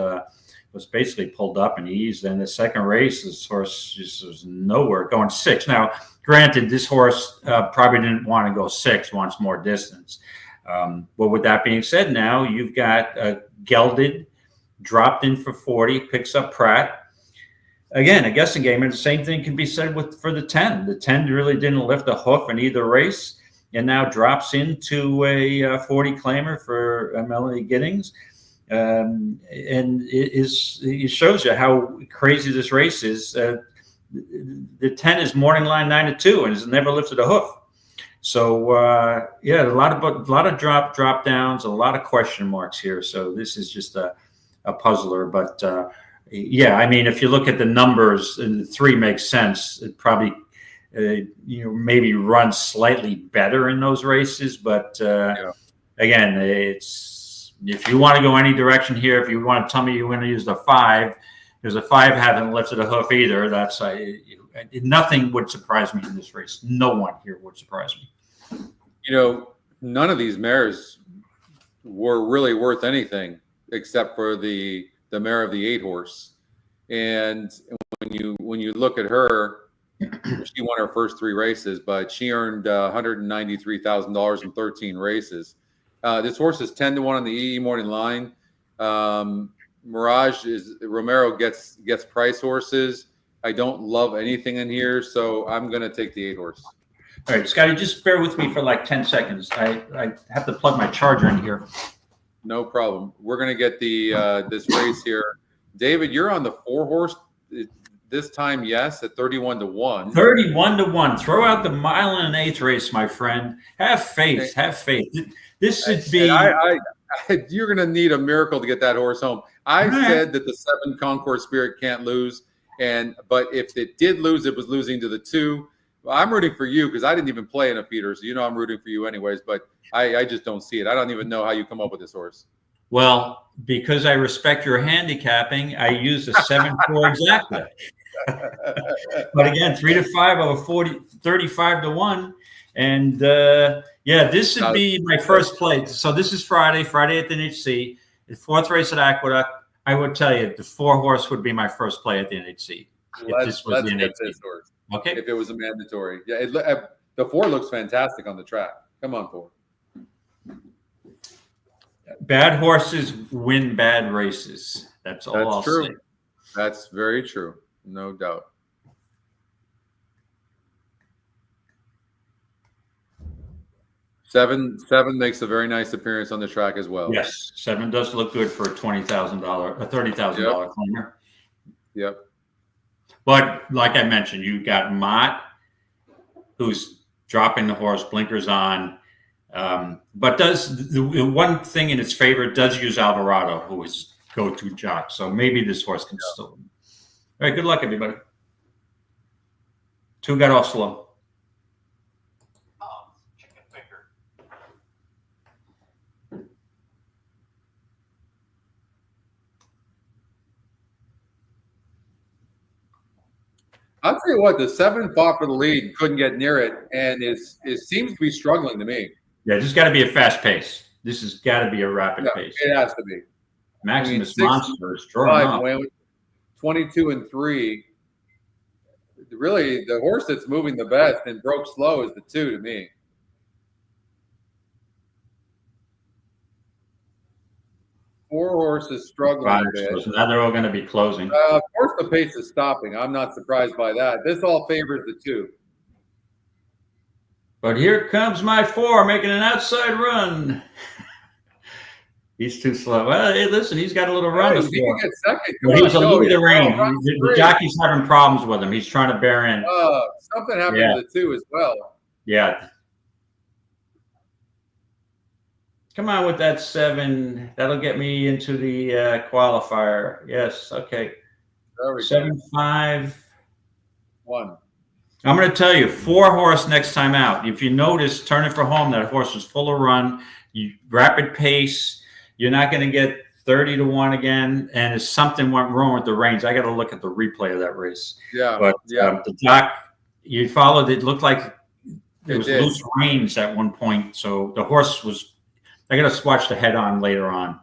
was basically pulled up and eased. And the second race, this horse just was nowhere, going 6. Now, granted, this horse probably didn't want to go 6, wants more distance. But with that being said, now you've got gelded, dropped in for 40, picks up Pratt. Again, a guessing game, and the same thing can be said for the 10. The 10 really didn't lift a hoof in either race, and now drops into a 40 claimer for Melanie Giddings. and it shows you how crazy this race is. The 10 is morning line 9-2 and has never lifted a hoof. So yeah, a lot of drop downs, a lot of question marks here. So this is just a puzzler. But yeah, I mean, if you look at the numbers, the 3 makes sense. It probably maybe run slightly better in those races, but again, it's if you want to go any direction here, if you want to tell me you want to use the 5, because the 5 haven't lifted a hoof either. That's nothing would surprise me in this race. No one here would surprise me. None of these mares were really worth anything except for the mare of the 8 horse. And when you look at her, she won her first 3 races, but she earned $193,000 in 13 races. This horse is 10-1 on the EE morning line. Romero gets price horses. I don't love anything in here, so I'm going to take the 8 horse. All right, Scotty, just bear with me for like 10 seconds. I have to plug my charger in here. No problem. We're going to get the this race here. David, you're on the 4 horse this time, yes, at 31-1. 31-1. Throw out the 1 1/8 race, my friend. Have faith. Have faith. This should be. You're going to need a miracle to get that horse home. I said that the 7 Concord Spirit can't lose, but if it did lose, it was losing to the 2. Well, I'm rooting for you because I didn't even play in a feeder, so I'm rooting for you anyways. But I just don't see it. I don't even know how you come up with this horse. Well, because I respect your handicapping, I use a 7-4 exactly. But again, 3-5 over 35-1, and yeah, this should be my first play. So this is Friday at the NHC, the 4th race at Aqueduct. I would tell you the 4 horse would be my first play at the NHC. Let's get this horse. Okay. If it was a mandatory, yeah, the 4 looks fantastic on the track. Come on, 4. Bad horses win bad races. That's all I'll true. say. That's very true. No doubt. Seven makes a very nice appearance on the track as well. Yes, 7 does look good for a $30,000 claimer. Yep. But like I mentioned, you got Mott, who's dropping the horse, blinkers on, but does the one thing in its favor, does use Alvarado, who is go-to jock. So maybe this horse can still. All right, good luck, everybody. 2 got off slow. Chicken finger. I'll tell you what, the 7 fought for the lead, couldn't get near it, and it seems to be struggling to me. Yeah, this has got to be a fast pace. This has got to be a rapid pace. It has to be. Maximus Monster is drawing up. 22-3. Really, the horse that's moving the best and broke slow is the 2 to me. Four horses struggling a bit. So now they're all going to be closing. Of course, the pace is stopping. I'm not surprised by that. This all favors the 2. But here comes my 4 making an outside run. He's too slow. Well, hey, listen, he's got a little run. He can get second. But he's a little bit of rain. The jockey's having problems with him. He's trying to bear in. Something happened to the 2 as well. Yeah. Come on with that 7. That'll get me into the qualifier. Yes. Okay. There we go. 7-5. 1. I'm going to tell you, 4 horse next time out. If you notice, turning for home, that horse was full of run. Rapid pace. You're not going to get 30-1 again. And if something went wrong with the reins, I got to look at the replay of that race. Yeah. But the jock, you followed, it looked like there was loose reins at one point. So the horse was, I got to watch the head on later on.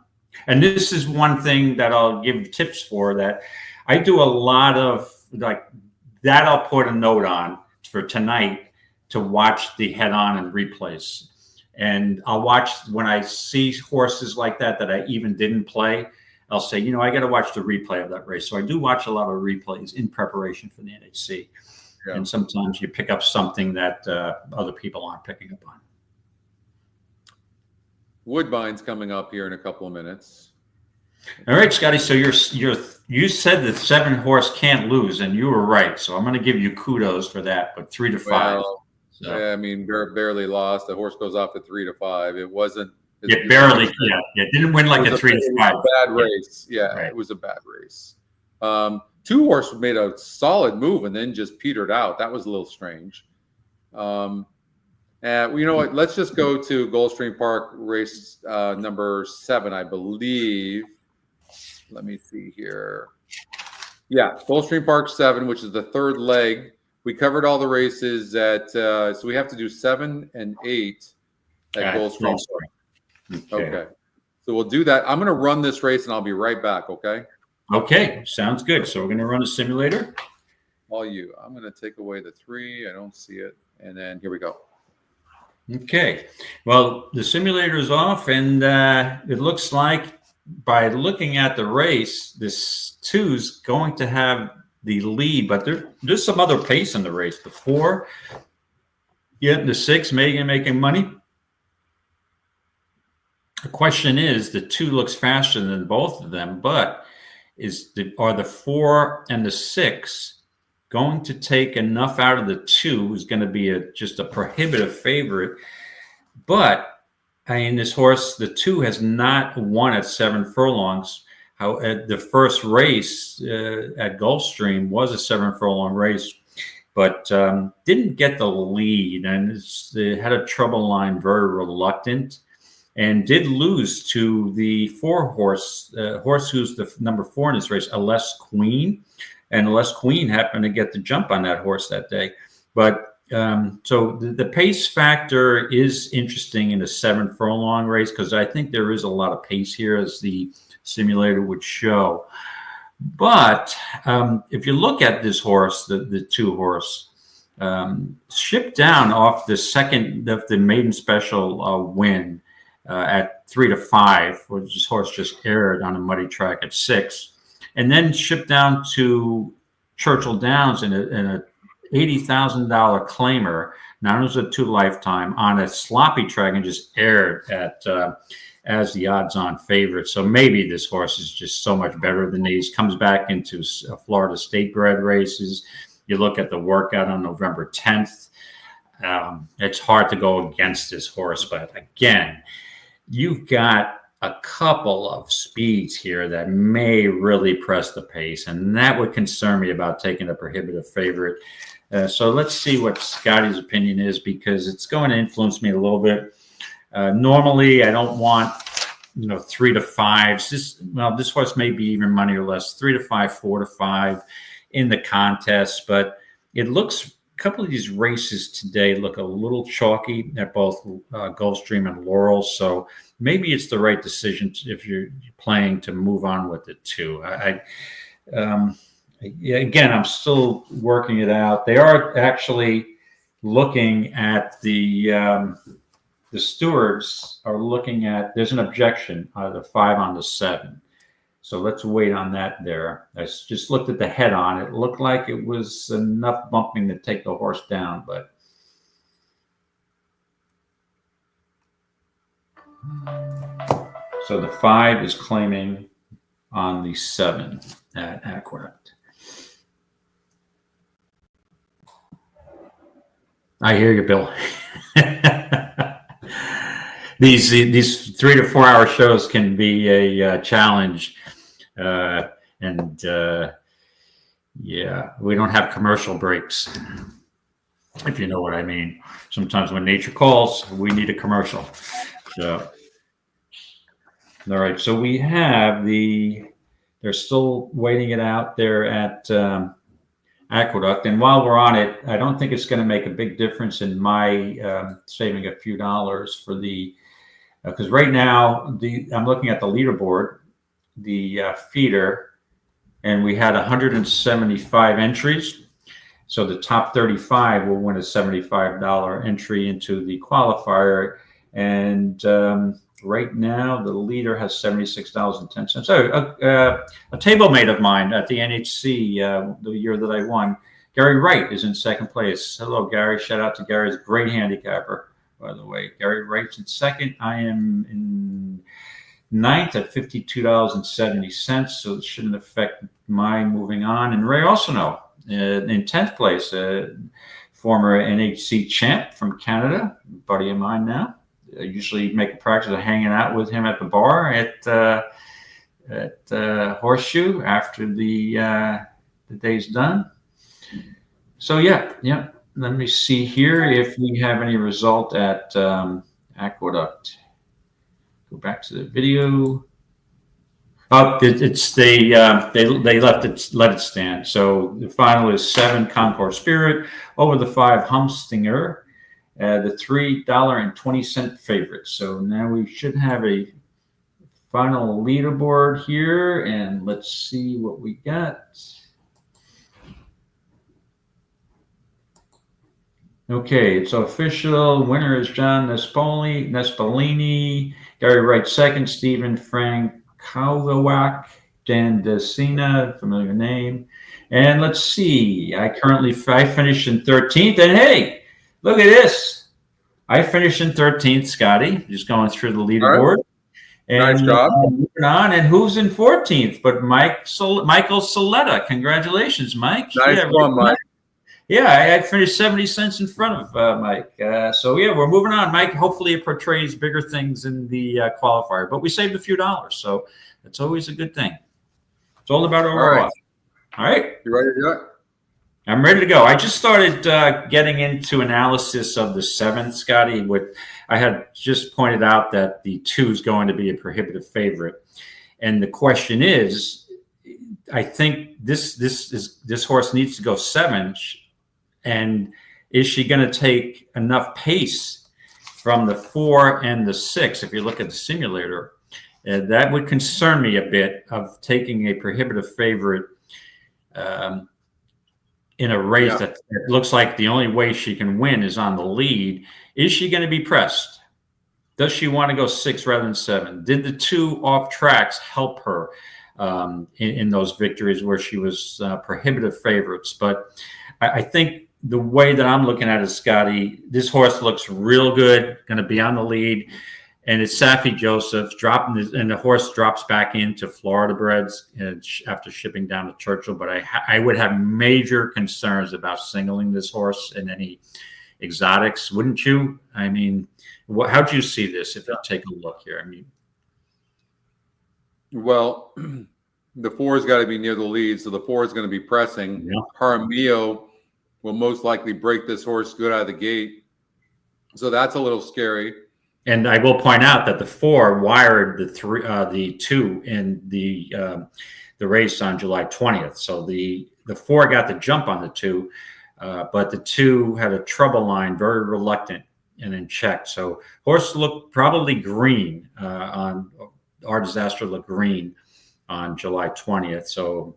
And this is one thing that I'll give tips for, that I do a lot of like that. I'll put a note on for tonight to watch the head on and replays. And I'll watch when I see horses like that I even didn't play. I'll say, I got to watch the replay of that race. So I do watch a lot of replays in preparation for the NHC. Yeah. And sometimes you pick up something that other people aren't picking up on. Woodbine's coming up here in a couple of minutes. All right, Scotty. So you said that 7-horse can't lose, and you were right. So I'm going to give you kudos for that. But 3 to 5. Well, So. yeah, I mean, barely lost. The horse goes off at 3 to 5. It wasn't. It barely. Yeah. Didn't win like a 3 to 5. It was a bad race. Yeah, right. It was a bad race. 2-horse made a solid move and then just petered out. That was a little strange. And you know what? Let's just go to Gulfstream Park race number 7, I believe. Let me see here. Yeah, Gulfstream Park 7, which is the 3rd leg. We covered all the races at. So we have to do 7 and 8 at Gulfstream Park. Okay. So we'll do that. I'm going to run this race and I'll be right back. Okay. Okay. Sounds good. So we're going to run a simulator. All you. I'm going to take away the 3. I don't see it. And then here we go. Okay. Well, the simulator is off, and it looks like by looking at the race, this 2's going to have the lead, but there's some other pace in the race. The 4, the 6, making money. The question is, the 2 looks faster than both of them, but are the 4 and the 6 going to take enough out of the 2, who's going to be just a prohibitive favorite? But I mean, this horse, the 2, has not won at 7 furlongs. The first race at Gulfstream was a 7 furlong race, but didn't get the lead, and it had a trouble line, very reluctant, and did lose to the 4-horse horse who's the number 4 in this race, Ellis Queen. And Ellis Queen happened to get the jump on that horse that day. But so the pace factor is interesting in a 7 furlong race, because I think there is a lot of pace here, as the simulator would show. But if you look at this horse, the 2-horse, shipped down off the second of the maiden special win at 3 to 5, where this horse just aired on a muddy track at 6. And then shipped down to Churchill Downs in a $80,000 claimer. Now it was a 2 lifetime on a sloppy track and just aired at as the odds-on favorite. So maybe this horse is just so much better than these. Comes back into Florida State bred races. You look at the workout on November 10th. It's hard to go against this horse, but again, you've got a couple of speeds here that may really press the pace, and that would concern me about taking a prohibitive favorite. So let's see what Scotty's opinion is, because it's going to influence me a little bit. Normally, I don't want 3 to 5. This horse may be even money or less. 3 to 5, 4 to 5 in the contest, but it looks. A couple of these races today look a little chalky at both Gulfstream and Laurel, so maybe it's the right decision if you're playing to move on with the 2. Again, I'm still working it out. They are actually looking at the stewards are looking at. There's an objection, the 5 on the 7. So let's wait on that there. I just looked at the head on. It looked like it was enough bumping to take the horse down, but so the 5 is claiming on the 7 at Aqueduct. I hear you, Bill. These 3 to 4 hour shows can be a challenge. We don't have commercial breaks, if you know what I mean. Sometimes when nature calls, we need a commercial. So, all right. So we have they're still waiting it out there at Aqueduct. And while we're on it, I don't think it's going to make a big difference in my saving a few dollars for because right now I'm looking at the leaderboard, the feeder, and we had 175 entries. So the top 35 will win a $75 entry into the qualifier. And right now, the leader has $76.10. So a table mate of mine at the NHC the year that I won, Gary Wright, is in second place. Hello, Gary. Shout out to Gary. He's a great handicapper, by the way. Gary Wright's in second. I am in ninth at $52.70, so it shouldn't affect my moving on. And Ray Arsenault in 10th place, former NHC champ from Canada, buddy of mine now. I usually make a practice of hanging out with him at the bar at Horseshoe after the day's done. So yeah. Let me see here if we have any result at Aqueduct. Go back to the video. Oh, it's they let it stand. So the final is 7 Concord Spirit over the 5 Humstinger, the $3.20 favorite. So now we should have a final leaderboard here, and let's see what we got. Okay, it's official. Winner is John Nespolini. Gary Wright second. Stephen Frankowak. Dan DeCina, familiar name. And let's see. I finished in 13th. And hey, look at this. I finished in 13th, Scotty. Just going through the leaderboard. Right. And nice job. Moving on. And who's in 14th? But Michael Soletta. Congratulations, Mike. Nice one, Mike. Yeah, I had finished 70 cents in front of Mike. So, yeah, we're moving on. Mike, hopefully it portrays bigger things in the qualifier. But we saved a few dollars, so it's always a good thing. It's all about ROI. All right. You ready to do it? I'm ready to go. I just started getting into analysis of the 7th, Scotty. I had just pointed out that the 2 is going to be a prohibitive favorite. And the question is, I think this horse needs to go 7. And is she going to take enough pace from the 4 and the 6? If you look at the simulator, that would concern me a bit of taking a prohibitive favorite in a race that looks like the only way she can win is on the lead. Is she going to be pressed? Does she want to go 6 rather than 7? Did the 2 off tracks help her in those victories where she was prohibitive favorites? But I think the way that I'm looking at it, Scotty, this horse looks real good, going to be on the lead. And it's Safi Joseph dropping, and the horse drops back into Florida breds after shipping down to Churchill. But I would have major concerns about singling this horse in any exotics, wouldn't you? I mean, how do you see this if you take a look here? I mean, well, the 4 has got to be near the lead, so the 4 is going to be pressing. Yeah. Jaramillo will most likely break this horse good out of the gate. So that's a little scary. And I will point out that the 4 wired the 2 in the race on July 20th. So the 4 got the jump on the 2, but the 2 had a trouble line, very reluctant and in check. So horse looked probably green on Our Disaster looked green on July 20th. So,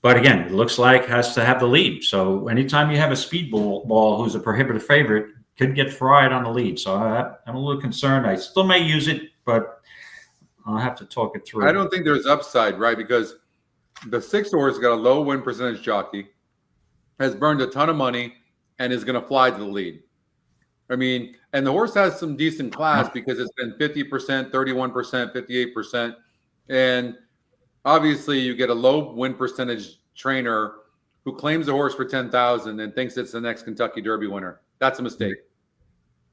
but again, it looks like has to have the lead. So anytime you have a speedball who's a prohibitive favorite, could get fried on the lead. So I'm a little concerned. I still may use it, but I'll have to talk it through. I don't think there's upside, right? Because the 6 horse got a low win percentage jockey, has burned a ton of money, and is going to fly to the lead. I mean, and the horse has some decent class because it's been 50%, 31%, 58%. And obviously you get a low win percentage trainer who claims the horse for 10,000 and thinks it's the next Kentucky Derby winner. That's a mistake.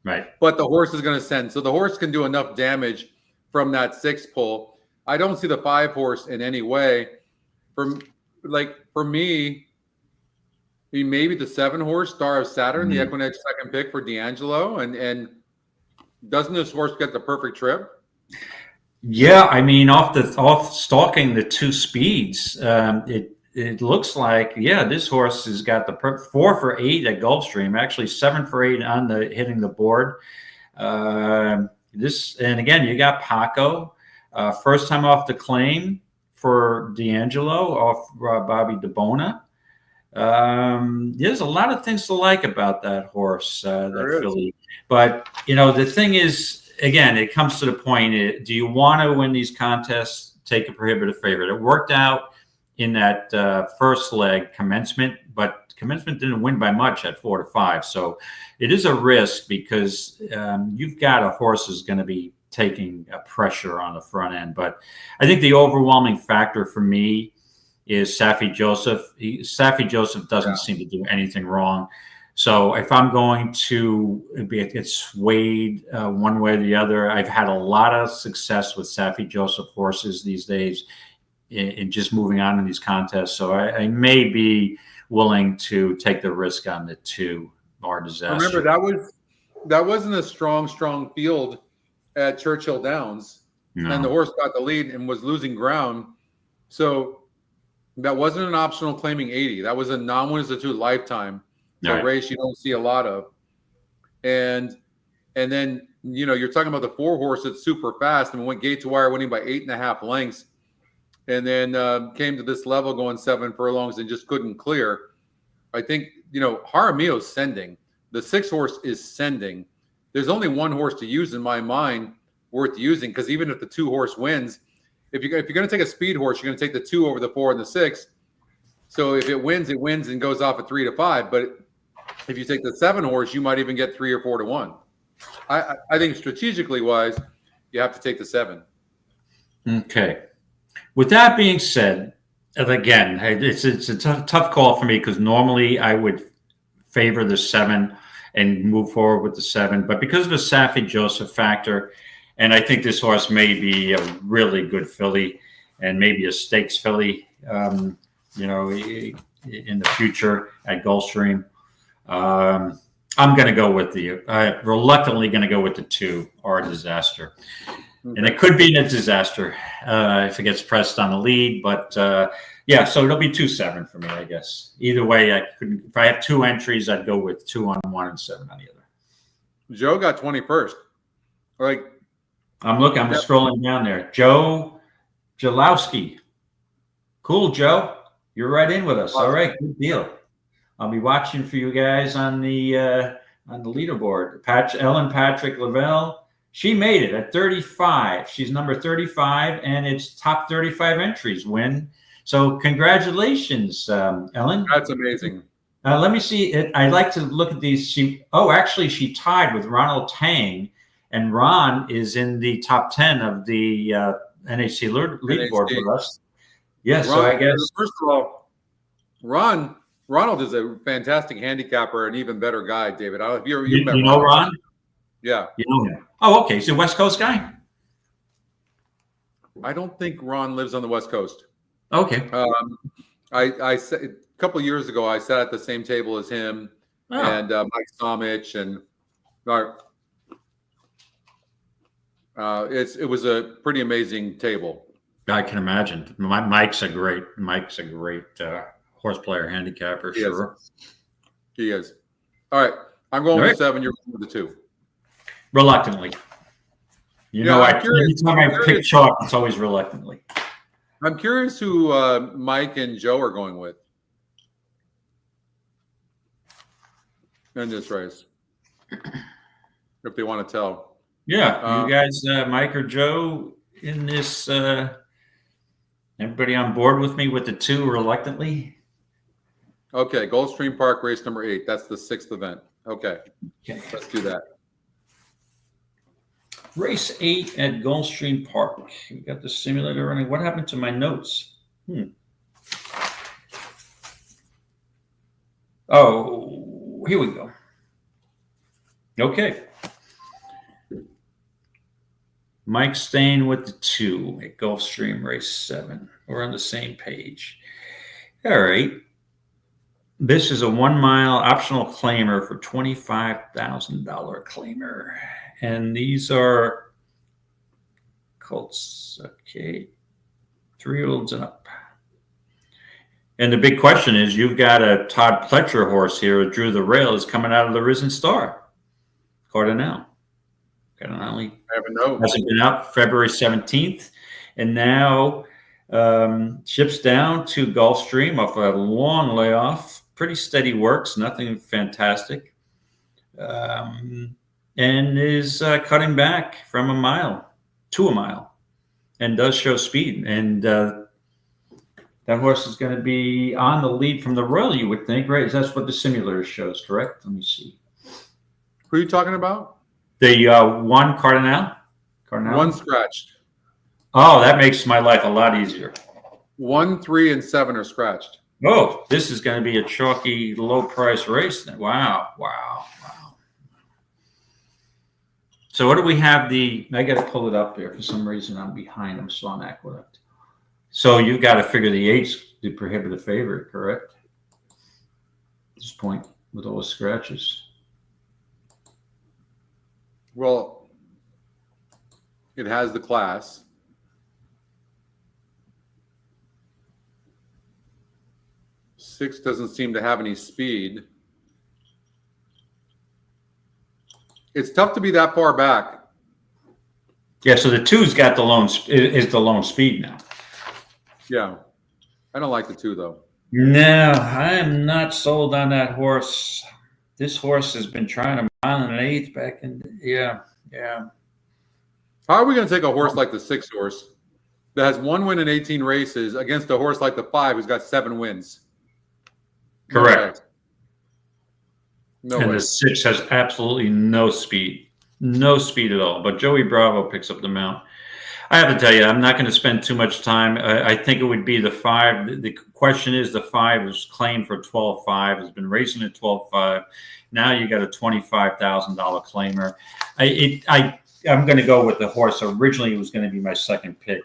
Right. But the horse is going to send. So the horse can do enough damage from that 6 pull. I don't see the 5 horse in any way. For me, maybe the 7 horse, Star of Saturn, the EquinEdge second pick for D'Angelo. And doesn't this horse get the perfect trip? Yeah, I mean, off stalking the 2 speeds, it looks like, this horse has got the 4 for 8 at Gulfstream, actually 7 for 8 on the hitting the board. And again, you got Paco, first time off the claim for D'Angelo off Bobby DeBona. There's a lot of things to like about that horse, that filly. But, the thing is, again, it comes to the point, do you want to win these contests, take a prohibitive favorite? It worked out in that first leg, Commencement, but Commencement didn't win by much at 4-5. So it is a risk because you've got a horse who's going to be taking pressure on the front end. But I think the overwhelming factor for me is Safi Joseph. Safi Joseph doesn't seem to do anything wrong. So if I'm going to get swayed one way or the other, I've had a lot of success with Safi Joseph horses these days in just moving on in these contests. So I may be willing to take the risk on the 2 Bar Disaster. Remember, that wasn't a strong field at Churchill Downs. No. And the horse got the lead and was losing ground. So that wasn't an optional claiming 80. That was a non-winners of 2 lifetime. A race you don't see a lot of. And then, you're talking about the 4 horse that's super fast and went gate to wire, winning by 8.5 lengths. And then came to this level going 7 furlongs and just couldn't clear. I think, Jaramillo's sending. The 6 horse is sending. There's only 1 horse to use in my mind worth using, because even if the 2 horse wins, if you're going to take a speed horse, you're going to take the 2 over the 4 and the 6. So if it wins and goes off at 3 to 5. But if you take the 7 horse, you might even get 3 or 4 to 1. I think strategically wise, you have to take the 7. Okay. With that being said, again, it's a tough call for me, because normally I would favor the 7 and move forward with the 7. But because of the Safi Joseph factor, and I think this horse may be a really good filly and maybe a stakes filly, in the future at Gulfstream. I'm going to go with reluctantly going to go with the 2 Bar Disaster. And it could be a disaster if it gets pressed on the lead. But so it'll be 2-7 for me, I guess. Either way, if I have 2 entries, I'd go with 2 on one and 7 on the other. Joe got 21st. I'm scrolling down there. Joe Jalowski. Cool, Joe. You're right in with us. All right, good deal. I'll be watching for you guys on the leaderboard. Ellen Patrick Lavelle, she made it at 35. She's number 35, and it's top 35 entries win. So congratulations, Ellen. That's amazing. Let me see. I'd like to look at these. She tied with Ronald Tang, and Ron is in the top 10 of the NHC leaderboard with us. Yes, so I guess. First of all, Ronald is a fantastic handicapper and even better guy, David. I don't know if you know Ron? Yeah. You know him. Oh, okay. He's a West Coast guy? I don't think Ron lives on the West Coast. Okay. I said a couple of years ago, I sat at the same table as him and Mike Somich, and it was a pretty amazing table. I can imagine. Mike's a great horse player, handicapper, sure. He is. All right. I'm going with 7. You're going with the 2. Reluctantly. Anytime I pick chalk, it's always reluctantly. I'm curious who Mike and Joe are going with in this race, if they want to tell. Yeah, you guys, Mike or Joe, in this. Everybody on board with me with the 2 reluctantly? Okay, Gulfstream Park race number 8. That's the 6th event. Okay, let's do that. Race 8 at Gulfstream Park. We got the simulator running. What happened to my notes? Oh, here we go. Okay. Mike staying with the 2 at Gulfstream race 7. We're on the same page. All right. This is a 1 mile optional claimer for $25,000 claimer. And these are colts. Okay. 3-year-olds and up. And the big question is, you've got a Todd Pletcher horse here who drew the rail, is coming out of the Risen Star. Cardinal. Hasn't been out February 17th, and now ships down to Gulfstream off a long layoff. Pretty steady works, nothing fantastic, and is cutting back from a mile to a mile, and does show speed. And that horse is going to be on the lead from the Royal, you would think, right? That's what the simulator shows, correct? Let me see. Who are you talking about? The 1 Cardinal. Cardinale? One scratched. Oh, that makes my life a lot easier. 1, 3, and 7 are scratched. Oh, this is going to be a chalky, low-price race. Wow. So what do we have? I got to pull it up here. For some reason, I'm behind. I'm still on Aqueduct. So you've got to figure the 8's the prohibitive favorite, correct? At this point, with all the scratches. Well, it has the class. Six doesn't seem to have any speed. It's tough to be that far back. Yeah, so the 2's got the lone speed now. Yeah. I don't like the 2, though. No, I am not sold on that horse. This horse has been trying a mile and an eighth back in. Yeah. How are we going to take a horse like the 6 horse that has 1 win in 18 races against a horse like the 5 who's got 7 wins? Correct. No And way. the 6 has absolutely no speed at all. But Joey Bravo picks up the mount. I have to tell you, I'm not going to spend too much time. I think it would be the 5. The question is, the 5 is claimed for 12.5, has been racing at 12.5. Now you got a $25,000 claimer. I'm going to go with the horse. Originally, it was going to be my second pick.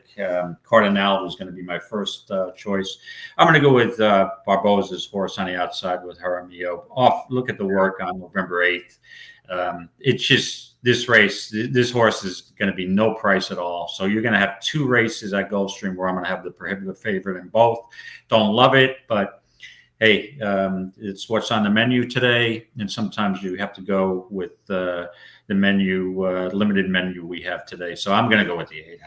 Cardinale was going to be my first choice. I'm going to go with Barboza's horse on the outside with Jaramillo. Look at the work on November 8th. It's just this race. This horse is going to be no price at all. So you're going to have 2 races at Gulfstream where I'm going to have the prohibitive favorite in both. Don't love it, but hey, it's what's on the menu today. And sometimes you have to go with the limited menu we have today. So I'm going to go with the 8.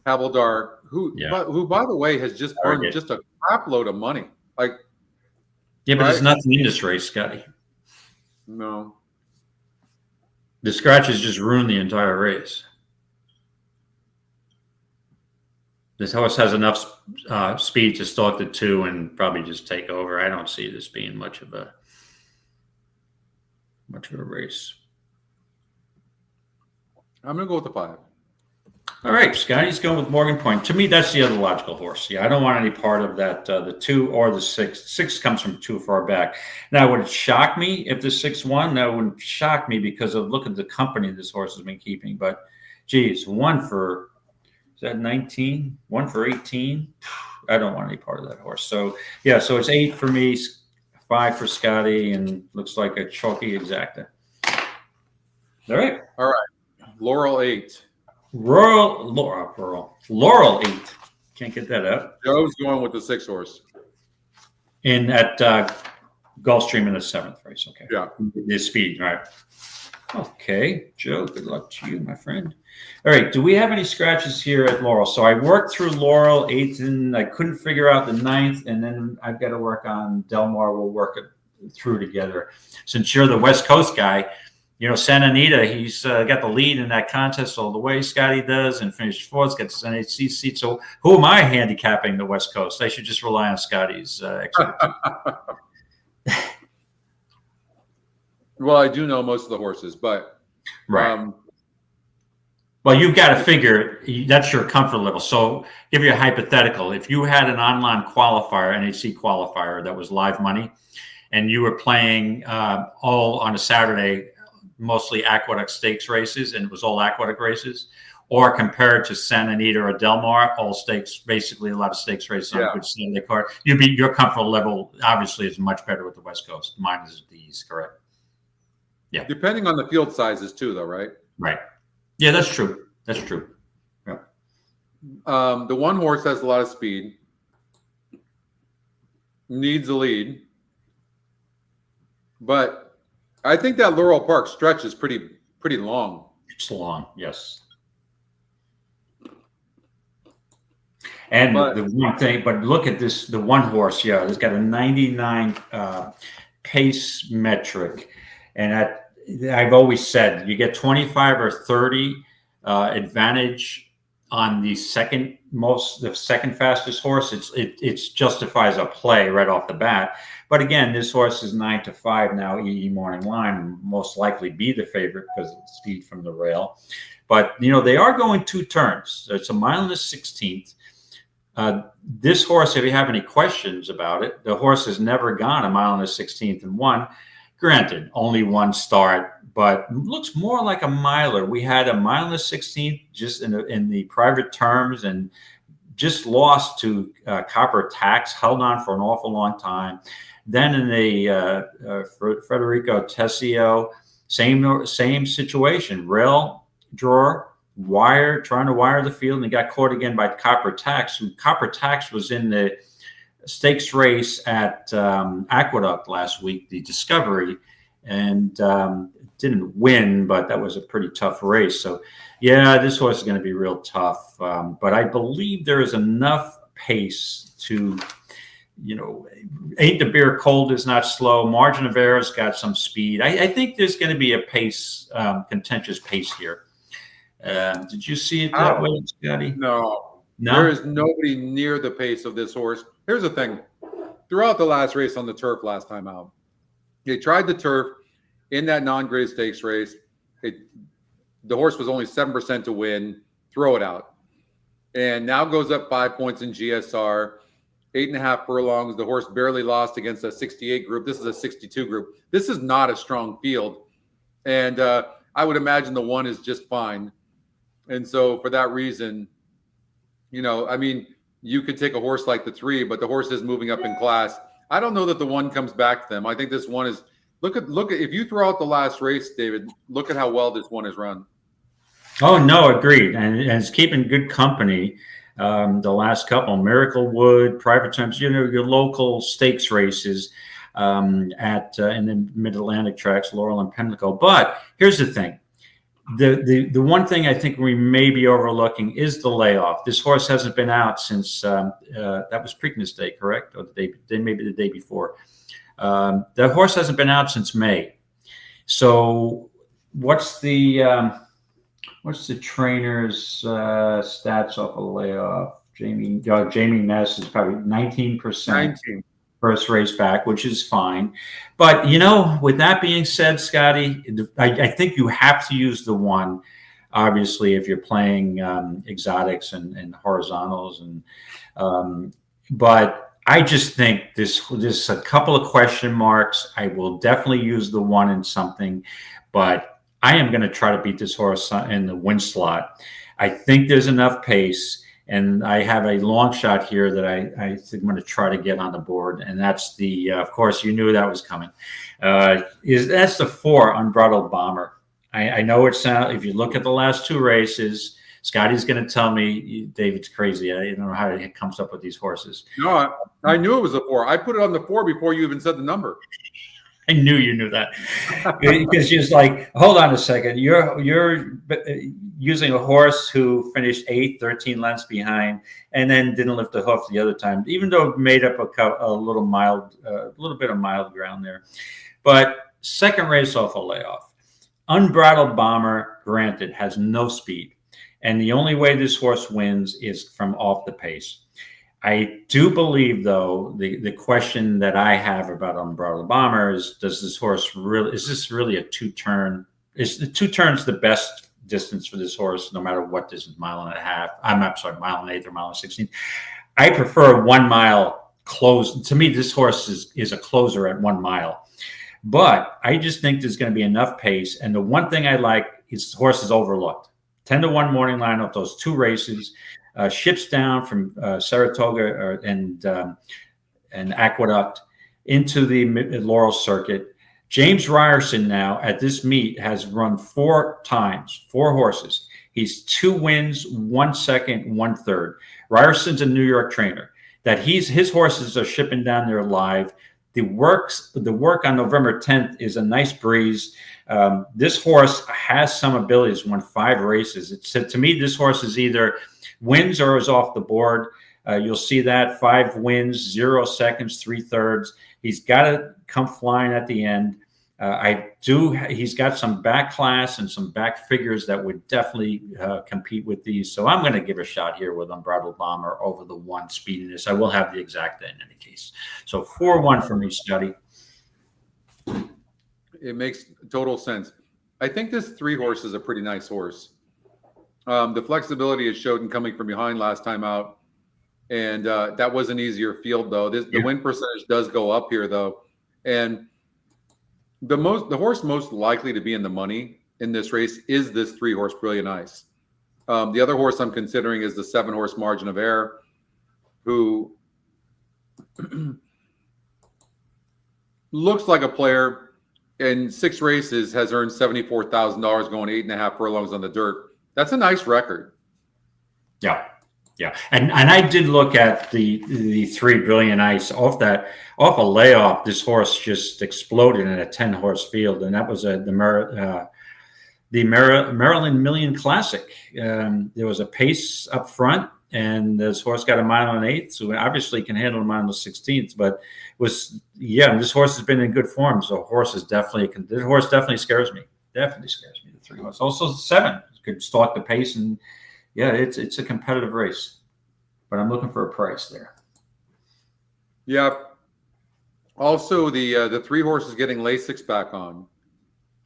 Havildar, who, by the way, has just earned just a crap load of money. Like, yeah, but there's nothing in this race, Scotty. No. The scratches just ruined the entire race. This horse has enough speed to stalk the 2 and probably just take over. I don't see this being much of a race. I'm going to go with the 5. All right, Scotty's going with Morgan Point. To me, that's the other logical horse. Yeah, I don't want any part of that, the 2 or the 6. 6 comes from too far back. Now, would it shock me if the 6 won? No, it wouldn't shock me because of look at the company this horse has been keeping. But, geez, 1 for, is that 19? 1 for 18? I don't want any part of that horse. So, yeah, so it's 8 for me, 5 for Scotty, and looks like a chalky exacta. All right. Laurel 8. Laurel 8. Can't get that up. Joe's going with the 6 horse. At Gulfstream in the 7th race. Okay. Yeah. The speed, right? Okay, Joe. Good luck to you, my friend. All right. Do we have any scratches here at Laurel? So I worked through Laurel 8th, and I couldn't figure out the 9th, and then I've got to work on Delmar. We'll work it through together. Since you're the West Coast guy. You know, Santa Anita, he's got the lead in that contest all the way. Scotty does and finished 4th, gets his NHC seat. So who am I handicapping the West Coast? I should just rely on Scotty's expertise. Well, I do know most of the horses, but right. Well, you've got to figure that's your comfort level. So give you a hypothetical. If you had an online qualifier, NHC qualifier that was live money, and you were playing all on a Saturday, mostly Aqueduct Stakes races, and it was all Aqueduct races, or compared to Santa Anita or Delmar, all stakes, basically a lot of stakes races on a good Saturday card. Your comfort level obviously is much better with the West Coast. Mine is the East, correct? Yeah. Depending on the field sizes too, though, right? Right. Yeah, that's true. That's true. Yeah. The 1 horse has a lot of speed, needs a lead, but I think that Laurel Park stretch is pretty long. It's long, yes. And the one thing, but look at this, the 1 horse, it's got a 99 pace metric. And I've always said you get 25 or 30 advantage on the second fastest horse, it justifies a play right off the bat. But again, this horse is 9-5 now. EE Morning Line will most likely be the favorite because of the speed from the rail. But they are going 2 turns. It's a mile and a 16th. This horse, if you have any questions about it, the horse has never gone a mile and a 16th and won. Granted, only 1 start, but looks more like a miler. We had a mile and a 16th just in the private terms and just lost to Copper Tax, held on for an awful long time. Then in the Federico Tessio, same situation, rail drawer, trying to wire the field, and he got caught again by Copper Tax. Copper Tax was in the stakes race at Aqueduct last week, the Discovery, and didn't win, but that was a pretty tough race. So, yeah, this horse is going to be real tough. But I believe there is enough pace to, Ain't the Beer Cold is not slow. Margin of Error's got some speed. I think there's going to be a pace, contentious pace here. Did you see it that way, Scotty? No. There is nobody near the pace of this horse. Here's the thing. Throughout the last race on the turf last time out, they tried the turf in that non-graded stakes race. The horse was only 7% to win. Throw it out. And now goes up 5 points in GSR, 8.5 furlongs. The horse barely lost against a 68 group. This is a 62 group. This is not a strong field. And I would imagine the 1 is just fine. And so for that reason, you could take a horse like the 3, but the horse is moving up in class. I don't know that the 1 comes back to them. I think this 1 is look at if you throw out the last race, David, look at how well this 1 is run. Oh no, agreed, and it's keeping good company. The last couple, Miracle Wood, Private Terms, your local stakes races in the Mid-Atlantic tracks, Laurel and Pimlico. But here's the thing. The one thing I think we may be overlooking is the layoff. This horse hasn't been out since that was Preakness Day, correct? Or maybe the day before. The horse hasn't been out since May. So what's the trainer's stats off a layoff? Jamie Ness is probably 19%. 19. First race back, which is fine. But, with that being said, Scotty, I think you have to use the 1, obviously, if you're playing exotics and horizontals. But I just think there's a couple of question marks. I will definitely use the 1 in something, but I am going to try to beat this horse in the win slot. I think there's enough pace. And I have a long shot here that I think I'm going to try to get on the board. And that's of course, you knew that was coming. That's the 4, Unbridled Bomber. I know if you look at the last 2 races, Scotty's going to tell me David's crazy. I don't know how he comes up with these horses. No, I knew it was a 4. I put it on the 4 before you even said the number. I knew you knew that because she's like, hold on a second. You're using a horse who finished 8th, 13 lengths behind, and then didn't lift the hoof the other time, even though it made up a little bit of mild ground there. But second race off a layoff, Unbridled Bomber, granted, has no speed, and the only way this horse wins is from off the pace. I do believe, though, the question that I have about Unbridled Bomber is, is this really a 2-turn? Is the 2 turns the best distance for this horse, no matter what distance, mile and a half? I'm sorry, mile and 1/8 or mile and 16. I prefer 1 mile close. To me, this horse is a closer at 1 mile. But I just think there's going to be enough pace. And the one thing I like is the horse is overlooked. 10-1 morning line of those 2 races. Ships down from Saratoga and Aqueduct into the Laurel circuit. James Ryerson now at this meet has run 4 times, 4 horses. He's 2 wins, 1 second, 1 third. Ryerson's a New York trainer. That his horses are shipping down there live. The work on November 10th is a nice breeze. This horse has some abilities. Won 5 races. To me, this horse is either wins or is off the board. You'll see that 5 wins, 0 seconds, 3 thirds. He's got to come flying at the end. He's got some back class and some back figures that would definitely compete with these. So I'm going to give a shot here with Unbridled Bomber over the 1 Speediness. I will have the exact in any case. So 4-1 for me, Scotty. It makes total sense. I think this 3 horse is a pretty nice horse. The flexibility it showed in coming from behind last time out. And that was an easier field, though. The win percentage does go up here, though. And the horse most likely to be in the money in this race is this 3 horse Brilliant Ice. The other horse I'm considering is the 7 horse Margin of Error, who looks like a player. In 6 races has earned $74,000 going 8.5 furlongs on the dirt. That's a nice record. Yeah. And I did look at the 3 Brilliant Ice off a layoff. This horse just exploded in a 10 horse field, and that was the Maryland Million Classic. There was a pace up front, and this horse got 1 1/8, so obviously can handle 1 16th. But this horse has been in good form. So this horse definitely scares me. Definitely scares me. The 3 horse, also 7 could stalk the pace, and it's a competitive race. But I'm looking for a price there. Yeah. Also, the 3 horses getting Lasix back on.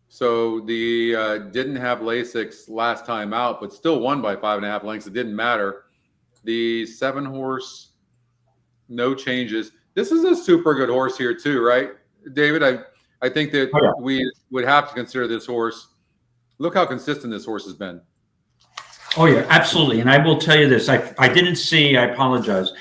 So the didn't have Lasix last time out, but still won by 5.5 lengths. It didn't matter. The 7 horse, no changes. This is a super good horse here too, right, David? I think that we would have to consider this horse. Look how consistent this horse has been. Oh yeah, absolutely. And I will tell you this: I didn't see. I apologize.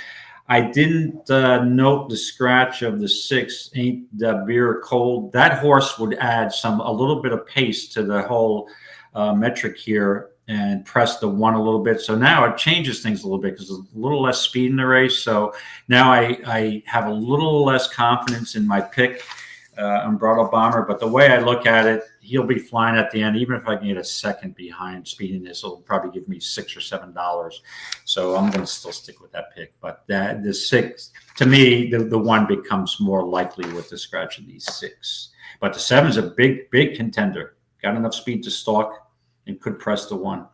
I didn't note the scratch of the 6 Ain't the Beer Cold. That horse would add a little bit of pace to the whole metric here and press the 1 a little bit. So now it changes things a little bit because there's a little less speed in the race. So now I have a little less confidence in my pick, Unbridled Bomber. But the way I look at it, he'll be flying at the end. Even if I can get a second behind Speediness, it'll probably give me $6 or $7. So I'm going to still stick with that pick. But the 6, to me, the 1 becomes more likely with the scratch of these 6. But the 7's a big, big contender. Got enough speed to stalk and could press the 1.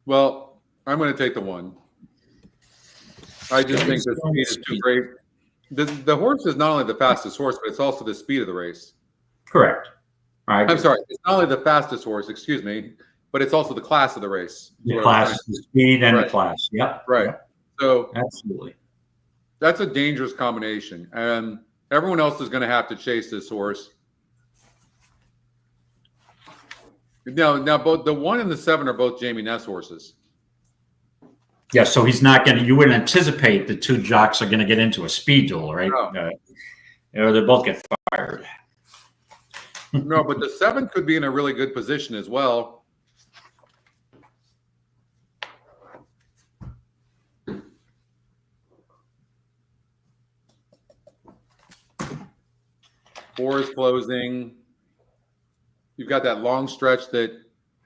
Well, I'm going to take the 1. I just think the speed is too great. The horse is not only the fastest horse, but it's also the speed of the race. Correct. I'm sorry. It's not only the fastest horse, excuse me, but it's also the class of the race. The class, the speed, and the class. Yep. Right. Yep. So absolutely, that's a dangerous combination, and everyone else is going to have to chase this horse. Now, both the 1 and the 7 are both Jamie Ness horses. Yeah, so he's not going to. You wouldn't anticipate the 2 jocks are going to get into a speed duel, right? No. They both get fired. No, but the 7 could be in a really good position as well. Four is closing. You've got that long stretch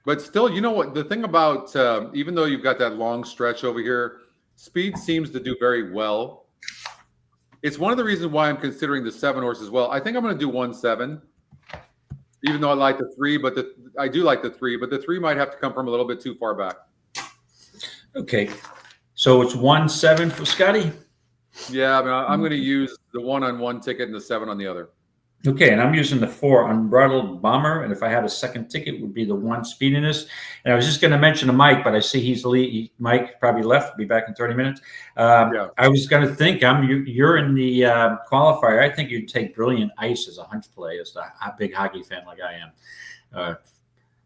but still, you know what? The thing about, even though you've got that long stretch over here, speed seems to do very well. It's one of the reasons why I'm considering the 7 horse as well. I think I'm going to do 1-7, even though I like the 3, but I do like the 3, but the 3 might have to come from a little bit too far back. Okay. So it's 1-7 for Scotty? Yeah, I mean, I'm going to use the 1 on one ticket and the 7 on the other. Okay, and I'm using the 4 Unbridled Bomber, and if I had a second ticket, it would be the 1 Speediness. And I was just going to mention to Mike, but I see Mike probably left. Be back in 30 minutes. Yeah. I was going to think you're in the qualifier. I think you'd take Brilliant Ice as a hunch play, as a big hockey fan like I am.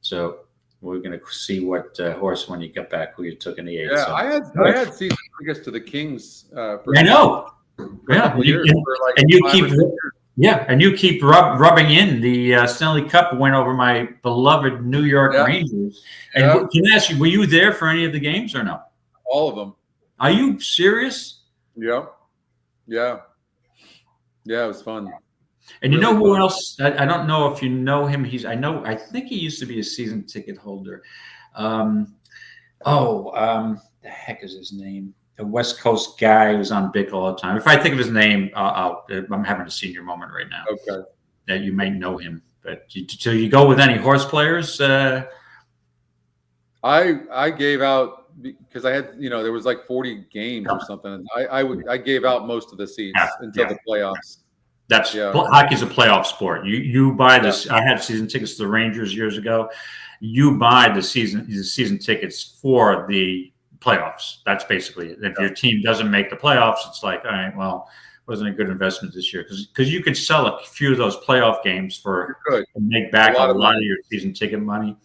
So we're going to see what horse when you get back who you took in the 8th. Yeah, so. I had season tickets to the Kings. I know. Yeah, and you keep rubbing in the Stanley Cup went over my beloved New York Rangers. And can I ask you, were you there for any of the games or no? All of them. Are you serious? Yeah. It was fun. And you know who else? I don't know if you know him. I think he used to be a season ticket holder. The heck is his name? West Coast guy who's on Bick all the time. If I think of his name, I'm having a senior moment right now. Okay. That you may know him, but so you go with any horse players? I gave out because I had, there was like 40 games or something. I gave out most of the seats until the playoffs. Hockey's a playoff sport. You buy this. I had season tickets to the Rangers years ago. You buy the season tickets for the playoffs. That's basically it. If your team doesn't make the playoffs, it's like, all right, well, wasn't a good investment this year because you could sell a few of those playoff games and make back a lot of your season ticket money.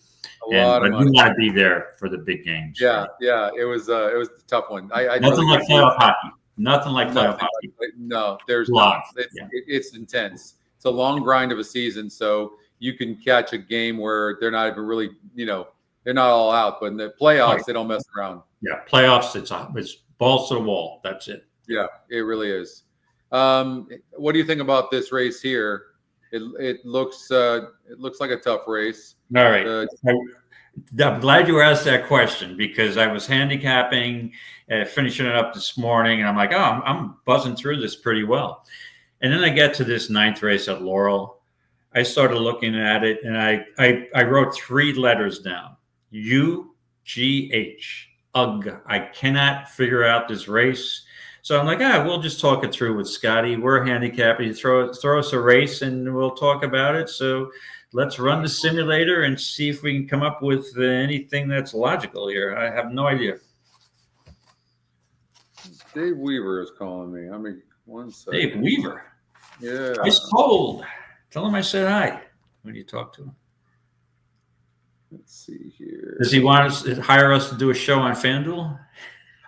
But you want to be there for the big games. Yeah, right? It was a tough one. Nothing like playoff hockey. Nothing like playoff hockey. No, there's not. It's intense. It's a long grind of a season, so you can catch a game where they're not even really, they're not all out. But in the playoffs, they don't mess around. Yeah, playoffs, it's balls to the wall. That's it. Yeah, it really is. What do you think about this race here? It looks like a tough race. All right. I'm glad you asked that question because I was handicapping, finishing it up this morning, and I'm like, I'm buzzing through this pretty well. And then I get to this 9th race at Laurel. I started looking at it, and I wrote 3 letters down: UGH. Ugh. I cannot figure out this race. So I'm like, we'll just talk it through with Scotty. We're handicapping. Throw us a race, and we'll talk about it. So let's run the simulator and see if we can come up with anything that's logical here. I have no idea. Dave Weaver is calling me. I mean, one second. Dave Weaver? Yeah. Ice cold. Tell him I said hi when you talk to him. Let's see here. Does he want us to hire us to do a show on FanDuel?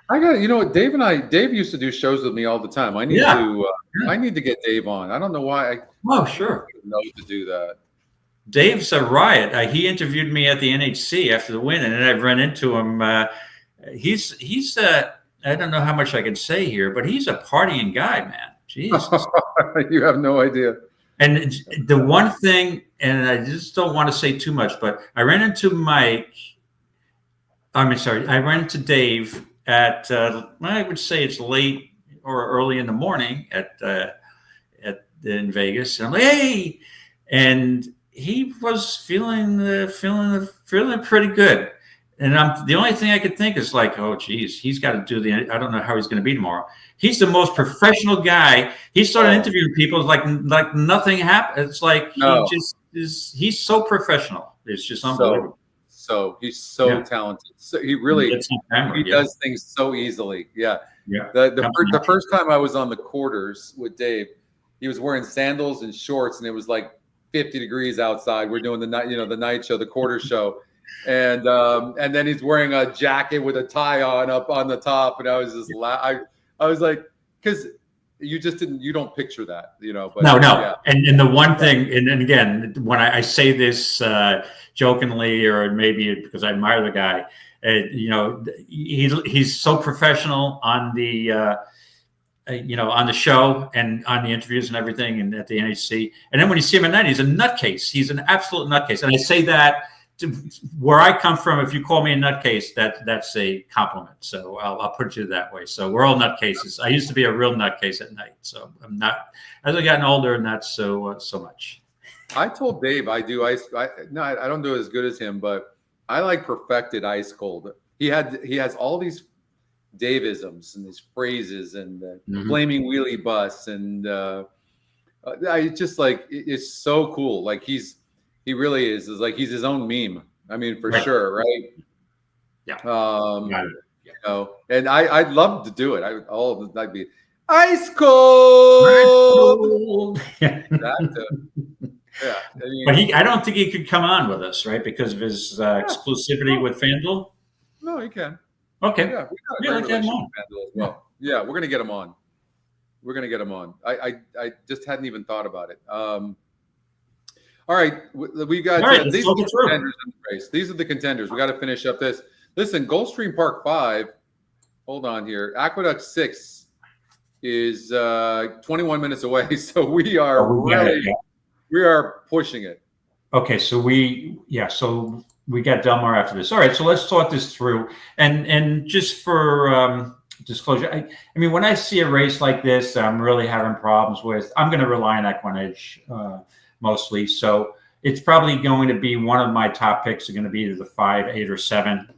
I got, what, Dave used to do shows with me all the time. I need to get Dave on. I don't know why. Sure. I know to do that. Dave's a riot. He interviewed me at the NHC after the win, and then I've run into him. He's I don't know how much I can say here, but he's a partying guy, man. Jesus. You have no idea. And the one thing, and I just don't want to say too much, but I ran into Dave at, I would say it's late or early in the morning in Vegas. And I'm like, hey, and he was feeling pretty good. And the only thing I could think is like, oh, geez, he's got to do I don't know how he's going to be tomorrow. He's the most professional guy. He started interviewing people like nothing happened. It's like he's so professional. It's just unbelievable. So he's so talented. So he really does things so easily. Yeah. Yeah. The first time I was on the quarters with Dave, he was wearing sandals and shorts, and it was like 50 degrees outside. We're doing the night show, the quarter show. And then he's wearing a jacket with a tie on up on the top, and I was just I was like, because you don't picture that, But no. Yeah. And the one thing, and again, when I say this jokingly, or maybe because I admire the guy, he's so professional on the on the show and on the interviews and everything, and at the NHC. And then when you see him at night, he's a nutcase. He's an absolute nutcase, and I say that. Where I come from, if you call me a nutcase, that's a compliment. So I'll put it that way. So we're all nutcases. I used to be a real nutcase at night. So I'm not, as I've gotten older, not so much. I told Dave I do ice. I don't do it as good as him, but I like perfected ice cold. He has all these Dave-isms and these phrases and flaming wheelie bus, and I just like it's so cool. Like he really is like he's his own meme. I mean, for sure, right? Yeah. And I'd love to do it. I'd be ice cold. Yeah. But I don't think he could come on with us, right? Because of his exclusivity with FanDuel. No, he can. Okay. Yeah, we got a great relationship with FanDuel as well. Yeah, we're gonna get him on. I just hadn't even thought about it. All right, we got these are the contenders in the race. These are the contenders. We got to finish up this. Listen, Gulfstream Park 5. Hold on here. Aqueduct 6 is 21 minutes away, so we are we are pushing it. Okay, so we got Delmar after this. All right, so let's talk this through, and just for disclosure. I mean, when I see a race like this, I'm really having problems with. I'm going to rely on EquinEdge mostly. So it's probably going to be one of my top picks. Are going to be either the 5, 8, or 7.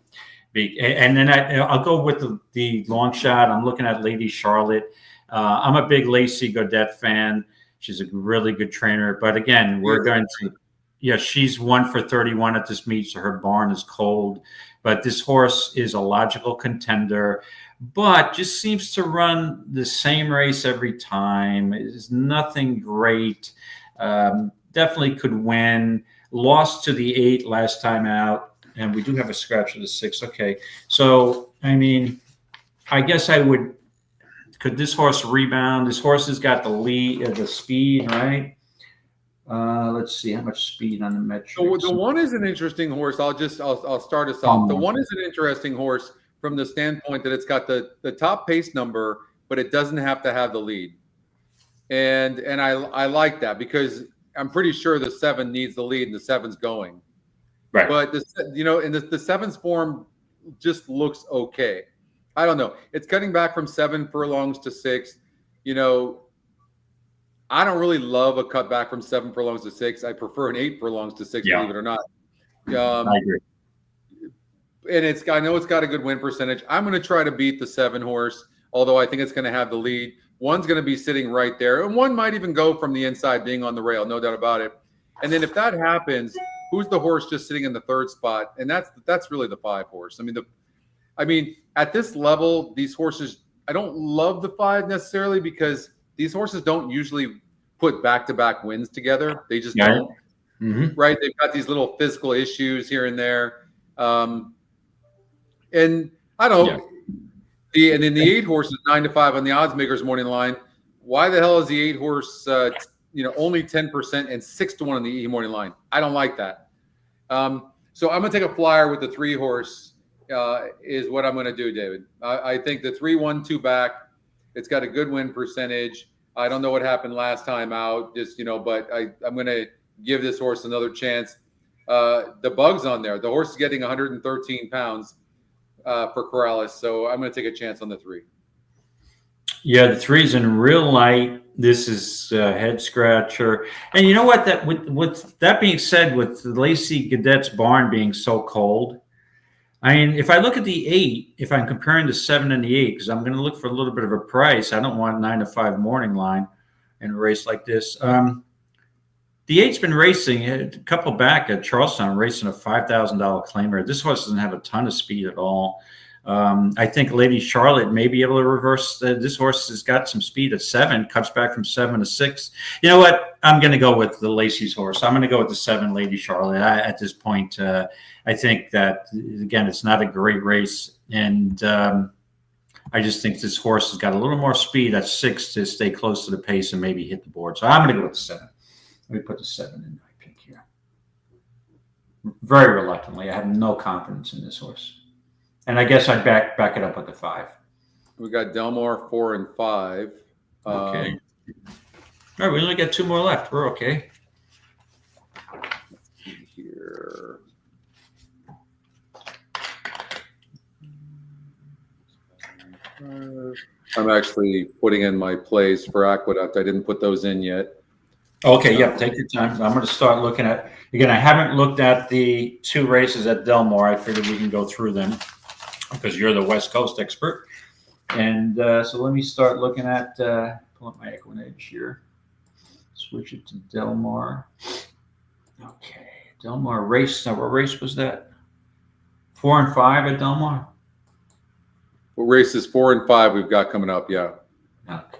And then I'll go with the long shot. I'm looking at Lady Charlotte. I'm a big Lacey Godet fan. She's a really good trainer. But again, we're going to, she's 1 for 31 at this meet, so her barn is cold. But this horse is a logical contender, but just seems to run the same race every time. It's nothing great. Definitely could win. Lost to the 8 last time out. And we do have a scratch of the 6. Okay. So, I mean, I guess I would, could this horse rebound? This horse has got the lead, the speed, right? Let's see how much speed on the metrics. So the one is an interesting horse. I'll start us off. The one is an interesting horse from the standpoint that it's got the top pace number, but it doesn't have to have the lead. And I like that because I'm pretty sure the 7 needs the lead and the 7's going. Right. But the 7's form just looks okay. I don't know. It's cutting back from 7 furlongs to 6. I don't really love a cut back from 7 furlongs to 6. I prefer an 8 furlongs to 6, believe it or not. I agree. And I know it's got a good win percentage. I'm going to try to beat the 7 horse, although I think it's going to have the lead. 1's going to be sitting right there, and 1 might even go from the inside, being on the rail, no doubt about it. And then if that happens, who's the horse just sitting in the 3rd spot? And that's really the 5 horse. I mean, at this level, these horses, I don't love the 5 necessarily because these horses don't usually put back-to-back wins together. They just don't. Mm-hmm. Right? They've got these little physical issues here and there. And I don't know. And then the 8 horse is 9 to 5 on the odds makers morning line. Why the hell is the 8 horse only 10% and 6 to 1 on the E morning line? I don't like that. So I'm going to take a flyer with the 3 horse is what I'm going to do, David. I think the 3-1-2 back, it's got a good win percentage. I don't know what happened last time out, but I'm going to give this horse another chance. The bug's on there. The horse is getting 113 pounds for Corrales, so I'm going to take a chance on the 3. Yeah, the 3's in real light. This is a head scratcher. And you know what? That with that being said, with the Lacey Godet's barn being so cold, I mean, if I look at the 8, if I'm comparing the 7 and the 8, because I'm going to look for a little bit of a price. I don't want 9 to 5 morning line in a race like this. The 8's been racing a couple back at Charleston, racing a $5,000 claimer. This horse doesn't have a ton of speed at all. I think Lady Charlotte may be able to reverse. This horse has got some speed at 7, cuts back from 7 to 6. You know what? I'm going to go with the Lacey's horse. I'm going to go with the 7, Lady Charlotte. At this point, I think that, again, it's not a great race. And I just think this horse has got a little more speed at 6 to stay close to the pace and maybe hit the board. So I'm going to go with the 7. Let me put the 7 in my pick here. Very reluctantly. I have no confidence in this horse. And I guess I'd back it up with the 5. We got Delmar 4 and 5. Okay. All right, we only got 2 more left. We're okay. Let's see here. I'm actually putting in my plays for Aqueduct. I didn't put those in yet. Okay, yeah, take your time. I'm going to start looking at, again, I haven't looked at the 2 races at Delmar. I figured we can go through them because you're the West Coast expert. And so let me start looking at, pull up my EquinEdge here. Switch it to Delmar. Okay, Delmar race. Now, what race was that? 4 and 5 at Delmar? What races 4 and 5 we've got coming up, yeah. Okay.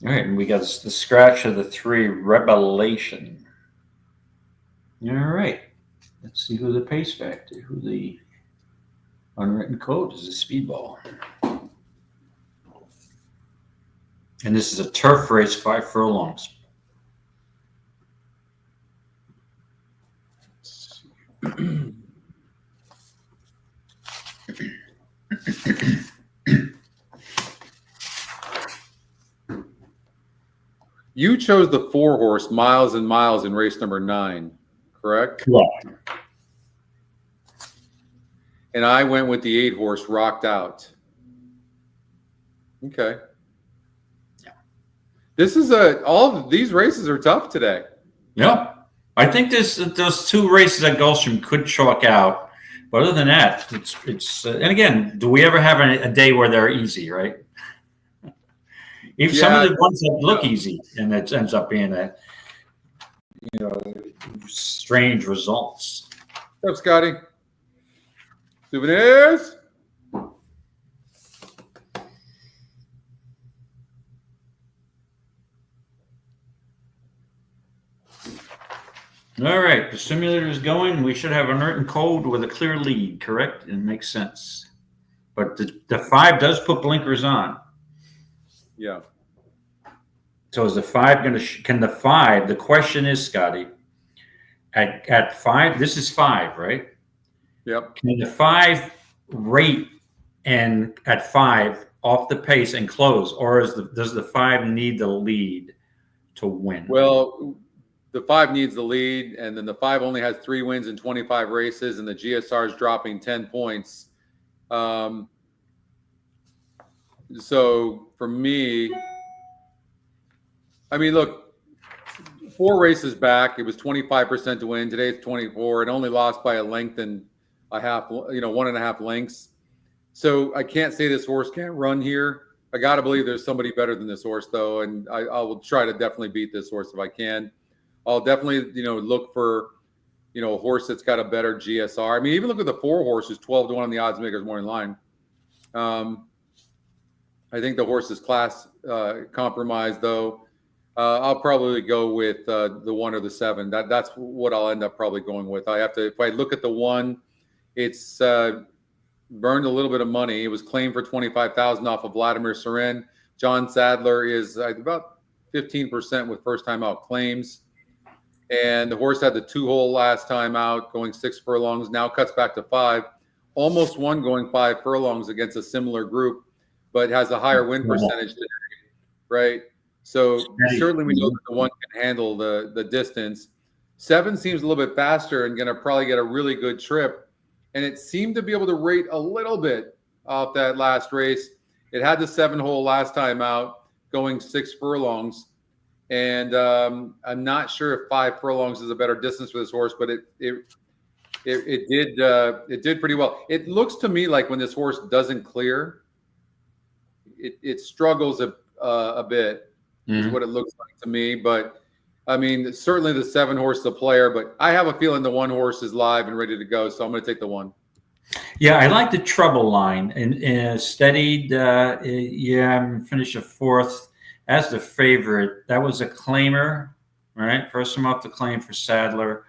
All right, and we got the scratch of the 3, Revelation. All right, let's see who the pace factor, who the unwritten code is, a speedball. And this is a turf race, 5 furlongs. You chose the 4 horse, Miles and Miles, in race number 9, correct? Correct. and I went with the 8 horse Rocked Out. Okay. Yeah. This is all of these races are tough today. Yeah. I think those 2 races at Gulfstream could chalk out. But other than that, it's and again, do we ever have a day where they're easy, right? Even some of the ones that look easy, and it ends up being strange results. What's up, Scotty? Souvenirs. All right, the simulator is going. We should have an written code with a clear lead, correct? It makes sense. But the 5 does put blinkers on. Yeah. So is the 5 going to? Can the 5? The question is, Scotty, at 5. This is 5, right? Yep. Can the 5 rate and at 5 off the pace and close, or does the 5 need the lead to win? Well, the 5 needs the lead, and then the 5 only has 3 wins in 25 races, and the GSR is dropping 10 points. So for me, I mean, look, 4 races back, it was 25% to win. Today it's 24. It only lost by a length and a half, 1.5 lengths. So I can't say this horse can't run here. I got to believe there's somebody better than this horse, though, and I will try to definitely beat this horse if I can. I'll definitely, look for, a horse that's got a better GSR. I mean, even look at the 4 horse who's 12 to 1 on the odds makers morning line. I think the horse is class compromised, though. I'll probably go with the 1 or the 7. That's what I'll end up probably going with. If I look at the 1, it's burned a little bit of money. It was claimed for $25,000 off of Vladimir Surin. John Sadler is about 15% with first time out claims. And the horse had the 2-hole last time out, going 6 furlongs. Now cuts back to 5. Almost won going 5 furlongs against a similar group, but has a higher win percentage today, right? So certainly we know that the 1 can handle the distance. 7 seems a little bit faster and going to probably get a really good trip. And it seemed to be able to rate a little bit off that last race. It had the 7-hole last time out, going 6 furlongs. And I'm not sure if 5 furlongs is a better distance for this horse, but it did pretty well. It looks to me like when this horse doesn't clear, it struggles a bit. Is what it looks like to me. But I mean, certainly the 7 horse is a player, but I have a feeling the 1 horse is live and ready to go. So I'm going to take the 1. Yeah, I like the trouble line and steadied. Finished a 4th as the favorite. That was a claimer, right? First time off the claim for Sadler.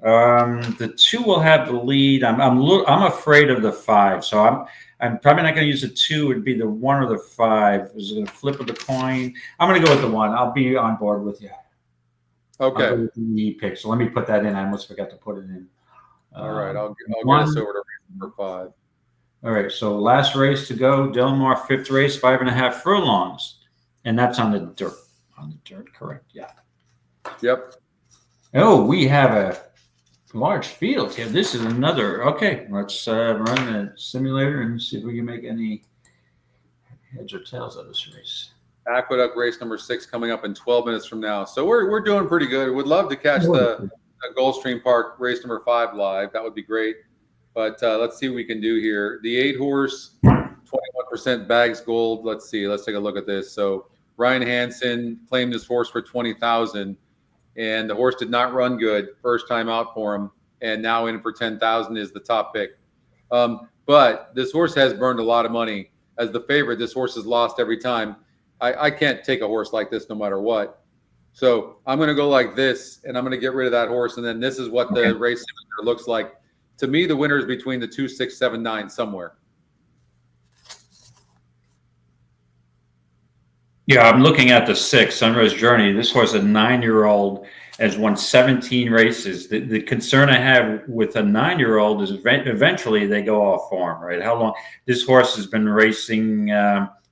The 2 will have the lead. I'm afraid of the 5, so I'm probably not going to use the 2. It'd be the 1 or the 5. Is it a flip of the coin? I'm going to go with the 1. I'll be on board with you. Okay. I'll go with the lead pick. So let me put that in. I almost forgot to put it in. All right. I'll get us over to race number 5. All right. So last race to go. Delmar, 5th race, 5.5 furlongs. And that's on the dirt. On the dirt, correct. Yeah. Yep. Oh, we have a large field here. This is another. Okay, let's run the simulator and see if we can make any heads or tails of this race. Aqueduct race number 6 coming up in 12 minutes from now. So we're doing pretty good. Would love to catch the Gulfstream Park race number 5 live. That would be great. But let's see what we can do here. The 8 horse, 21% bags gold. Let's see. Let's take a look at this. So Ryan Hansen claimed this horse for $20,000. And the horse did not run good first time out for him, and now in for $10,000 is the top pick. But this horse has burned a lot of money as the favorite. This horse has lost every time. I can't take a horse like this no matter what. So I'm going to go like this, and I'm going to get rid of that horse. And then this is what the race looks like. To me, the winner is between the 2, 6, 7, 9 somewhere. Yeah, I'm looking at the 6, Sunrise Journey. This horse, a 9-year-old, has won 17 races. The concern I have with a 9-year-old is eventually they go off form, right? How long? This horse has been racing,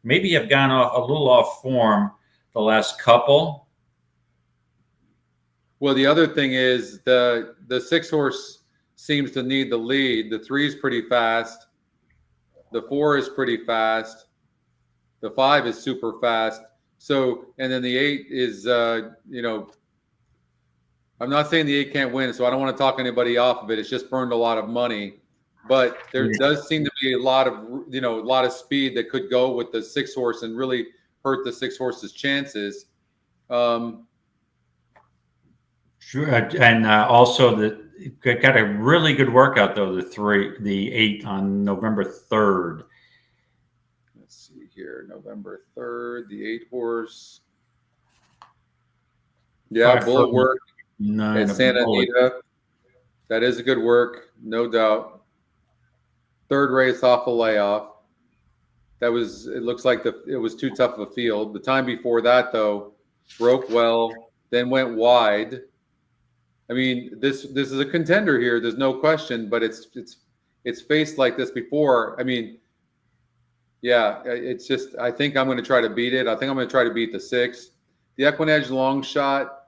maybe have gone off a little off form the last couple. Well, the other thing is the 6 horse seems to need the lead. The 3 is pretty fast. The 4 is pretty fast. The 5 is super fast. So, and then the 8 is, I'm not saying the 8 can't win, so I don't want to talk anybody off of it. It's just burned a lot of money. But there does seem to be a lot of speed that could go with the 6 horse and really hurt the 6 horse's chances. Sure. And also got a really good workout though. The 8 on November 3rd. Let's see here, November 3rd, the 8 horse. Yeah, bullet work at Santa Anita. That is a good work, no doubt. 3rd race off a layoff. It looks like it was too tough of a field. The time before that, though, broke well, then went wide. I mean, this is a contender here. There's no question, but it's faced like this before. I mean, yeah, it's just, I think I'm going to try to beat it. I think I'm going to try to beat the 6. The EquinEdge long shot.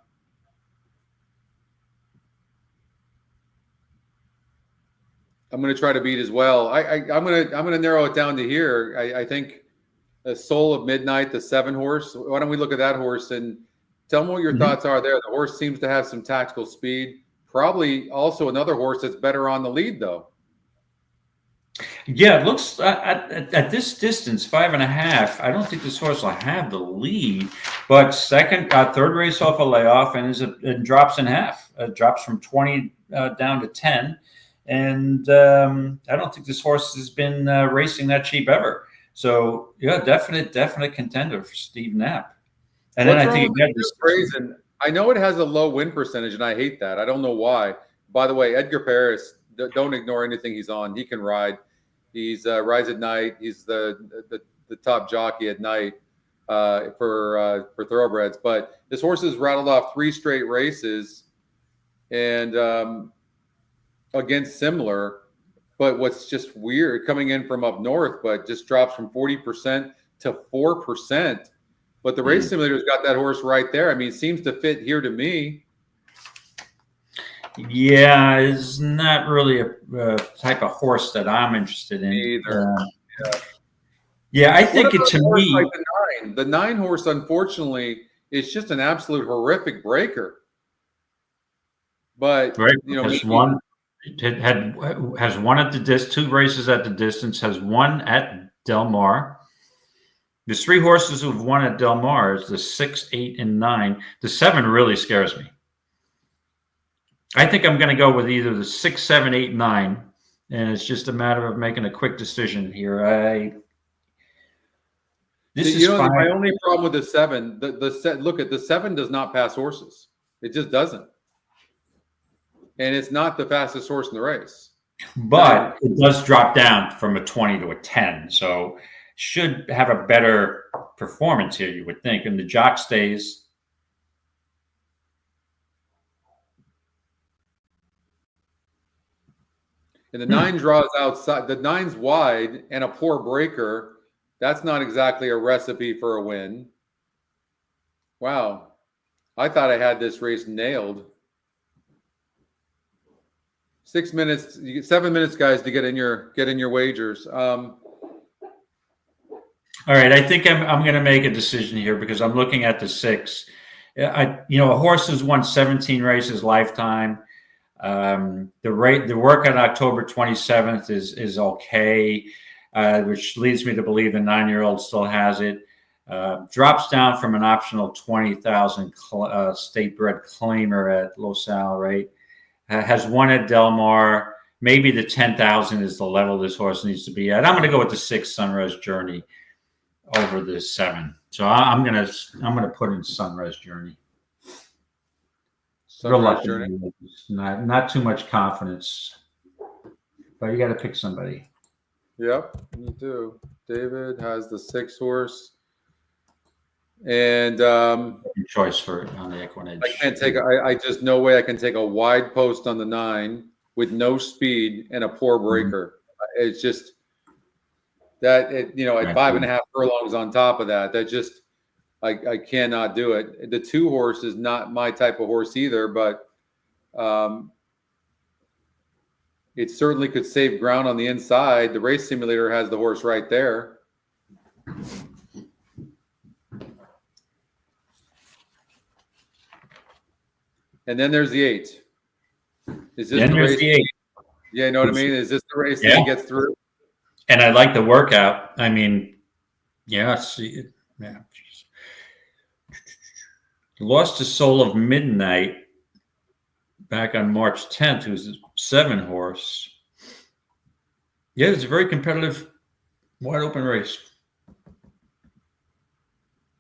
I'm going to try to beat as well. I'm going to narrow it down to here. I think the Soul of Midnight, the 7 horse. Why don't we look at that horse and tell me what your thoughts are there? The horse seems to have some tactical speed. Probably also another horse that's better on the lead, though. Yeah, it looks at this distance, 5.5. I don't think this horse will have the lead, but third race off a layoff, and it drops in half. It drops from 20 down to 10. And I don't think this horse has been racing that cheap ever. So yeah, definite contender for Steve Knapp. And then I think I know it has a low win percentage, and I hate that. I don't know why. By the way, Edgar Paris, don't ignore anything he's on. He can ride. He's rides at night. He's the top jockey at night for thoroughbreds. But this horse has rattled off 3 straight races, and against similar, but what's just weird, coming in from up north, but just drops from 40% to 4%. But the race simulator's got that horse right there. I mean, it seems to fit here to me. Yeah, it's not really a type of horse that I'm interested in either. Yeah, I think it to me. Like the 9 horse, unfortunately, is just an absolute horrific breaker. But has won at the 2 races at the distance, has won at Del Mar. There's 3 horses who've won at Del Mar. It's the 6, 8, and 9. The 7 really scares me. I think I'm going to go with either the 6, 7, 8, 9, and it's just a matter of making a quick decision here. My only problem with the 7, look at the 7 does not pass horses. It just doesn't. And it's not the fastest horse in the race. But it does drop down from a 20 to a 10. So should have a better performance here, you would think. And the jock stays. And the 9 draws outside. The 9's wide and a poor breaker. That's not exactly a recipe for a win. Wow. I thought I had this race nailed. 6 minutes, 7 minutes, guys, to get in your wagers. All right, I think I'm going to make a decision here because I'm looking at the 6. A horse has won 17 races lifetime. The work on October 27th is okay, which leads me to believe the 9-year-old still has it. Drops down from an optional 20,000 state-bred claimer at Los Al, right? Has won at Del Mar. Maybe the 10,000 is the level this horse needs to be at. I'm going to go with the 6 Sunrise Journey over the 7. So I'm going to put in Sunrise Journey. Sunrise Journey. Not too much confidence, but you got to pick somebody. Yep, me too. David has the 6 horse. And choice on the EquinEdge. I can't take. I just no way I can take a wide post on the 9 with no speed and a poor breaker. It's just that at 5.5 furlongs on top of that. That just I cannot do it. The 2 horse is not my type of horse either. But it certainly could save ground on the inside. The race simulator has the horse right there. And then there's the 8. Is this the race? The 8. Yeah, you know what I mean? Is this the race that he gets through? And I like the workout. I mean, yeah, see, yeah. Lost to Soul of Midnight back on March 10th, who's a 7 horse. Yeah, it's a very competitive, wide open race.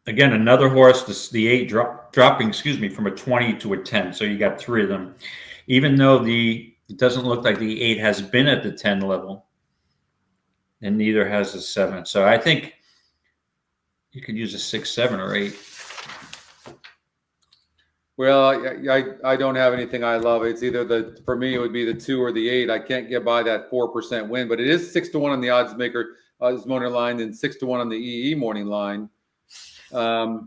Again, another horse, the 8 dropping, from a 20 to a 10. So you got 3 of them. Even though it doesn't look like the 8 has been at the 10 level, and neither has the 7. So I think you could use a 6, 7, or 8. Well, I don't have anything I love. It's either for me, it would be the 2 or the 8. I can't get by that 4% win, but it is 6-1 on the odds maker morning line and 6-1 on the EE morning line. But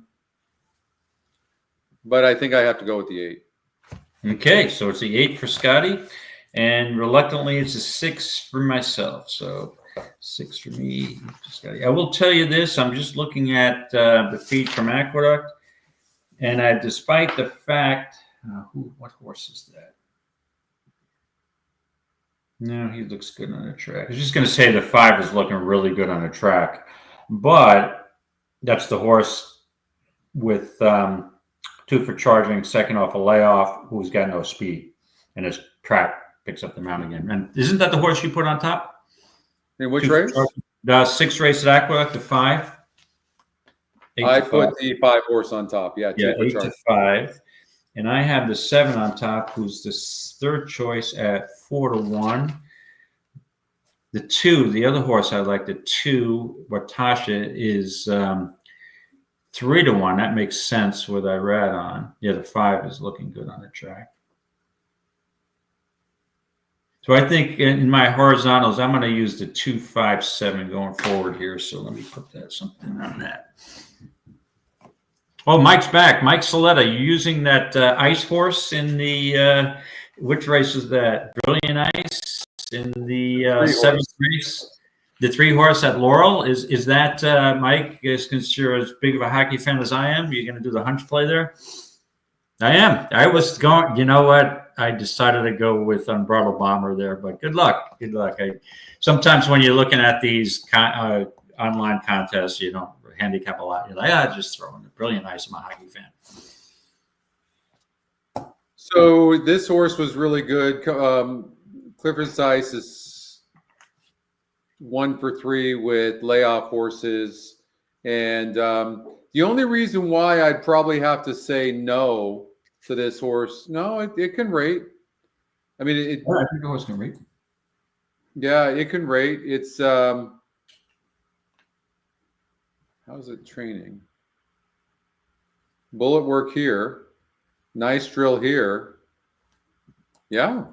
I think I have to go with the 8. Okay, so it's the 8 for Scotty, and reluctantly it's a 6 for myself. So 6 for me, Scotty. I will tell you this: I'm just looking at the feed from Aqueduct. And despite the fact, what horse is that? No, he looks good on the track. I was just going to say the 5 is looking really good on the track, but that's the horse with 2 for charging, second off a layoff, who's got no speed, and his track picks up the mount again. And isn't that the horse you put on top? In which race? The 6th race at Aqueduct, the 5. I put the 5 horse on top. Yeah, 8 to 5. And I have the 7 on top, who's the 3rd choice at 4-1. The 2, the other horse I like, the 2, Watasha, is 3-1. That makes sense with Irad on. Yeah, the 5 is looking good on the track. So I think in my horizontals, I'm going to use the 2, 5, 7 going forward here. So let me put something on that. Oh, Mike's back. Mike Saletta, you using that ice horse in the which race is that? Brilliant Ice in the 7th race. The 3 horse at Laurel is that Mike? Since you're as big of a hockey fan as I am, you're going to do the hunch play there. I am. I was going. You know what? I decided to go with Unbridled Bomber there, but good luck. Good luck. Sometimes when you're looking at these online contests, you don't handicap a lot. You're like, just throw in the Brilliant Ice. I'm a hockey fan. So this horse was really good. Clifford's Ice is 1 for 3 with layoff horses. And the only reason why I'd probably have to say no to this horse, no, it can rate. I mean, I think the horse can rate. Yeah, it can rate. It's how's it training? Bullet work here. Nice drill here. Yeah.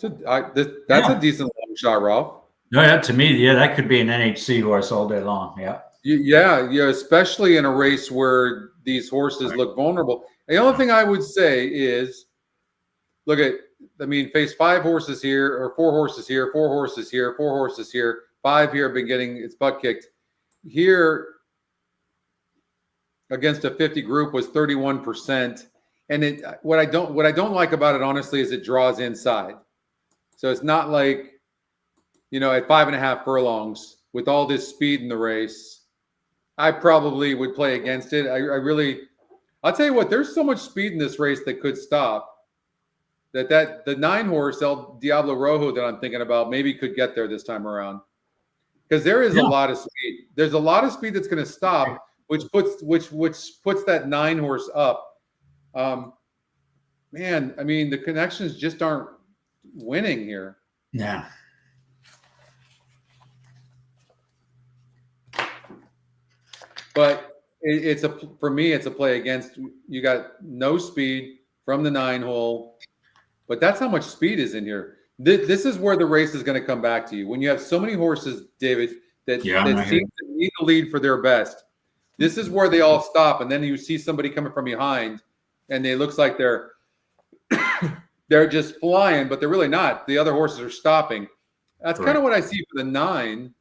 That's a decent long shot, Ralph. No, yeah, to me, that could be an NHC horse all day long. Yeah. Yeah, especially in a race where these horses look vulnerable. The only thing I would say is, face 5 horses here, or 4 horses here, 4 horses here, 4 horses here, 5 here have been getting its butt kicked. Here, against a 50 group was 31%. And what I don't like about it, honestly, is it draws inside. So it's not like, at 5.5 furlongs with all this speed in the race, I probably would play against it. I'll tell you what, there's so much speed in this race that could stop that the 9 horse El Diablo Rojo that I'm thinking about maybe could get there this time around. Because there is a lot of speed. There's a lot of speed that's going to stop, which puts that 9 horse up. The connections just aren't winning here. Yeah. But for me, it's a play against. You got no speed from the 9 hole, but that's how much speed is in here. This is where the race is going to come back to you. When you have so many horses, David, that seem to need the lead for their best. This is where they all stop, and then you see somebody coming from behind, and it looks like they're they're just flying, but they're really not. The other horses are stopping. That's kind of what I see for the 9.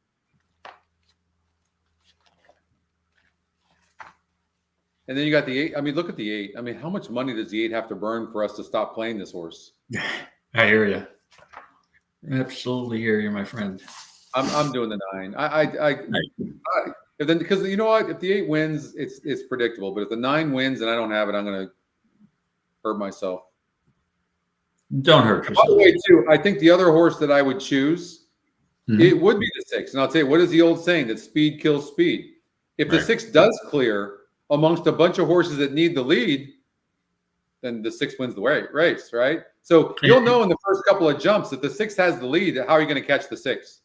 And then you got the 8. I mean, look at the 8. I mean, how much money does the 8 have to burn for us to stop playing this horse? I hear you. Absolutely hear you, my friend. I'm doing the 9. Then because you know what, if the 8 wins, it's predictable. But if the 9 wins and I don't have it, I'm going to hurt myself. Don't hurt yourself. By the way, too, I think the other horse that I would choose, it would be the 6. And I'll tell you, what is the old saying that speed kills speed? If the 6 does clear amongst a bunch of horses that need the lead, then the 6 wins the race, right? So you'll know in the first couple of jumps that the 6 has the lead. How are you going to catch the 6?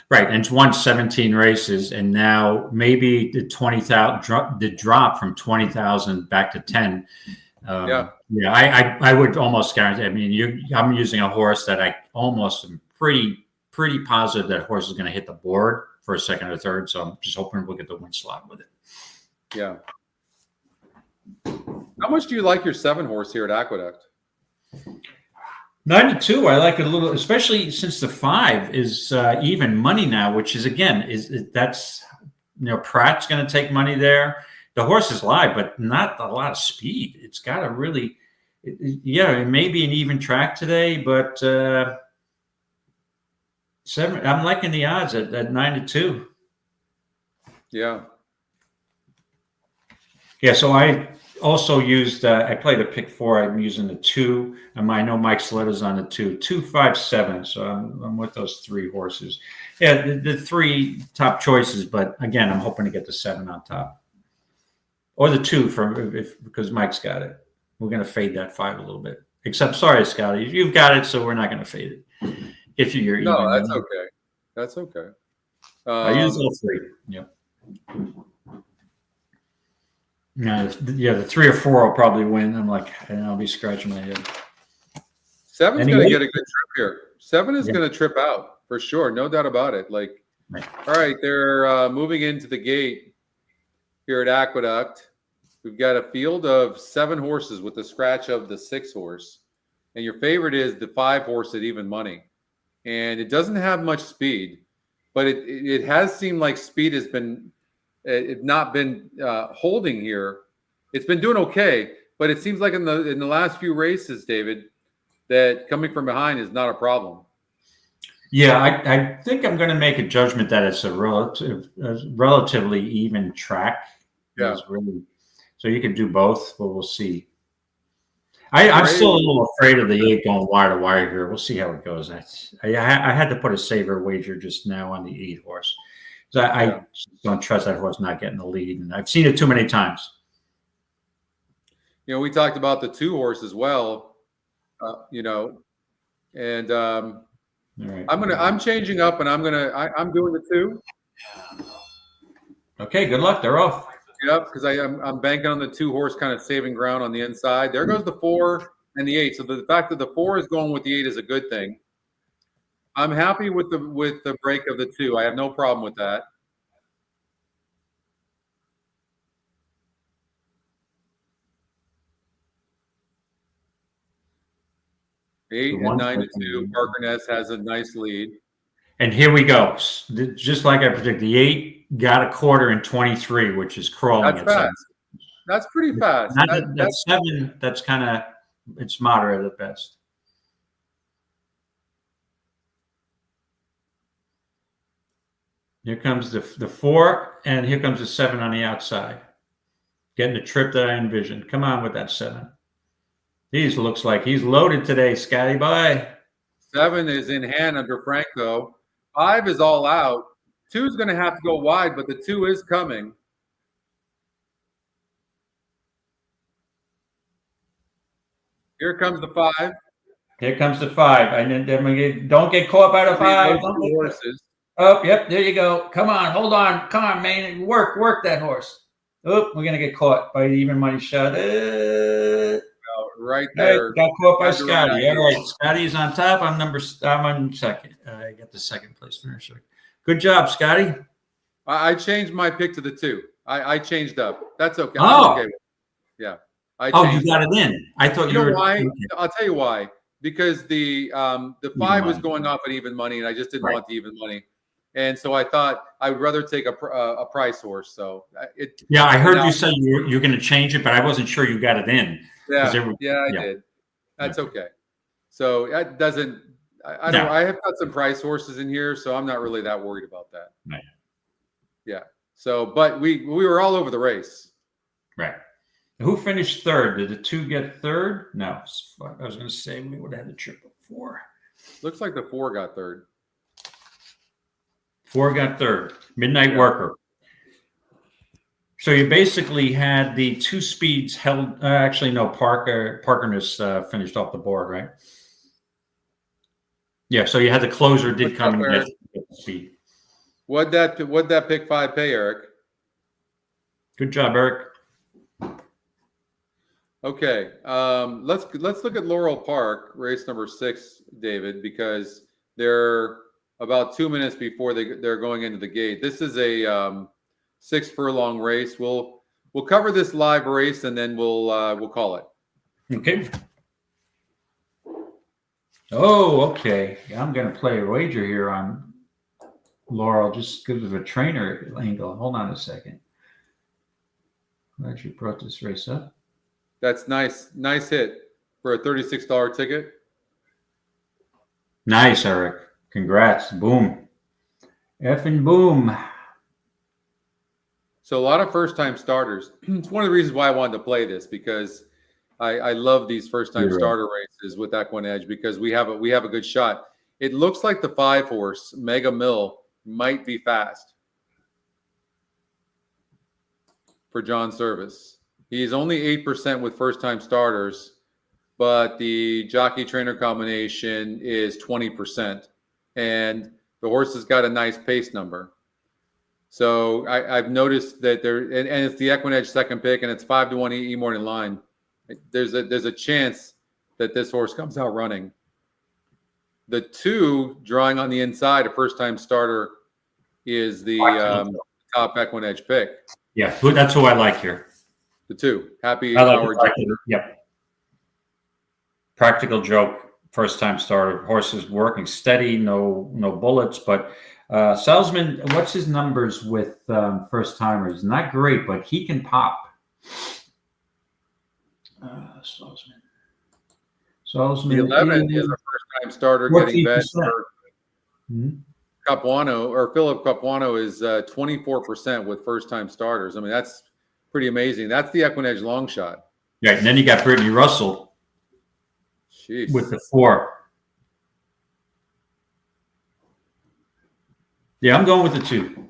Right, and it's won 17 races, and now maybe the 20,000 the drop from 20,000 back to 10. I would almost guarantee. I mean, I'm using a horse that I almost am pretty positive that horse is going to hit the board for a second or third. So I'm just hoping we'll get the win slot with it. Yeah. How much do you like your 7 horse here at Aqueduct? 92. I like it a little, especially since the 5 is even money now, which is again that's Pratt's going to take money there. The horse is live, but not a lot of speed. It's got a really, it may be an even track today, but 7. I'm liking the odds at 9-2. Yeah. Yeah. So I also used. I played a pick 4. I'm using the 2. I know Mike Saletta's on the 2. 2, 5, 7. So I'm with those 3 horses. Yeah, the 3 top choices, but again, I'm hoping to get the 7 on top. Or the 2 because Mike's got it. We're going to fade that 5 a little bit. Except, sorry, Scotty, you've got it, so we're not going to fade it. If you're no, that's okay. That's okay. I use all 3. Yep. Yeah, the 3 or 4 will probably win. I'm like, I'll be scratching my head. 7's going to get a good trip here. 7 is going to trip out for sure, no doubt about it. Like, all right, they're moving into the gate here at Aqueduct. We've got a field of 7 horses with the scratch of the 6 horse, and your favorite is the 5 horse at even money. And it doesn't have much speed, but it has seemed like speed has been not been holding here. It's been doing okay, but it seems like in the last few races, David, that coming from behind is not a problem. Yeah, I think I'm going to make a judgment that it's a relatively even track. Yeah. Really, so you can do both, but we'll see. I'm still a little afraid of the 8 going wire to wire here. We'll see how it goes. I had to put a saver wager just now on the 8 horse. So I don't trust that horse not getting the lead, and I've seen it too many times. We talked about the 2 horse as well. And right. I'm changing up, and I'm doing the 2. Okay, good luck. They're off. Yep, because I'm banking on the 2 horse kind of saving ground on the inside. There goes the 4 and the 8. So the fact that the 4 is going with the 8 is a good thing. I'm happy with the break of the 2. I have no problem with that. Eight and 9-2. Parker Ness has a nice lead. And here we go. Just like I predicted, the 8 got a quarter in 23, which is crawling. That's fast. That's pretty fast. That's 7. That's kind of, it's moderate at best. Here comes the 4, and here comes the 7 on the outside. Getting the trip that I envisioned. Come on with that 7. Looks like he's loaded today, Scotty. Bye. 7 is in hand under Franco. 5 is all out. 2 is going to have to go wide, but the 2 is coming. Here comes the 5. Here comes the 5. And then don't get caught by the 5. Horses. Oh, yep, there you go. Come on, hold on. Come on, man. Work that horse. Oh, we're going to get caught by the even money shot. Right there. Got caught by Scotty. All right, Scotty's on top. I'm on second. I got the second place finisher. Good job, Scotty. I changed my pick to the 2. I changed up. That's okay. Oh. Okay. Yeah. You got it in. I thought you know why? I'll tell you why. because the 5 was going off at even money, and I just didn't want the even money, and so I thought I would rather take a price horse. So I heard you say you're going to change it, but I wasn't sure you got it in. I did. That's okay. So that doesn't. I don't. I have got some price horses in here, so I'm not really that worried about that. Right. Yeah. So, but we were all over the race. Right. Who finished third? Did the 2 get third? No. I was going to say we would have had the triple 4. Looks like the 4 got third. 4 got third. Midnight Worker. So you basically had the 2 speeds held. Actually, no. Parkerness finished off the board, right? Yeah. So you had the closer did come in and get the speed. What'd that pick 5 pay, Eric? Good job, Eric. Okay, let's look at Laurel Park, race number 6, David, because they're about 2 minutes before they're going into the gate. This is a 6 furlong race. We'll cover this live race and then we'll call it. Okay. Oh, okay. I'm going to play a wager here on Laurel just because of a trainer angle. Hold on a second. Glad you brought this race up. That's nice hit for a $36 ticket. Nice, Eric. Congrats. Boom. Effing boom. So a lot of first-time starters. It's one of the reasons why I wanted to play this, because I love these first-time starter races with EquinEdge, because we have a good shot. It looks like the 5 horse, Mega Mill, might be fast for John Service. He's only 8% with first-time starters, but the jockey trainer combination is 20%, and the horse has got a nice pace number. So I've noticed that and it's the EquinEdge second pick, and it's 5-1 E morning line. There's a chance that this horse comes out running. The 2 drawing on the inside, a first-time starter, is the top EquinEdge pick. Yeah, that's who I like here. The 2, Happy Hour. Yep. Practical Joke, first-time starter. Horse is working steady, no bullets. But Salzman, what's his numbers with first-timers? Not great, but he can pop. Salzman. The 11 is a first-time starter getting bet for Capuano, or Philip Capuano is 24% with first-time starters. I mean, that's pretty amazing. That's the EquinEdge long shot. Yeah, and then you got Brittany Russell. Jeez. With the 4. Yeah, I'm going with the 2.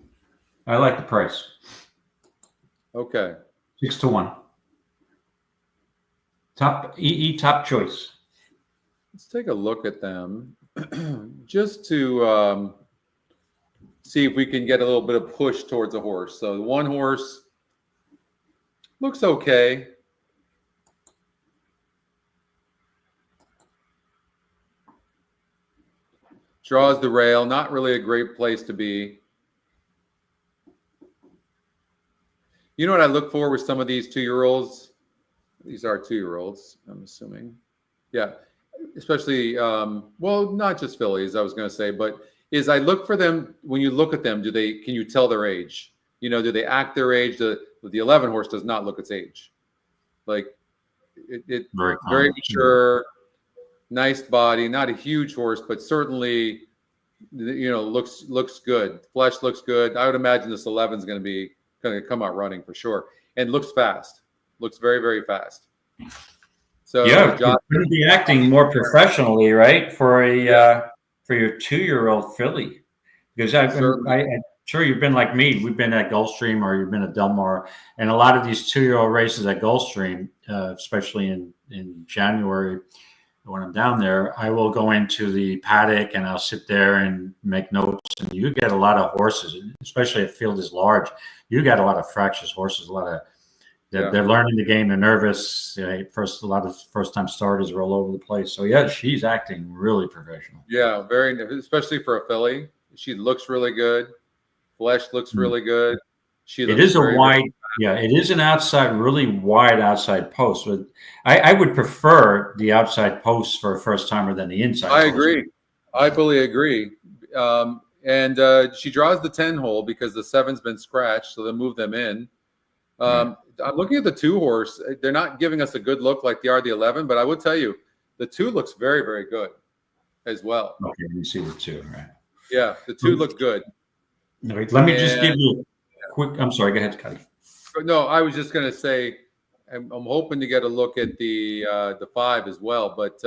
I like the price. Okay. 6-1. Top choice. Let's take a look at them just to see if we can get a little bit of push towards a horse. So the 1 horse looks okay. Draws the rail. Not really a great place to be. You know what I look for with some of these 2-year-olds? These are 2-year-olds, I'm assuming. Yeah, especially, well, not just fillies, I was going to say, but I look for them, when you look at them, can you tell their age? You know, do they act their age? The 11 horse does not look its age. Like, it very mature, nice body, not a huge horse, but certainly, you know, looks good. Flesh looks good. I would imagine this 11 is going to come out running for sure, and looks fast. Looks very, very fast. So yeah, you could be acting more professionally, right, for your 2-year-old filly, because I'm sure you've been like me. We've been at Gulfstream, or you've been at Delaware, and a lot of these 2-year-old races at Gulfstream, especially in January when I'm down there, I will go into the paddock and I'll sit there and make notes. And you get a lot of horses, especially if field is large. You got a lot of fractious horses, They're learning the game. They're nervous. A lot of first-time starters are all over the place. So yeah, she's acting really professional. Yeah, especially for a filly. She looks really good. Flesh looks really good. It is a wide Yeah, it is an outside, really wide outside post. But I would prefer the outside post for a first timer than the inside. I post. agree. I fully agree. And she draws the 10 hole because the 7's been scratched, so they'll move them in. I'm looking at the 2 horse. They're not giving us a good look like they are the 11, but I will tell you, the 2 looks very, very good as well. Okay, you see the 2, right? Yeah, the 2 look good. Let me just give you a quick. I'm sorry. Go ahead, Scotty. No, I was just going to say, I'm hoping to get a look at the 5 as well. But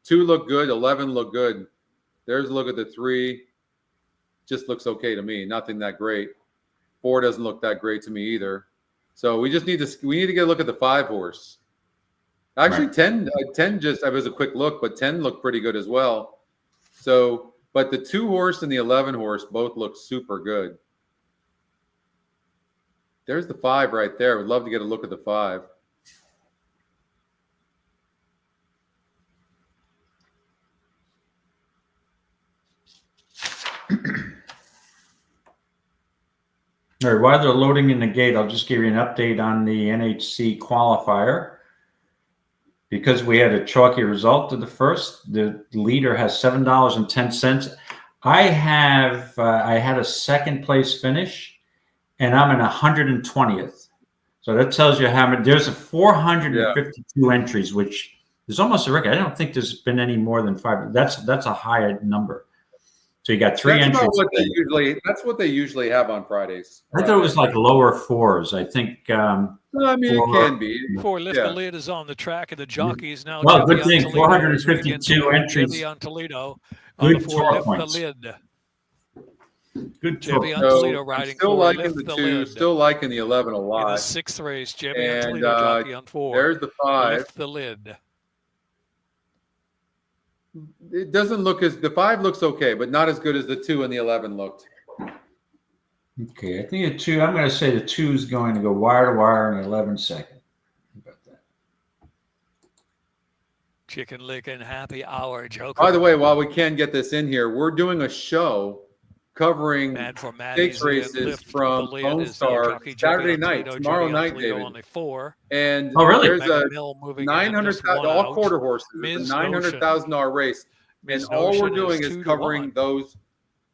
2 look good, 11 look good. There's a look at the 3. Just looks okay to me. Nothing that great. 4 doesn't look that great to me either. So we need to get a look at the 5 horse. Actually, right. 10 just, it was a quick look, but 10 looked pretty good as well. So, but the 2 horse and the 11 horse both look super good. There's the 5 right there. Would love to get a look at the 5. All right, while they're loading in the gate, I'll just give you an update on the NHC qualifier. Because we had a chalky result to the first, the leader has $7.10. I had a second place finish, and I'm in 120th. So that tells you how many. There's a 452 entries, which is almost a record. I don't think there's been any more than 5. That's a high number. So you got 3 entries. That's what they usually have on Fridays. I thought it was like lower 4s. I think. Well, I mean, it can be. Before Lift the Lid is on the track, and the jockey is now. Well, good thing. 452 entries. On Toledo. Good 12 points. Good Jimmy on Toledo riding still for liking the 2, lid. Still liking the 11 a lot. In the 6th race, Jimmy on Toledo jockey on 4. There's the 5. Lift the Lid. It doesn't look as the 5 looks okay, but not as good as the 2 and the 11 looked. Okay, I think the 2. I'm going to say the 2 is going to go wire to wire in 11 seconds. How about that? Chicken licking happy hour, Joker. By the way, while we can get this in here, we're doing a show covering stakes races from Lone Star Saturday night, tomorrow night, David. And really? There's a 900,000 all quarter horses, a $900,000 race, and all we're doing is covering those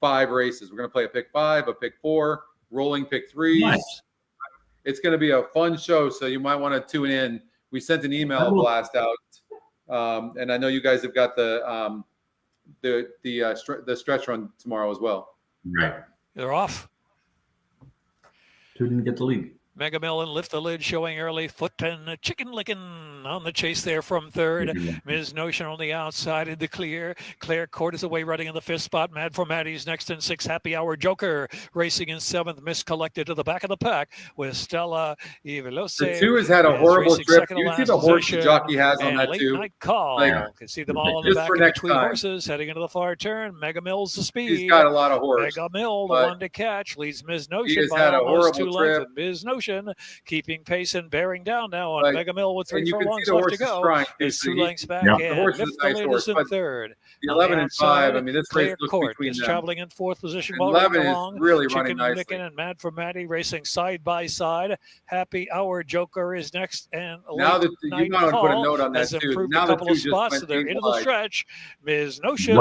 5 races. We're going to play a pick 5, a pick 4, rolling pick 3s. Nice. It's going to be a fun show, so you might want to tune in. We sent an email blast out, and I know you guys have got the stretch run tomorrow as well. Right. They're off. 2 didn't get the lead. Mega Million Lift the Lid showing early. Foot 10, Chicken Licking on the chase there from 3rd. Ms. Notion on the outside in the clear. Claire Court is away running in the 5th spot. Mad for Maddie's next in 6. Happy Hour Joker racing in 7th. Miss Collected to the back of the pack with Stella Evelose. The 2 has had a horrible trip. You see the horse the jockey has on that 2? Night call. Can see them all in the back of between horses heading into the far turn. Mega Mill's the speed. He's got a lot of horse. Mega Mill, the one to catch, leads Ms. Notion by almost 2 lengths. Ms. Notion keeping pace and bearing down now on Mega Mill with 3 furlongs left to go. It's 2 lengths back. The horse is a nice horse, in 3rd. The 11 and 5. I mean, this race looks between them. Traveling in 4th position. 11 is really running nicely. Chicken and Mad for Maddie racing side by side. Happy Hour Joker is next, and now that you might want to put a note on that too. Now a couple of spots, so they're into the stretch. Ms. Notion,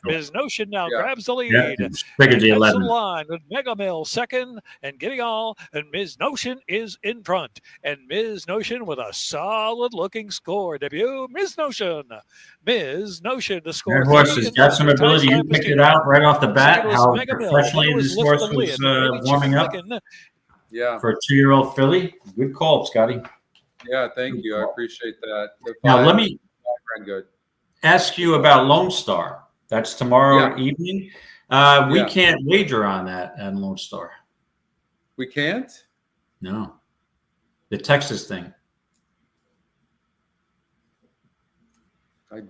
Ms. Notion now grabs the lead. Figured the 11 line with Mega Mill 2nd and getting all, and Ms. Notion is in front, and Ms. Notion with a solid looking score debut. Ms. Notion, the score. That horse has got some ability. You picked it out right off the bat. How professionally this horse was warming up. Yeah, for a 2-year-old filly. Good call, Scotty. Yeah, thank you. I appreciate that. Now let me ask you about Lone Star. That's tomorrow evening. We can't wager on that at Lone Star. We can't? No. The Texas thing. I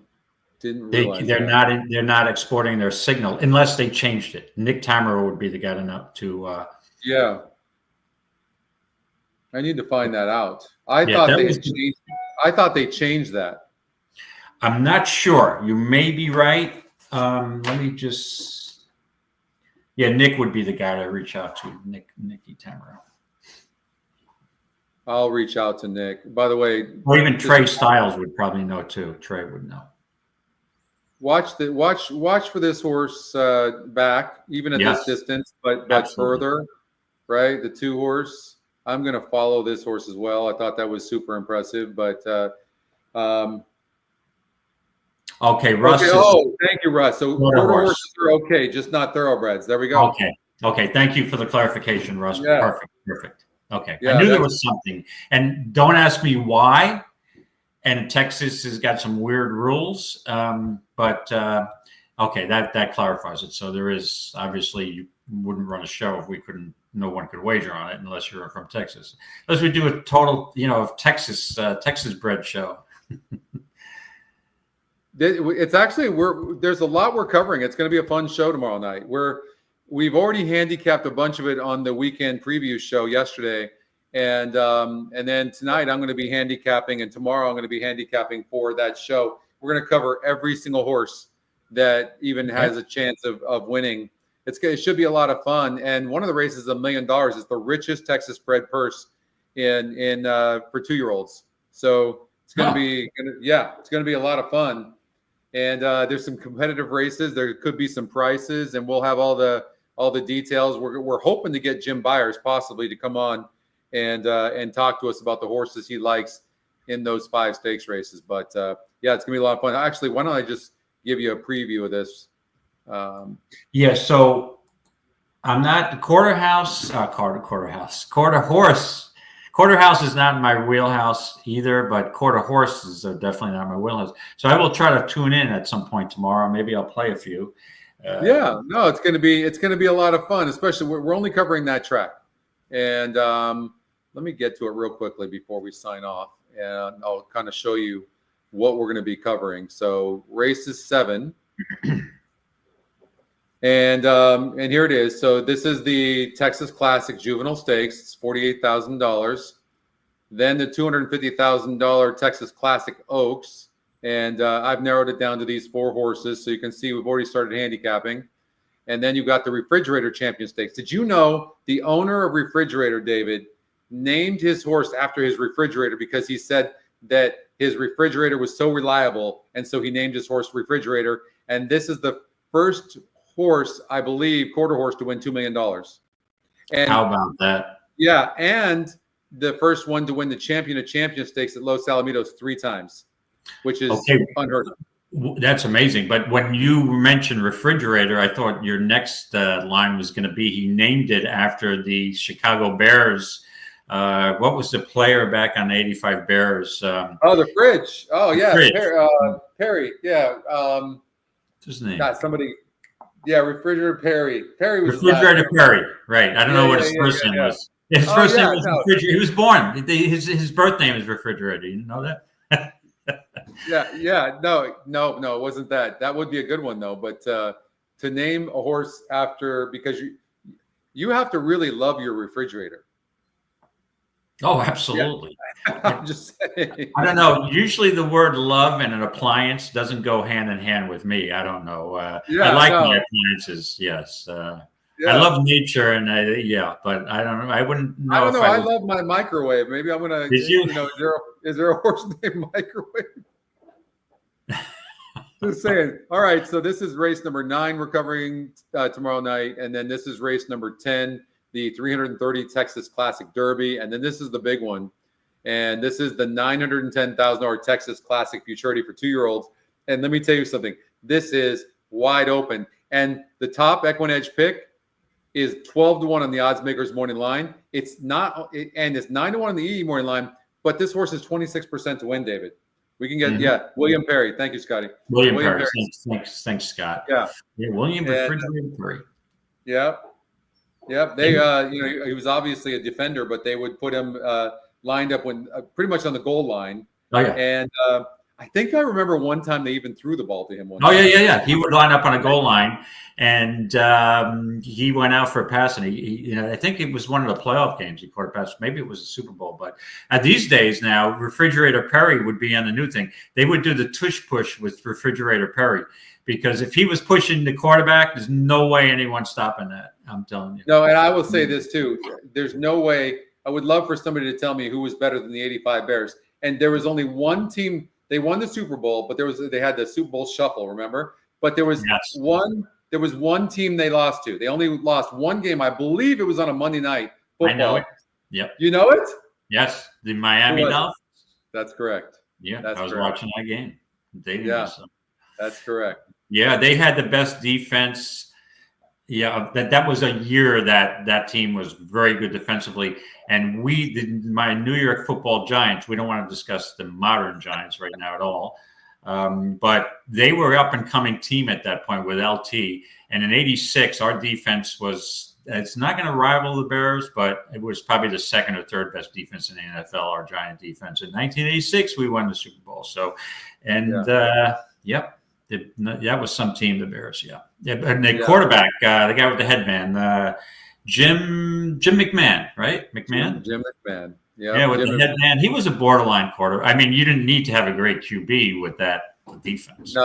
didn't realize they're not exporting their signal unless they changed it. Nick Tamero would be the guy to know to yeah. I need to find that out. I thought they changed that. I'm not sure. You may be right. Let me just. Yeah, Nick would be the guy to reach out to. Nicky Tamero. I'll reach out to Nick. By the way, or even Trey Styles would probably know too. Trey would know. Watch for this horse back, even at this distance, but further, right? The 2 horse. I'm going to follow this horse as well. I thought that was super impressive, but okay, Russ. Okay. Thank you, Russ. So quarter horses are okay, just not thoroughbreds. There we go. Okay. Thank you for the clarification, Russ. Yeah. Perfect. Okay. Yeah, I knew there was something, and don't ask me why. And Texas has got some weird rules, but okay, that clarifies it. So there is, obviously, you wouldn't run a show if no one could wager on it unless you're from Texas. Unless we do a total, Texas bred show. It's actually there's a lot we're covering. It's going to be a fun show tomorrow night. We've already handicapped a bunch of it on the weekend preview show yesterday. And then tonight I'm going to be handicapping, and tomorrow I'm going to be handicapping for that show. We're going to cover every single horse that even has a chance of winning. It should be a lot of fun. And one of the races, $1 million, is the richest Texas bred purse in for 2-year-olds. So it's going to be, it's going to be a lot of fun. And there's some competitive races. There could be some prices, and we'll have all the details. We're hoping to get Jim Byers possibly to come on and talk to us about the horses he likes in those 5 stakes races. But it's gonna be a lot of fun. Actually, why don't I just give you a preview of this? So I'm not the quarter horse. Quarter house is not in my wheelhouse either, but quarter horses are definitely not in my wheelhouse. So I will try to tune in at some point tomorrow. Maybe I'll play a few. It's gonna be a lot of fun, especially we're only covering that track. And let me get to it real quickly before we sign off, and I'll kind of show you what we're going to be covering. So races 7, and here it is. So this is the Texas Classic Juvenile Stakes. It's $48,000. Then the $250,000 Texas Classic Oaks, and I've narrowed it down to these 4 horses, so you can see we've already started handicapping. And then you've got the Refrigerator Champion Stakes. Did you know the owner of Refrigerator, David, named his horse after his refrigerator because he said that his refrigerator was so reliable, and so he named his horse Refrigerator. And this is the first horse, I believe, quarter horse to win $2 million. And how about that? Yeah, and the first one to win the Champion of Champions Stakes at Los Alamitos 3 times, which is unheard of. That's amazing. But when you mentioned Refrigerator, I thought your next line was going to be he named it after the Chicago Bears. What was the player back on the 85 Bears? The Fridge. Oh, yeah. Fridge. Perry. Yeah. What's his name? Somebody. Yeah, Refrigerator Perry. Perry was Refrigerator Perry. Right. I don't know what his first name was. His first name was Refrigerator. He was born. His birth name is Refrigerator. You know that? No, it wasn't that. That would be a good one though. But to name a horse after, because you have to really love your refrigerator. Oh, absolutely. Yeah. I'm just saying. I don't know. Usually the word love and an appliance doesn't go hand in hand with me. I don't know. I like my appliances. Yes. I love nature, and but I don't know. I wouldn't know. I don't know. I love my microwave. Maybe I'm gonna. Is there a horse named Microwave? Just saying. All right. So this is race number 9. We're covering tomorrow night, and then this is race number 10, the 330 Texas Classic Derby, and then this is the big one, and this is the $910,000 Texas Classic Futurity for 2-year-olds. And let me tell you something. This is wide open, and the top EquinEdge pick is 12-1 on the odds makers morning line. It's not, and it's 9-1 on the EE morning line, but this horse is 26% to win, David. We can get William Perry. Thank you, Scotty. William Perry. Thanks, Scott. Yeah. William Refrigerator Perry. Yep. They, he was obviously a defender, but they would put him lined up when pretty much on the goal line. Oh yeah. And I think I remember one time they even threw the ball to him. Yeah. He would line up on a goal line, and he went out for a pass, and he I think it was one of the playoff games he caught a pass. Maybe it was a Super Bowl, but these days now, Refrigerator Perry would be on the new thing. They would do the tush push with Refrigerator Perry, because if he was pushing the quarterback, there's no way anyone's stopping that. I'm telling you. No, and I will say this too. There's no way I would love for somebody to tell me who was better than the 85 Bears. And there was only one team. They won the Super Bowl, but they had the Super Bowl shuffle, remember? But there was one team they lost to. They only lost one game. I believe it was on a Monday night football. I know it. Yep. You know it? Yes, the Miami Dolphins. That's correct. Yeah, That's I was correct. watching that game. That's correct. Yeah, they had the best defense. Yeah, that was a year that team was very good defensively. And my New York Football Giants, we don't want to discuss the modern Giants right now at all. But they were up and coming team at that point with LT. And in '86, our defense it's not going to rival the Bears, but it was probably the second or third best defense in the NFL, our Giant defense. In 1986, we won the Super Bowl. So, yep. That was some team, the Bears, yeah. And the quarterback, the guy with the headband, Jim McMahon, right? McMahon? Jim McMahon. Yeah, with the headband. He was a borderline quarterback. I mean, you didn't need to have a great QB with that defense.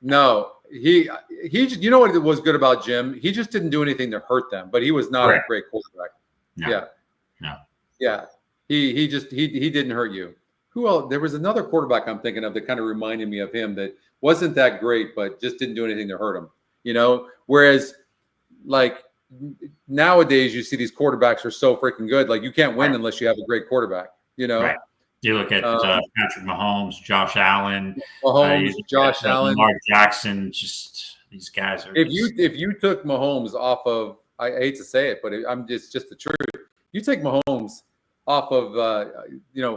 No. He you know what was good about Jim? He just didn't do anything to hurt them, but he was not a great quarterback. No. Yeah. He didn't hurt you. Who else? There was another quarterback I'm thinking of that kind of reminded me of him that wasn't that great, but just didn't do anything to hurt him. You know, whereas like nowadays you see these quarterbacks are so freaking good. Like you can't win unless you have a great quarterback. You know, right. You look at Patrick Mahomes, Josh Allen, Josh Allen, Mark Jackson. Just these guys are. If you took Mahomes off of, I hate to say it, but it's just the truth. You take Mahomes off of,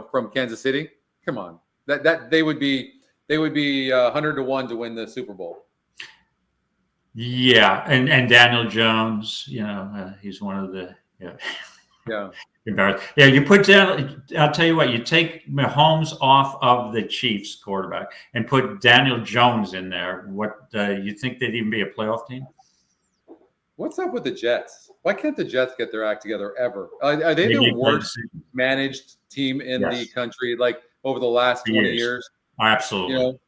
from Kansas City. Come on, that they would be 100-1 to win the Super Bowl. Yeah, and Daniel Jones, he's one of the embarrassed. Yeah, you put down. I'll tell you what. You take Mahomes off of the Chiefs quarterback and put Daniel Jones in there. What you think they'd even be a playoff team? What's up with the Jets? Why can't the Jets get their act together ever? Are they the worst managed team in the country? Like over the last 20 years? Absolutely.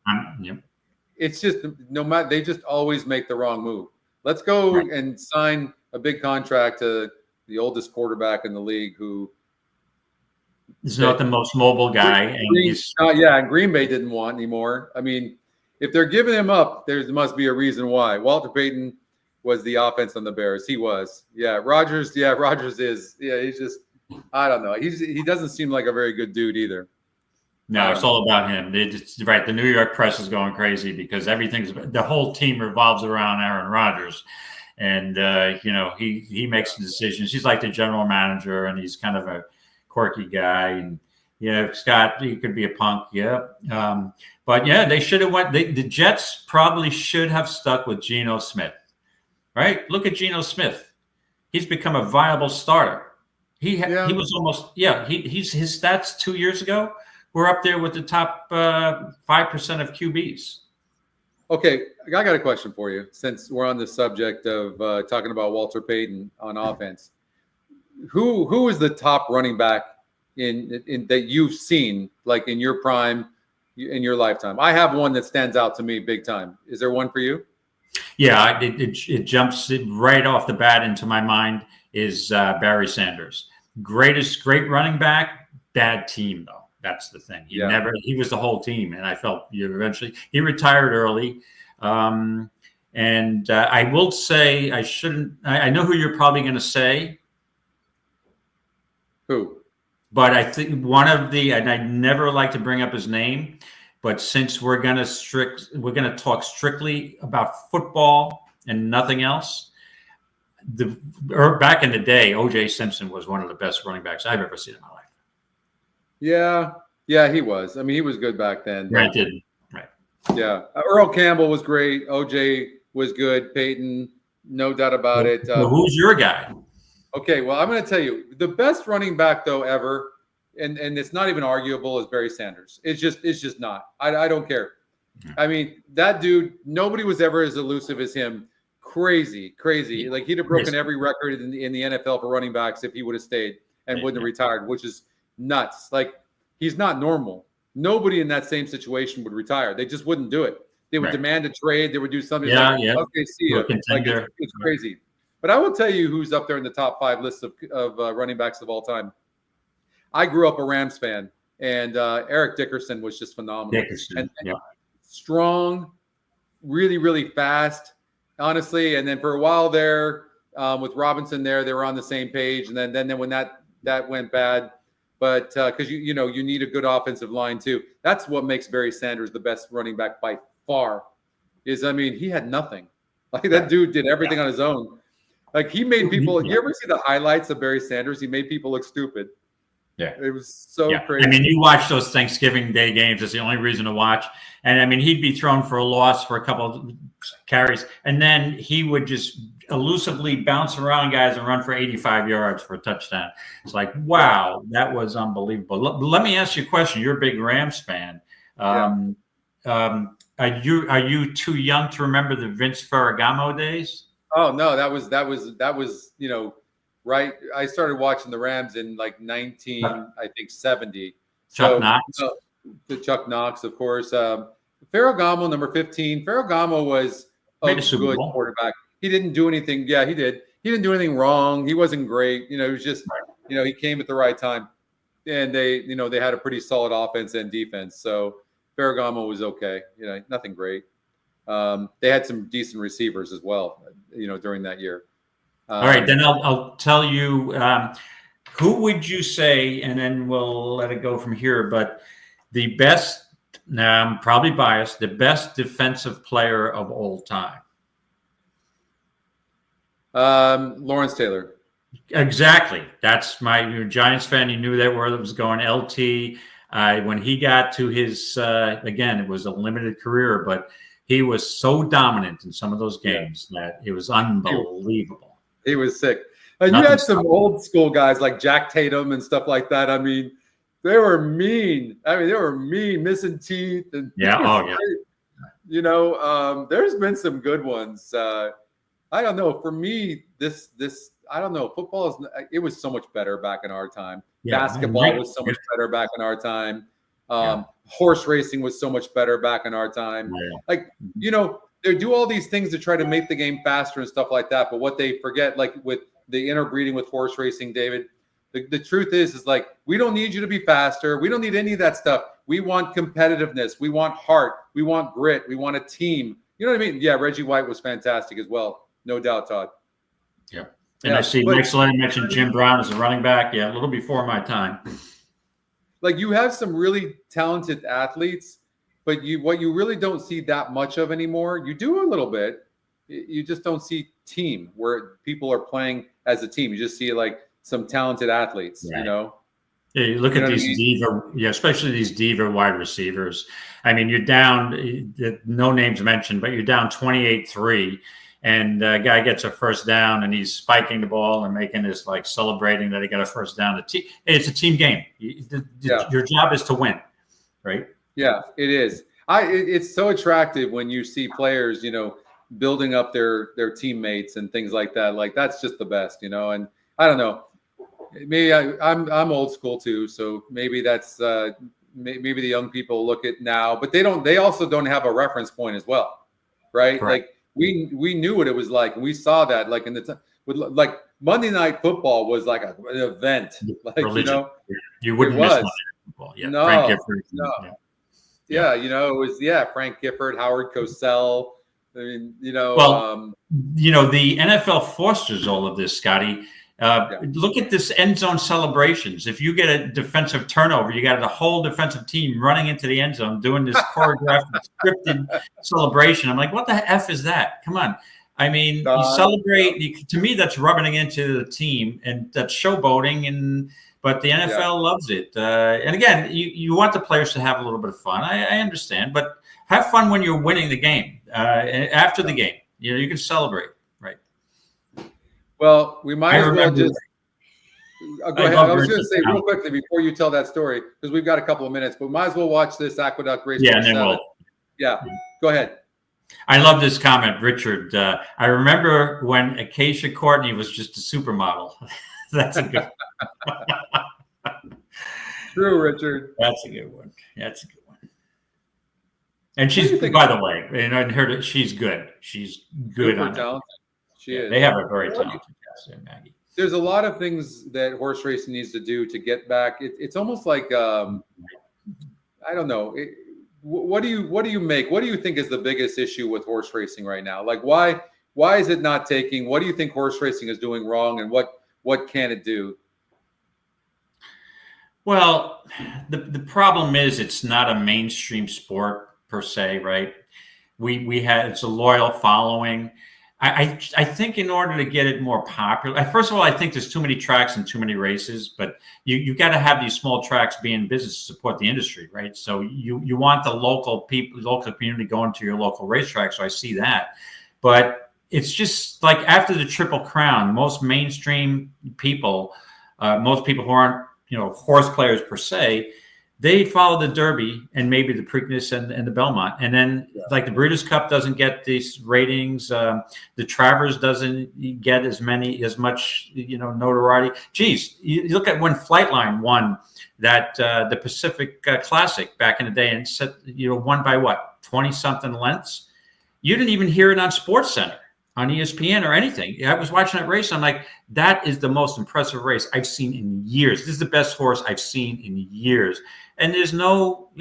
It's just no matter. They just always make the wrong move. Let's go and sign a big contract to the oldest quarterback in the league, who is not the most mobile guy. And Green Bay didn't want anymore. I mean, if they're giving him up, there must be a reason why. Walter Payton was the offense on the Bears. He was. Rodgers is. He's just. I don't know. He doesn't seem like a very good dude either. No, it's all about him. Right. The New York press is going crazy because the whole team revolves around Aaron Rodgers. And, he makes the decisions. He's like the general manager, and he's kind of a quirky guy. And, Scott, he could be a punk. Yeah. They should have the Jets probably should have stuck with Geno Smith. Right? Look at Geno Smith. He's become a viable starter. He was almost, his stats 2 years ago were up there with the top 5% of QBs. Okay, I got a question for you. Since we're on the subject of talking about Walter Payton on offense, who is the top running back in that you've seen, like in your prime, in your lifetime? I have one that stands out to me big time. Is there one for you? Yeah, it jumps right off the bat into my mind is Barry Sanders. Great running back, bad team though. That's the thing. He was the whole team. And I felt he retired early. I will say I know who you're probably going to say. Who? But I think and I never like to bring up his name, but since we're going to talk strictly about football and nothing else, back in the day, O.J. Simpson was one of the best running backs I've ever seen in my life. Yeah, he was. I mean, he was good back then. Right. Yeah. Earl Campbell was great. OJ was good. Peyton, no doubt about it. Who's your guy? Okay, well, I'm going to tell you the best running back though ever, and it's not even arguable, is Barry Sanders. It's just not. I don't care. I mean, that dude, nobody was ever as elusive as him. Crazy. Like he'd have broken every record in the NFL for running backs if he would have stayed and wouldn't have retired, which is nuts. Like he's not normal. Nobody in that same situation would retire. They just wouldn't do it. They would demand a trade. They would do something okay, see you. Like it's crazy. But I will tell you who's up there in the top 5 lists of running backs of all time. I grew up a Rams fan, and Eric Dickerson was just phenomenal. Dickerson, and strong, really, really fast, honestly. And then for a while there, with Robinson there, they were on the same page. And then when that went bad, but because you need a good offensive line too. That's what makes Barry Sanders the best running back by far. He had nothing. Like that dude did everything on his own. Like he made people. You ever see the highlights of Barry Sanders? He made people look stupid. Yeah, it was so crazy. I mean, you watch those Thanksgiving Day games. It's the only reason to watch. And I mean, he'd be thrown for a loss for a couple of carries, and then he would just elusively bounce around guys and run for 85 yards for a touchdown. It's like, wow, that was unbelievable. Let me ask you a question. You're a big Rams fan. Are you too young to remember the Vince Ferragamo days? Oh no, that was right. I started watching the Rams in like 1970. Chuck Knox. The Chuck Knox, of course. Ferragamo, number 15. Ferragamo was a good quarterback. He didn't do anything. Yeah, he did. He didn't do anything wrong. He wasn't great. It was just, he came at the right time, and they had a pretty solid offense and defense. So Ferragamo was okay. Nothing great. They had some decent receivers as well, during that year. All right, then I'll tell you, who would you say, and then we'll let it go from here, but the best, now I'm probably biased, the best defensive player of all time? Lawrence Taylor. Exactly. That's you're a Giants fan. You knew that where it was going. LT, when he got to his, again, it was a limited career, but he was so dominant in some of those games that it was unbelievable. He was sick. And you had some old school guys like Jack Tatum and stuff like that. I mean, they were mean. Missing teeth. And there's been some good ones. I don't know. For me, this I don't know. Football it was so much better back in our time. Basketball was so much better back in our time. Horse racing was so much better back in our time. Like, they do all these things to try to make the game faster and stuff like that. But what they forget, like with the interbreeding with horse racing, David, the truth is like, we don't need you to be faster. We don't need any of that stuff. We want competitiveness. We want heart. We want grit. We want a team. You know what I mean? Yeah, Reggie White was fantastic as well. No doubt, Todd. Yeah. And I see Mike Slade mentioned Jim Brown as a running back. Yeah, a little before my time. Like, you have some really talented athletes, but what you really don't see that much of anymore, you do a little bit. You just don't see team where people are playing as a team. You just see like some talented athletes, Yeah, you look at these diva, especially these diva wide receivers. I mean, you're down, no names mentioned, but you're down 28-3. And a guy gets a first down and he's spiking the ball and making this like celebrating that he got a first down. It's a team game. Your job is to win, right? Yeah, it is. It's so attractive when you see players, building up their teammates and things like that. Like, that's just the best, and I don't know. Maybe I'm old school too, so maybe that's maybe the young people look at now, but they also don't have a reference point as well, right? Correct. Like, we knew what it was like, and we saw that like in the time with like Monday Night Football was like an event, like religion. You wouldn't miss Monday Night Football. Yeah, no, Frank Gifford. No. Yeah, it was Frank Gifford, Howard Cosell. I mean, the NFL fosters all of this, Scotty. Look at this end zone celebrations. If you get a defensive turnover, you got the whole defensive team running into the end zone doing this choreographed, scripted celebration. I'm like, what the F is that? Come on. I mean, you celebrate. To me, that's rubbing into the team, and that's showboating. But the NFL loves it. And again, you want the players to have a little bit of fun. I understand, but have fun when you're winning the game. After the game, you can celebrate. Well, we might as well just go ahead. I was going to say real quickly before you tell that story, because we've got a couple of minutes, but we might as well watch this Aqueduct race. Yeah, and then we'll. Yeah, go ahead. I love this comment, Richard. I remember when Acacia Courtney was just a supermodel. That's a good one. True, Richard. That's a good one. And she's, by the way, she's good. She's good on talented. She is. They have a very talented cast there, Maggie. there's a lot of things that horse racing needs to do to get back. It's almost like I don't know. What do you think is the biggest issue with horse racing right now? Like why is it not taking? What do you think horse racing is doing wrong, and what can it do? Well, the problem is it's not a mainstream sport per se, right? It's a loyal following. I think in order to get it more popular, first of all, I think there's too many tracks and too many races, but you've got to have these small tracks be in business to support the industry, right? So you want the local people, local community going to your local racetrack. So I see that, but it's just like after the Triple Crown, most mainstream people, most people who aren't, horse players per se, they follow the Derby and maybe the Preakness and the Belmont. And then like the Breeders' Cup doesn't get these ratings. The Travers doesn't get as much, notoriety. Geez, you look at when Flightline won that, the Pacific Classic back in the day and set, won by what, 20 something lengths. You didn't even hear it on SportsCenter, on ESPN or anything. I was watching that race. I'm like, that is the most impressive race I've seen in years. This is the best horse I've seen in years. And there's no,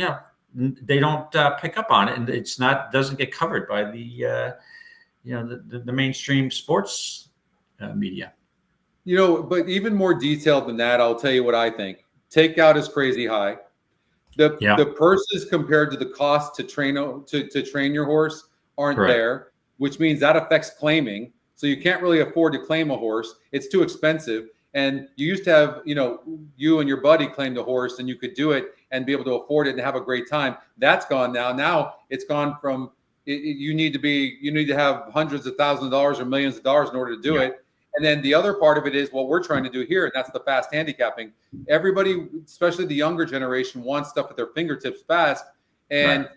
they don't pick up on it, and doesn't get covered by the mainstream sports media. But even more detailed than that, I'll tell you what I think. Takeout is crazy high. The purses compared to the cost to train your horse aren't there, which means that affects claiming. So you can't really afford to claim a horse. It's too expensive. And you used to have, you and your buddy claimed a horse and you could do it and be able to afford it and have a great time. That's gone now. Now it's gone from you need to have hundreds of thousands of dollars or millions of dollars in order to do it. And then the other part of it is what we're trying to do here, and that's the fast handicapping. Everybody, especially the younger generation, wants stuff at their fingertips fast, and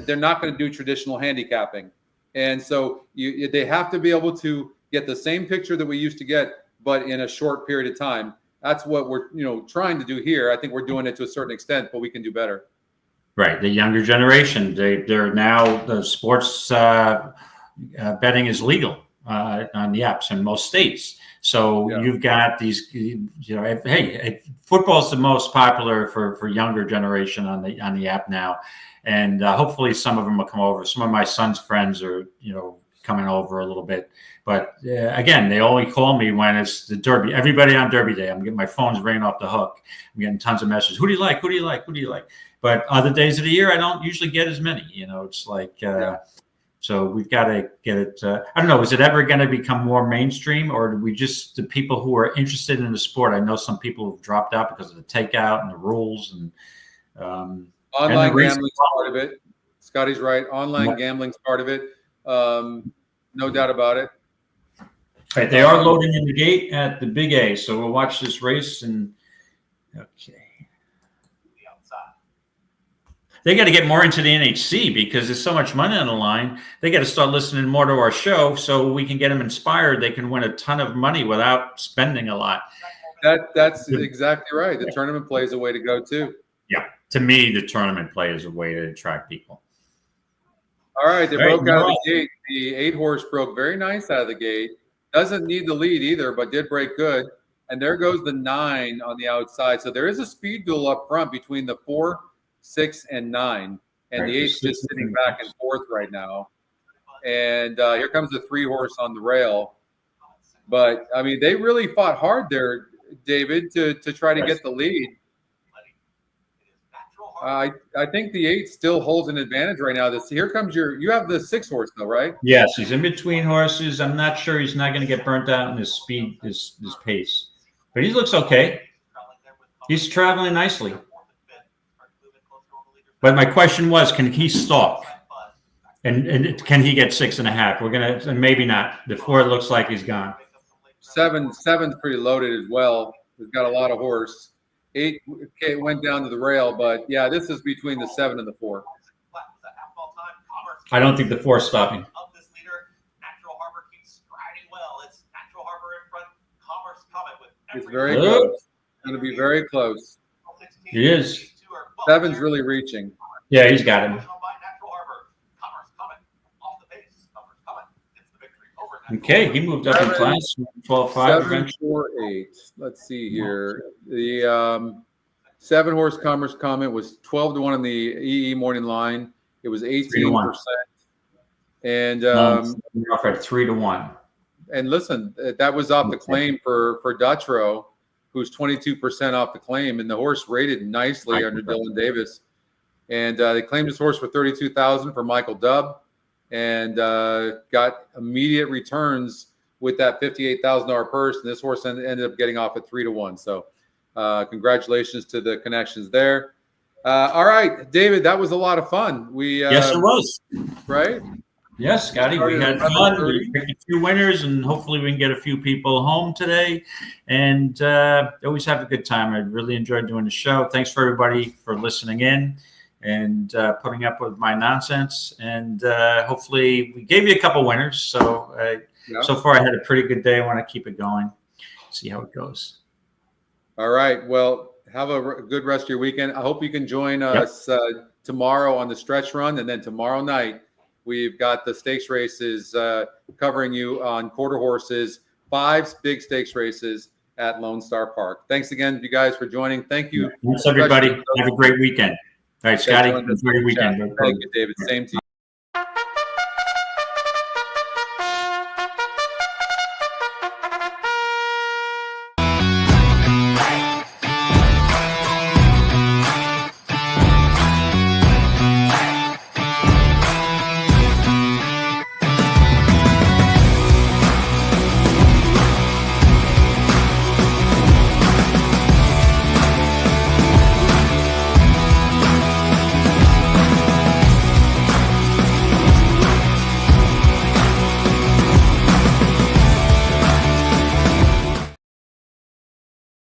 they're not going to do traditional handicapping. And so they have to be able to get the same picture that we used to get, but in a short period of time. That's what we're trying to do here. I think we're doing it to a certain extent, but we can do better. Right. The younger generation, they're now, the sports betting is legal on the apps in most states. So you've got these, football is the most popular for younger generation on the app now. And hopefully some of them will come over. Some of my son's friends are, coming over a little bit. But again, they only call me when it's the Derby. Everybody on Derby Day, I'm getting my phone's ringing off the hook. I'm getting tons of messages. Who do you like? Who do you like? Who do you like? But other days of the year, I don't usually get as many. It's like, so we've got to get it. I don't know. Is it ever going to become more mainstream, or do we just, the people who are interested in the sport? I know some people have dropped out because of the takeout and the rules and online gambling's part of it. Scotty's right. Online gambling's part of it. No doubt about it. Right, they are loading in the gate at the Big A, so we'll watch this race and they got to get more into the NHC because there's so much money on the line. They got to start listening more to our show so we can get them inspired. They can win a ton of money without spending a lot. That's exactly right. The tournament play is a way to go too. Yeah, to me, the tournament play is a way to attract people. All right, they broke out of the gate. The 8-horse broke very nice out of the gate. Doesn't need the lead either, but did break good. And there goes the 9 on the outside. So there is a speed duel up front between the 4, 6, and 9. And the 8's just sitting back and forth right now. And here comes the 3-horse on the rail. But, I mean, they really fought hard there, David, to try to get the lead. I think the 8 still holds an advantage right now. Here comes you have the 6-horse though, right? Yes, he's in between horses. I'm not sure he's not going to get burnt out in his speed, his pace, but he looks okay. He's traveling nicely. But my question was, can he stalk? And can he get 6.5? We're going to, and maybe not. The 4 looks like he's gone. 7's pretty loaded as well. He's got a lot of horse. 8 went down to the rail, but yeah, this is between the 7 and the 4. I don't think the 4's stopping. It's very close. It's going to be very close. He is. 7's really reaching. Yeah, he's got him. Okay, he moved up in class. 12-5 eventually. 7-4-8. Let's see here. The 7-horse Commerce Comment was 12-1 on the EE morning line. It was 18%. And you're off at 3-1. And listen, that was off the claim for Dutrow, who's 22% off the claim, and the horse rated nicely under Dylan Davis. And they claimed this horse for $32,000 for Michael Dubb, and got immediate returns with that $58,000 purse. And this horse ended up getting off at 3-1. So congratulations to the connections there. All right, David, that was a lot of fun. Yes, it was. Right? Yes, Scotty, we had fun. We picked a few winners, and hopefully we can get a few people home today. And always have a good time. I really enjoyed doing the show. Thanks for everybody for listening in and putting up with my nonsense. And hopefully we gave you a couple winners. So so far I had a pretty good day. I want to keep it going, see how it goes. All right. Well, have a good rest of your weekend. I hope you can join us tomorrow on the stretch run. And then tomorrow night, we've got the stakes races covering you on quarter horses, 5 big stakes races at Lone Star Park. Thanks again, you guys, for joining. Thank you. Thanks, everybody. Have a great weekend. All right, Scotty, enjoy your weekend. Thank you, David. Same to you.